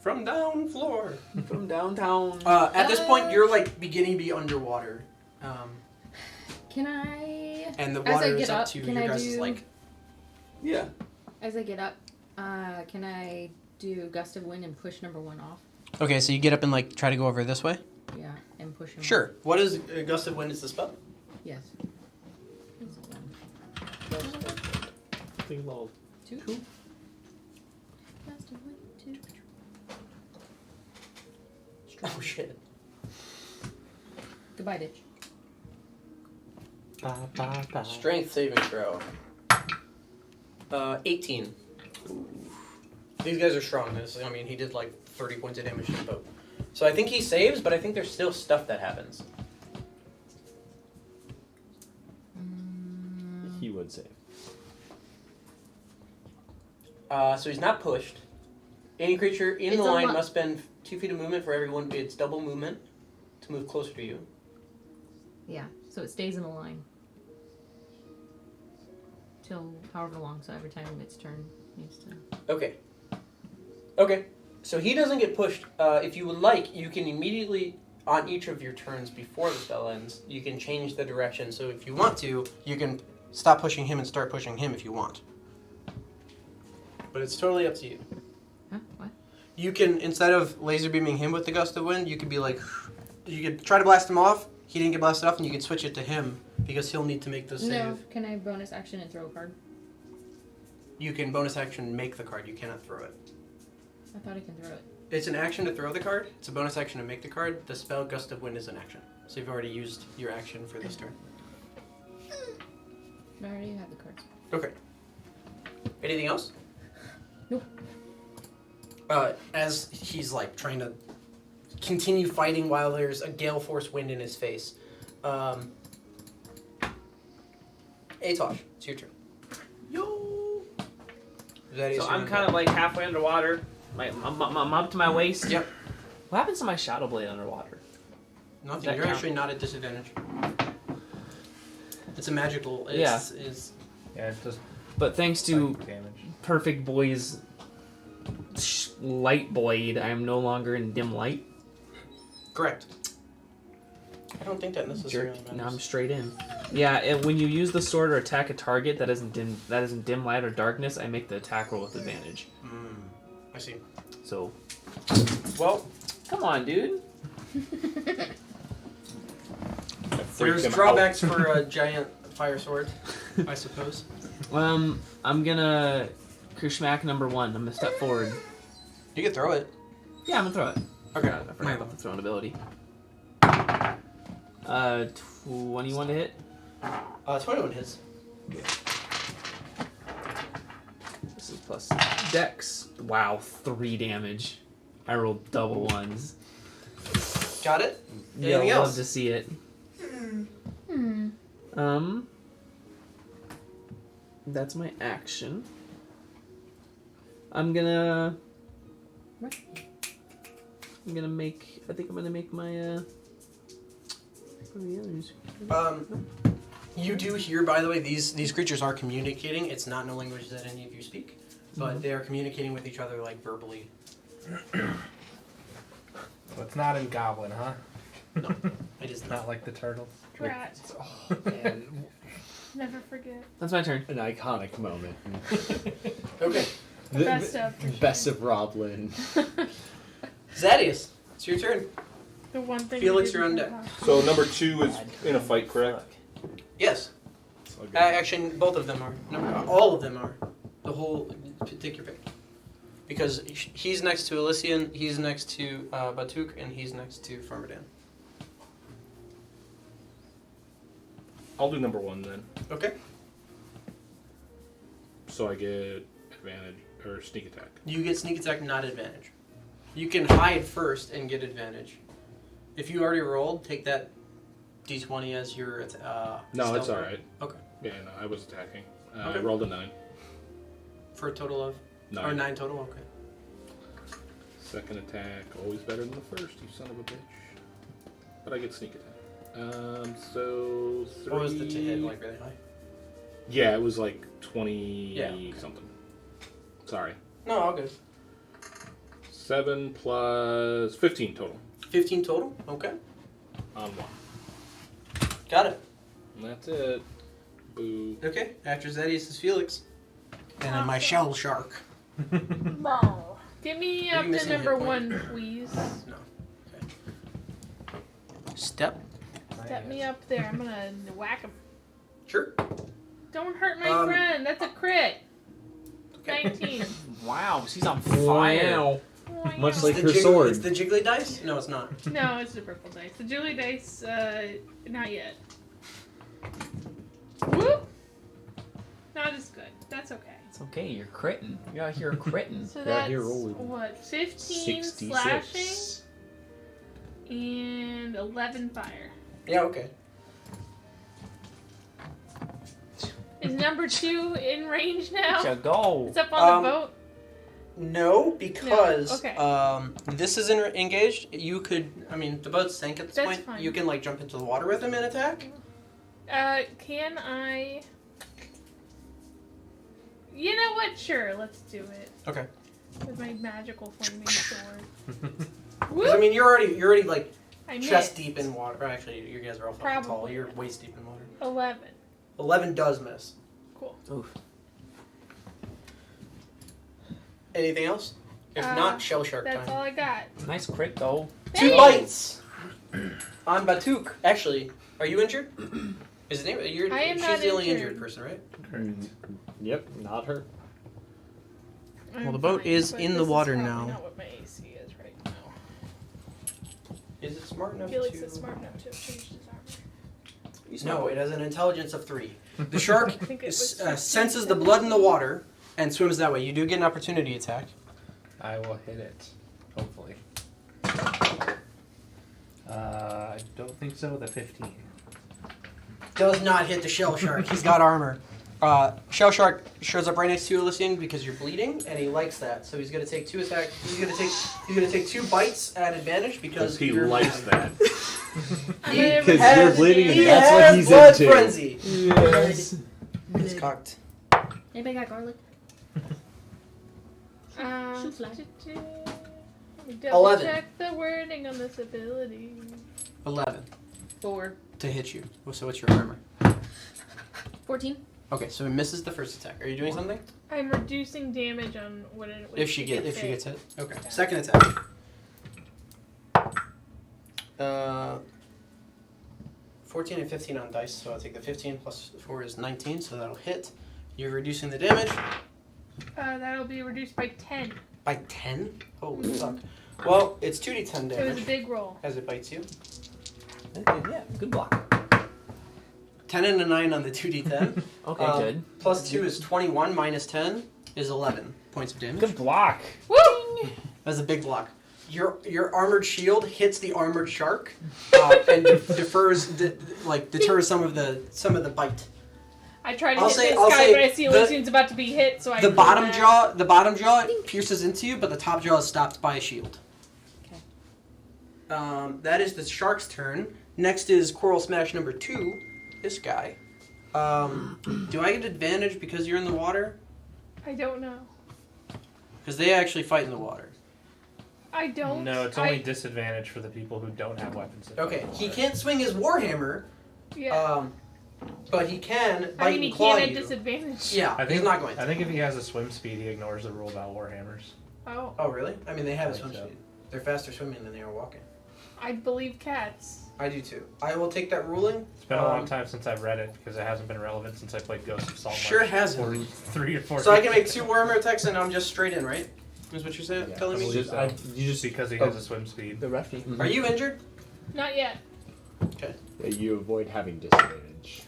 From down floor. From downtown. At this point, you're like beginning to be underwater. Can I? And the As I water get is up up, to can your I guys' do- like. Yeah. As I get up, can I do gust of wind and push number 1 off? Okay, so you get up and like try to go over this way? Yeah, and push him. Sure. What is gust of wind is the spell? Off. Yes. Think level 2. Cool. Gust of wind 2. Oh shit. Goodbye, ditch. Strength saving throw. 18. These guys are strong. I mean, he did like 30 points of damage to the boat. So I think he saves, but I think there's still stuff that happens. He would save. So he's not pushed. Any creature in It's the a line lo- must spend 2 feet of movement for everyone. It's double movement to move closer to you. Yeah, so it stays in the line. Till however long, so every time its turn needs to. Okay. Okay. So he doesn't get pushed. If you would like, you can immediately, on each of your turns before the spell ends, you can change the direction. So if you want to, you can stop pushing him and start pushing him if you want. But it's totally up to you. Huh? What? You can, instead of laser beaming him with the gust of wind, you could be like, you could try to blast him off. He didn't get blasted off, and you could switch it to him because he'll need to make the save. No, can I bonus action and throw a card? You can bonus action make the card. You cannot throw it. I thought I can throw it. It's an action to throw the card. It's a bonus action to make the card. The spell Gust of Wind is an action. So you've already used your action for this turn. I already have the cards. Okay. Anything else? Nope. As he's like trying to continue fighting while there's a gale force wind in his face. Atosh, it's your turn. Yo. That So I'm kind of like halfway underwater. I'm up to my waist. Yep. What happens to my Shadow Blade underwater? Nothing. That You're count? actually not at disadvantage. It's a magical. Yeah. Yeah, it's just But thanks to psychic damage. Perfect Boy's light blade, I am no longer in dim light. Correct. I don't think that necessarily matters. Now I'm straight in. Yeah, when you use the sword or attack a target that isn't dim light or darkness, I make the attack roll with advantage. I see. So, Well, come on, dude. there's drawbacks for a giant fire sword, I suppose. I'm gonna Kushmak number 1. I'm gonna step forward. You can throw it. Yeah, I'm gonna throw it. Okay. I forgot about the throwing ability. 21 to hit. 21 hits. This is plus Dex. Wow, 3 damage. I rolled double ones. Got it? Yeah, Anything love else? to see it. That's my action. I'm gonna make. I think I'm gonna make my. What are the others? You do hear, by the way, these creatures are communicating. It's not in a language that any of you speak, but they are communicating with each other, like, verbally. So it's not in Goblin, huh? No, it is Not not. like the turtles. Drat. Oh, man. Never forget. That's my turn. An iconic moment. Okay. Best of, for Best sure. of Roblin. Zadius, it's your turn. The one thing. Felix, we you're on didn't deck. have. So number 2 is in a fight, correct? Yes. So I'll go- Actually, both of them are. No, all of them are. The whole. Take your pick. Because he's next to Elysian, he's next to Batuk, and he's next to Farmadan. I'll do number 1 then. Okay. So I get advantage or sneak attack. You get sneak attack, not advantage. You can hide first and get advantage. If you already rolled, take that d20 as your No, stealth it's all roll. right. Okay. Yeah, no, I was attacking. I Okay. rolled a 9. For a total of? 9. Or 9 total? Okay. Second attack, always better than the first, you son of a bitch. But I get sneak attack. So 3... What was the to hit, like, really high? Yeah, it was like 20 Yeah, okay. something. Sorry. No, all good. 7 plus 15 total 15 total? Okay. on 1. Got it. And that's it. Boo. Okay. After Zedius is Felix. And then my shell shark. Get me Are up you to missing a number hit point? 1, please. No. Okay. Step. Step me up there. I'm gonna whack him. Sure. Don't hurt my Um, friend. That's a crit. Okay. 19. Wow, she's on fire. Wow. Much Wow. like It's her the sword. It's the jiggly dice? No, it's not. No, it's the purple dice. The Julie dice, not yet. Whoop! Not as good. That's okay. It's okay, you're critting. You're out here critting. So Yeah, that's here, roll it. what? 15 66. slashing and 11 fire. Yeah, okay. Is number 2 in range now? Let's go. It's up on the boat. No, because okay. this isn't engaged. You could, I mean, the boat's sank at this That's point. fine. You can like jump into the water with him and attack. Can I? You know what? Sure, let's do it. Okay. With my magical flaming sword. 'Cause, I mean, you're already like I chest missed. deep in water. Or actually, you guys are all fucking tall. Probably. You're waist deep in water. 11. 11 does miss. Cool. Oof. Anything else? If not, shell shark That's time. all I got. Nice crit though. 2 bites on Batuk. Actually, are you injured? Is it? You're, I am she's not the only injured. injured person, right? Yep, not her. Well, the boat is but in the this water probably now. Not what my AC is right now. Is it smart enough Felix to? is smart enough to have changed his armor. No, it has an intelligence of 3. The shark I think it was senses the blood in the water and swims that way. You do get an opportunity attack. I will hit it. Hopefully. I don't think so. The 15. Does not hit the shell shark. He's got armor. Shell Shark shows up right next to you, Elysian, because you're bleeding, and he likes that. So he's gonna take 2 attacks. He's gonna take 2 bites at advantage because He you're likes that. Because you're bleeding and He that's has what he's blood into. frenzy. Yes. It's cocked. Anybody got garlic? Shoot fly. Let me double 11. check the wording on this ability. 11 4. to hit you. So what's your armor? 14. Okay, so he misses the first attack. Are you doing something? I'm reducing damage on what it If she gets hit. hit. Okay. Second attack. 14 and 15 on dice, so I'll take the 15 plus 4 is 19, so that'll hit. You're reducing the damage That'll be reduced by 10. by 10? Holy fuck. Well, it's 2d10 It was a damage big roll. as it bites you. Yeah, good block. 10 and a 9 on the 2d10. Okay, good. Plus 2 is 21, minus 10 is 11 points of damage. Good block. Woo! That's a big block. Your armored shield hits the armored shark and deters some of the bite. I try to I'll hit say- this I'll guy, say but I see the- Elysian's about to be hit, so I The pull bottom back. jaw pierces into you, but the top jaw is stopped by a shield. Okay. That is the shark's turn. Next is Coral Smash number 2. This guy. Do I get advantage because you're in the water? I don't know. Because they actually fight in the water. I don't. No, it's only disadvantage for the people who don't have weapons. that Okay, fight in the he water. can't swing his warhammer, Yeah. but he can bite I mean, he and claw can't at you. disadvantage. Yeah, I think he's not going to. I think if he has a swim speed, he ignores the rule about warhammers. Oh, Oh, really? I mean, they have a I think swim so. speed. They're faster swimming than they are walking. I believe cats. I do too. I will take that ruling. It's been a long time since I've read it because it hasn't been relevant since I played Ghost of Salt. Sure hasn't. 3 or 4. So I can make 2 warhammer attacks and I'm just straight in, right? Is what you're saying? Yeah, telling I me? believe Just- so. you just because he has a swim speed. The refy. Are you injured? Not yet. You avoid having disadvantage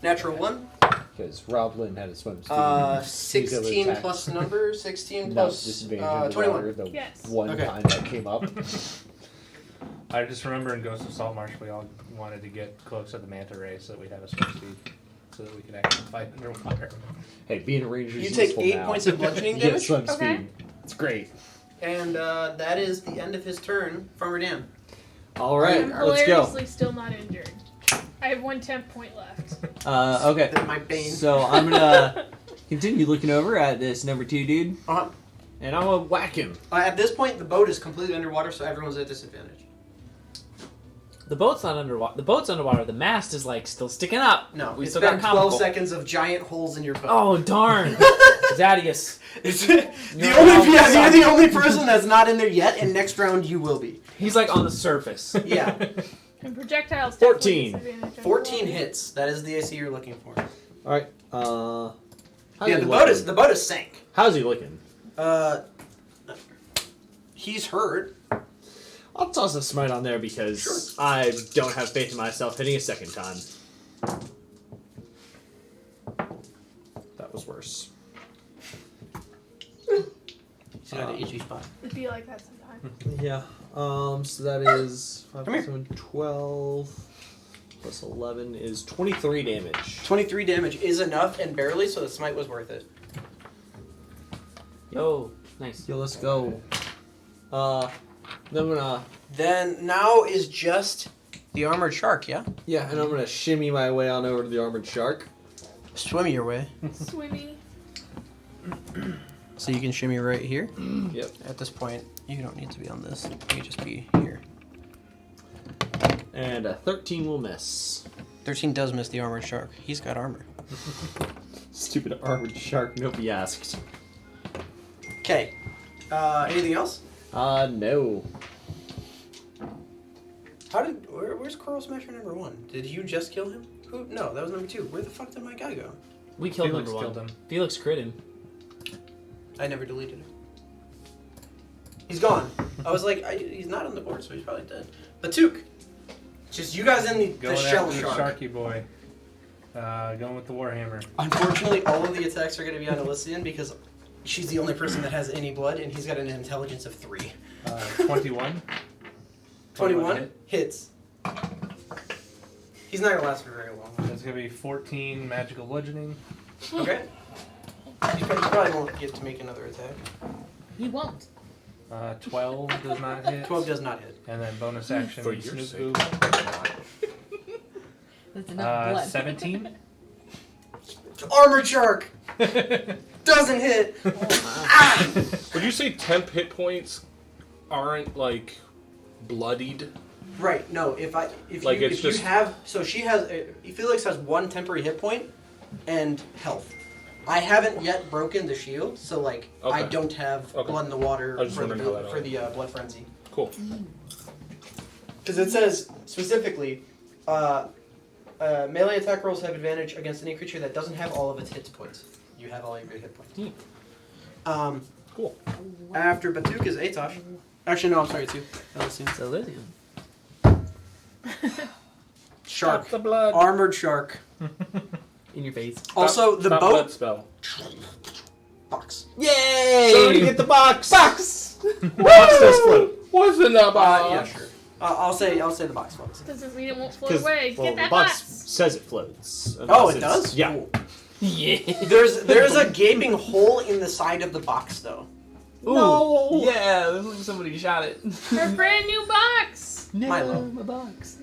Natural 1. because Roblin had a swim speed. 16 attack. plus number. 16 No plus disadvantage in the 21. water, the Yes. one Okay. time that came up. I just remember in Ghost of Salt Marsh we all wanted to get close to the manta ray so that we'd have a swim speed so that we could actually fight underwater. Hey, being a ranger is You take useful 8 now. points of bludgeoning Yeah, damage. swim Okay. speed. It's great. And that is the end of his turn from Redan. All right, I'm let's go. hilariously still not injured. I have 1 temp point left. Okay. My bane. So I'm gonna continue looking over at this number 2 dude, Uh-huh. and I'm gonna whack him. At this point, the boat is completely underwater, so everyone's at disadvantage. The boat's not underwater. The boat's underwater. The mast is like still sticking up. No, We it's still been got 12 comical. seconds of giant holes in your boat. Oh darn, Zadius. It's You're the only person that's not in there yet, and next round you will be. He's like on the surface. Yeah. And projectiles. 14. definitely disadvantage on 14 the hits. That is the AC you're looking for. All right. How's Yeah, he the looking? boat is sank. How's he looking? He's hurt. I'll toss a smite on there because I don't have faith in myself hitting a second time. That was worse. He's got an itchy spot. It'd be like that sometimes. Yeah. So that is 5, Come here. 7, 12 plus 11 is 23 damage. 23 damage is enough and barely, so the smite was worth it. Yo, nice. Yeah, let's go. Then I'm gonna Then now is just the armored shark, yeah? and I'm gonna shimmy my way on over to the armored shark. Swim your way. Swimmy. So you can shimmy right here. Yep. At this point, you don't need to be on this. You can just be here. And a 13 will miss. 13 does miss the armored shark. He's got armor. Stupid armored shark. Nobody asked. Okay. Anything else? No. Where's Coral Smasher number 1? Did you just kill him? Who? No, that was number 2. Where the fuck did my guy go? We killed Felix number 1. killed him. Felix crit him. I never deleted him. He's gone. I was like, he's not on the board, so he's probably dead. Batuk. Just you guys in the Going shell after the shark. Sharky boy. Going with the Warhammer. Unfortunately, all of the attacks are going to be on Elysian because she's the only person that has any blood, and he's got an intelligence of 3. 21. 21 hit. hits. He's not going to last for very long. That's going to be 14 magical bludgeoning. Okay. You probably won't get to make another attack. He won't. 12 does not hit. 12 does not hit. And then bonus action. For your Snoop sake. Boo. That's enough blood. 17. Armored Shark! Doesn't hit! Would you say temp hit points aren't like bloodied? Right, no, if Like, you it's just- have, so she has, Felix has 1 temporary hit point and health. I haven't yet broken the shield, so like, I Okay. don't have Okay. blood in the water I was just for wondering how that the blood frenzy. Cool. Because it says, specifically, melee attack rolls have advantage against any creature that doesn't have all of its hit points. You have all of your hit points. Cool. After Batuk is Atosh. Actually, no, I'm sorry, too. So Lydian. Shark. The blood. Armored Shark. In your face. Also, the Stop boat blood spell. box. Yay! Somebody get the box. box! Box does float. What's in the box? Yeah, sure. I'll say the box floats. Doesn't mean it won't float 'Cause, away. well, Get that the box box. says it floats. Oh, Unless it it's- does? Yeah. Cool. Yeah. There's a gaping hole in the side of the box, though. Ooh, No. Yeah, looks like somebody shot it. Our brand new box. No, Milo. my box.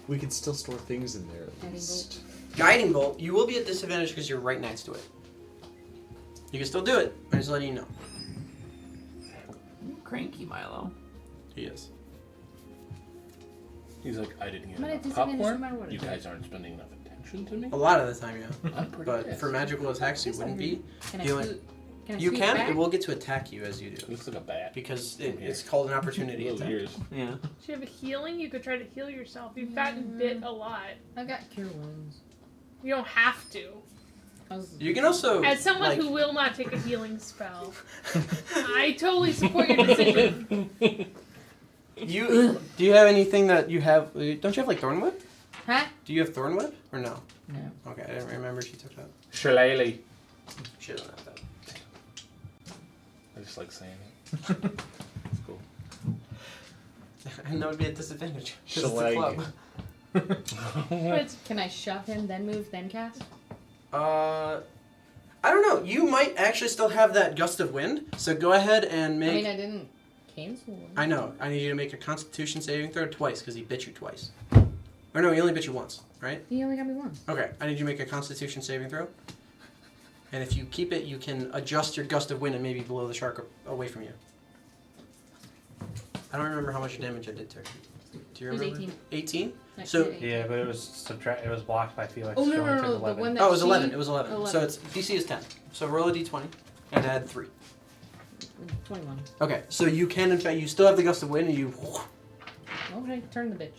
We can still store things in there at least. Guiding Bolt, you will be at disadvantage because you're right next to it. You can still do it. I'm just letting you know. Cranky Milo. He is. He's like, I didn't get I'm at a enough disadvantage no popcorn. matter what I You do. guys aren't spending enough attention to me. A lot of the time, yeah. I'm pretty But pissed. for magical attacks, you wouldn't be. Can I You only- scoot? Can I You scoot can. back? It will get to attack you as you He do. looks like a bat. Because it's called an opportunity Little attack. ears. Yeah. Do you have a healing? You could try to heal yourself. You've gotten bit a lot. I've got cure wounds. You don't have to. I was, You can also. As someone like, who will not take a healing spell, I totally support your decision. do you have anything that you have? Don't you have like Thorn Whip? huh? Do you have Thorn Whip or no? No. Okay, I didn't remember she took that. Shillelagh. She doesn't have that. I just like saying it. It's cool. And that would be a disadvantage. 'cause it's a Shillelagh. club. But Can I shove him, then move, then cast? I don't know. You might actually still have that gust of wind. So go ahead and make. I mean, I didn't cancel one. I know. I need you to make a Constitution saving throw twice because he bit you twice. Or no, he only bit you once, right? He only got me once. Okay. I need you to make a Constitution saving throw. And if you keep it, you can adjust your gust of wind and maybe blow the shark away from you. I don't remember how much damage I did to her. Do you It was remember? 18. 18? Like, So- Yeah, but it was It was blocked by Felix. Oh, no, so no, only no, took no, the 11. one that Oh, it was she- 11. It was 11. 11. So it's DC is 10. So roll a d20 and add 3. 21. Okay, so you can, in fact, you still have the gust of wind and you. Okay, turn the bitch.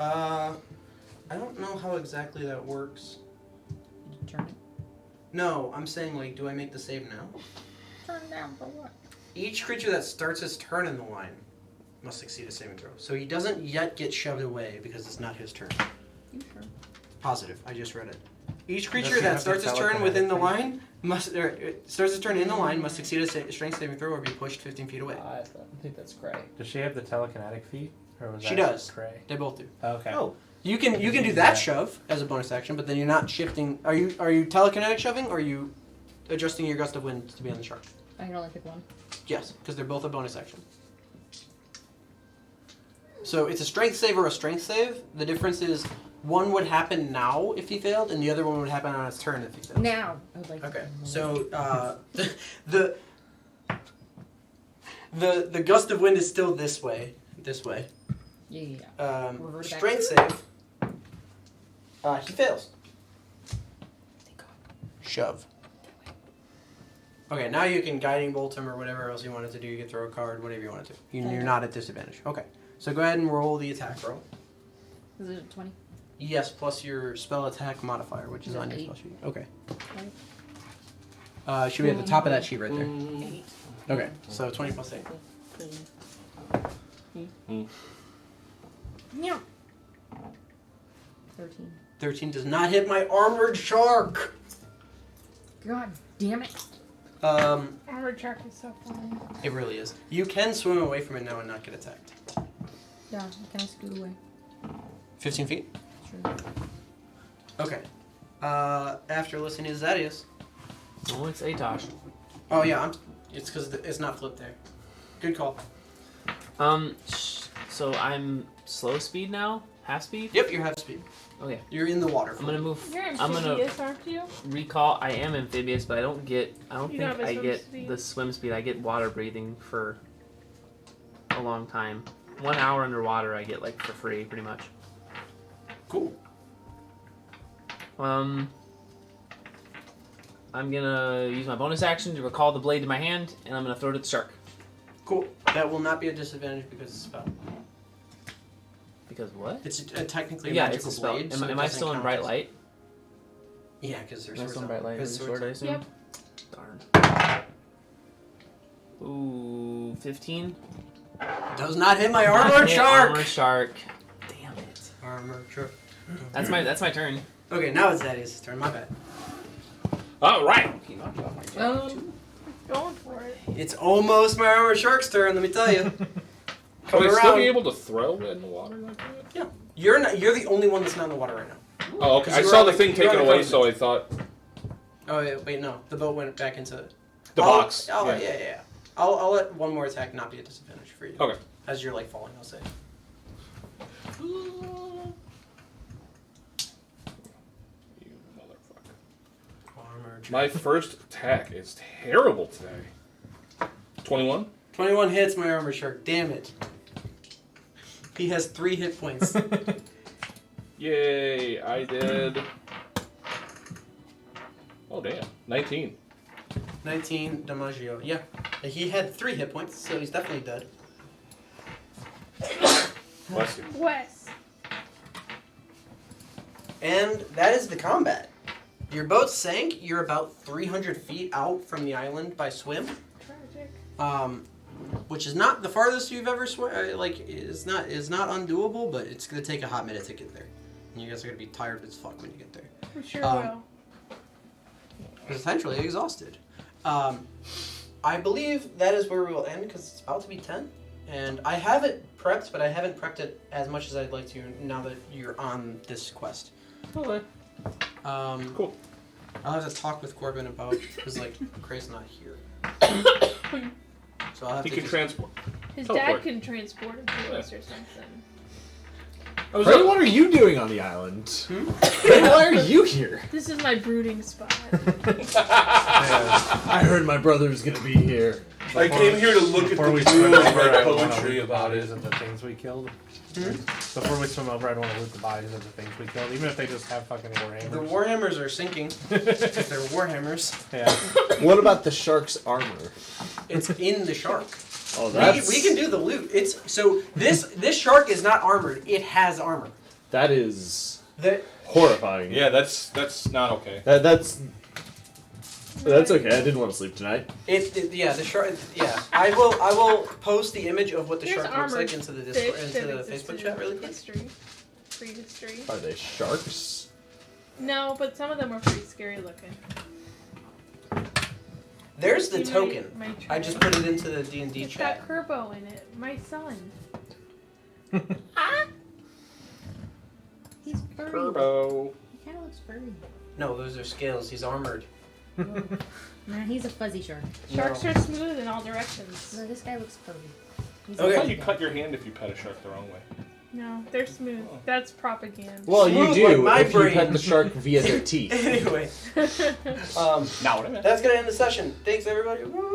I don't know how exactly that works. Turn it. No, I'm saying, like, do I make the save now? Turn down for what? Each creature that starts its turn in the line must succeed a saving throw. So he doesn't yet get shoved away because it's not his turn. You sure? Positive, I just read it. Each creature Does he that have to starts its tell it turn to within the anything? line starts its turn in the line must succeed a strength saving throw or be pushed 15 feet away. I think that's great. Does she have the telekinetic feat? Or was She that does. Cray? They both do. Okay. Oh. You can do that shove as a bonus action, but then you're not shifting. Are you telekinetic shoving, or are you adjusting your gust of wind to be on the shark? I can only pick one. Yes, because they're both a bonus action. So it's a strength save or a strength save. The difference is one would happen now if he failed, and the other one would happen on his turn if he failed. Now. I would like Okay, to. so the gust of wind is still this way. Yeah. Revert back. Strength save. He fails. Shove. Okay, now you can guiding bolt him or whatever else you wanted to do. You can throw a card, whatever you wanted to. You're not at disadvantage. Okay, so go ahead and roll the attack roll. Is it 20? Yes, plus your spell attack modifier, which is Is it on your 8? spell sheet. Okay. Right. Should be at the top of that sheet right there. 8. Okay, so 20 plus 8. Yeah. 13. 13 does not hit my armored shark. God damn it. Armored shark is so funny. It really is. You can swim away from it now and not get attacked. Yeah, can I scoot away? 15 feet? Sure. Okay. After listening to Zadius. Oh, it's Atosh. Oh yeah, it's because it's not flipped there. Good call. So I'm slow speed now? Half speed? Yep, you're half speed. Okay. You're in the water. I'm gonna move. You're I'm gonna amphibious, aren't you? recall. I am amphibious, but I don't You think don't have a I swim get speed? the swim speed. I get water breathing for a long time. 1 hour underwater, I get like for free, pretty much. Cool. I'm gonna use my bonus action to recall the blade to my hand, and I'm gonna throw it at the shark. Cool. That will not be a disadvantage because it's a spell. Because what? It's technically a Yeah, magical it's a spell. blade. so it Am I doesn't still in count bright as- light? Yeah, because there's Am I still in bright light? Is it sword, I assume? Yep. Darn. Ooh, 15. Does not hit my Not armored hit, shark. Armored shark. Damn it. Armored shark. That's my turn. Okay, now it's Zadius' turn. My bad. All right. Going for it. It's almost my armored shark's turn. Let me tell you. Will Coming they still around. be able to throw in the water like that? Yeah. You're not. You're the only one that's not in the water right now. Oh, okay. 'Cause I you were saw on the the- thing you were on taken the away, coast. so I thought Oh wait, no. The boat went back into the I'll- box. Yeah. I'll let one more attack not be a disadvantage for you. Okay. As you're like falling, I'll say. You motherfucker. Armored My first attack is terrible today. 21? 21 hits my armored shark. Damn it. He has 3 hit points. Yay, I did. Oh, damn. 19. 19 Damaggio. Yeah. He had 3 hit points, so he's definitely dead. Bless you. Wes. And that is the combat. Your boat sank. You're about 300 feet out from the island by swim. Tragic. Which is not the farthest you've ever swum. Is not undoable, but it's gonna take a hot minute to get there. And you guys are gonna be tired as fuck when you get there. We sure Um, will. Potentially exhausted. I believe that is where we will end because it's about to be 10. And I have it prepped, but I haven't prepped it as much as I'd like to now that you're on this quest. Okay. Cool. I'll have to talk with Corbin about because like Cray's not here. So I'll have He to can just- transport. His teleport. dad can transport him to us or something. I was Ray, up- what are you doing on the island? Ray, why are you here? This is my brooding spot. I heard my brother was gonna be here. I came here to look at Before the we blue swim and over, write I want to poetry loot the about bodies it. of the things we killed. Before we swim over, I'd want to loot the bodies of the things we killed, even if they just have fucking warhammers. The warhammers are sinking. If they're warhammers, Yeah. What about the shark's armor? it's in the shark. Oh, We can do the loot. It's so this shark is not armored. It has armor. That is The horrifying. Yeah, that's not okay. That's okay. I didn't want to sleep tonight. the shark. Yeah, I will post the image of what the There's shark looks like armored into the Fish Discord, that into the existed Facebook chat in really quick. history. Prehistory. Are they sharks? No, but some of them were pretty scary looking. There's the See token. my I just tray? put it into the D&D It's chat. got Kerbo in it. My son. He's furry. Turbo. He kind of looks furry. No, those are scales. He's armored. Nah, he's a fuzzy shark. Sharks No. are smooth in all directions. No, this guy looks furry. He's Okay. I a thought fuzzy you guy. cut your hand if you pet a shark the wrong way. No, they're smooth. That's propaganda. Well, you Smooth do like my if you brain. pet the shark via their teeth. Anyway, Not what I meant. that's gonna end the session. Thanks everybody. Woo!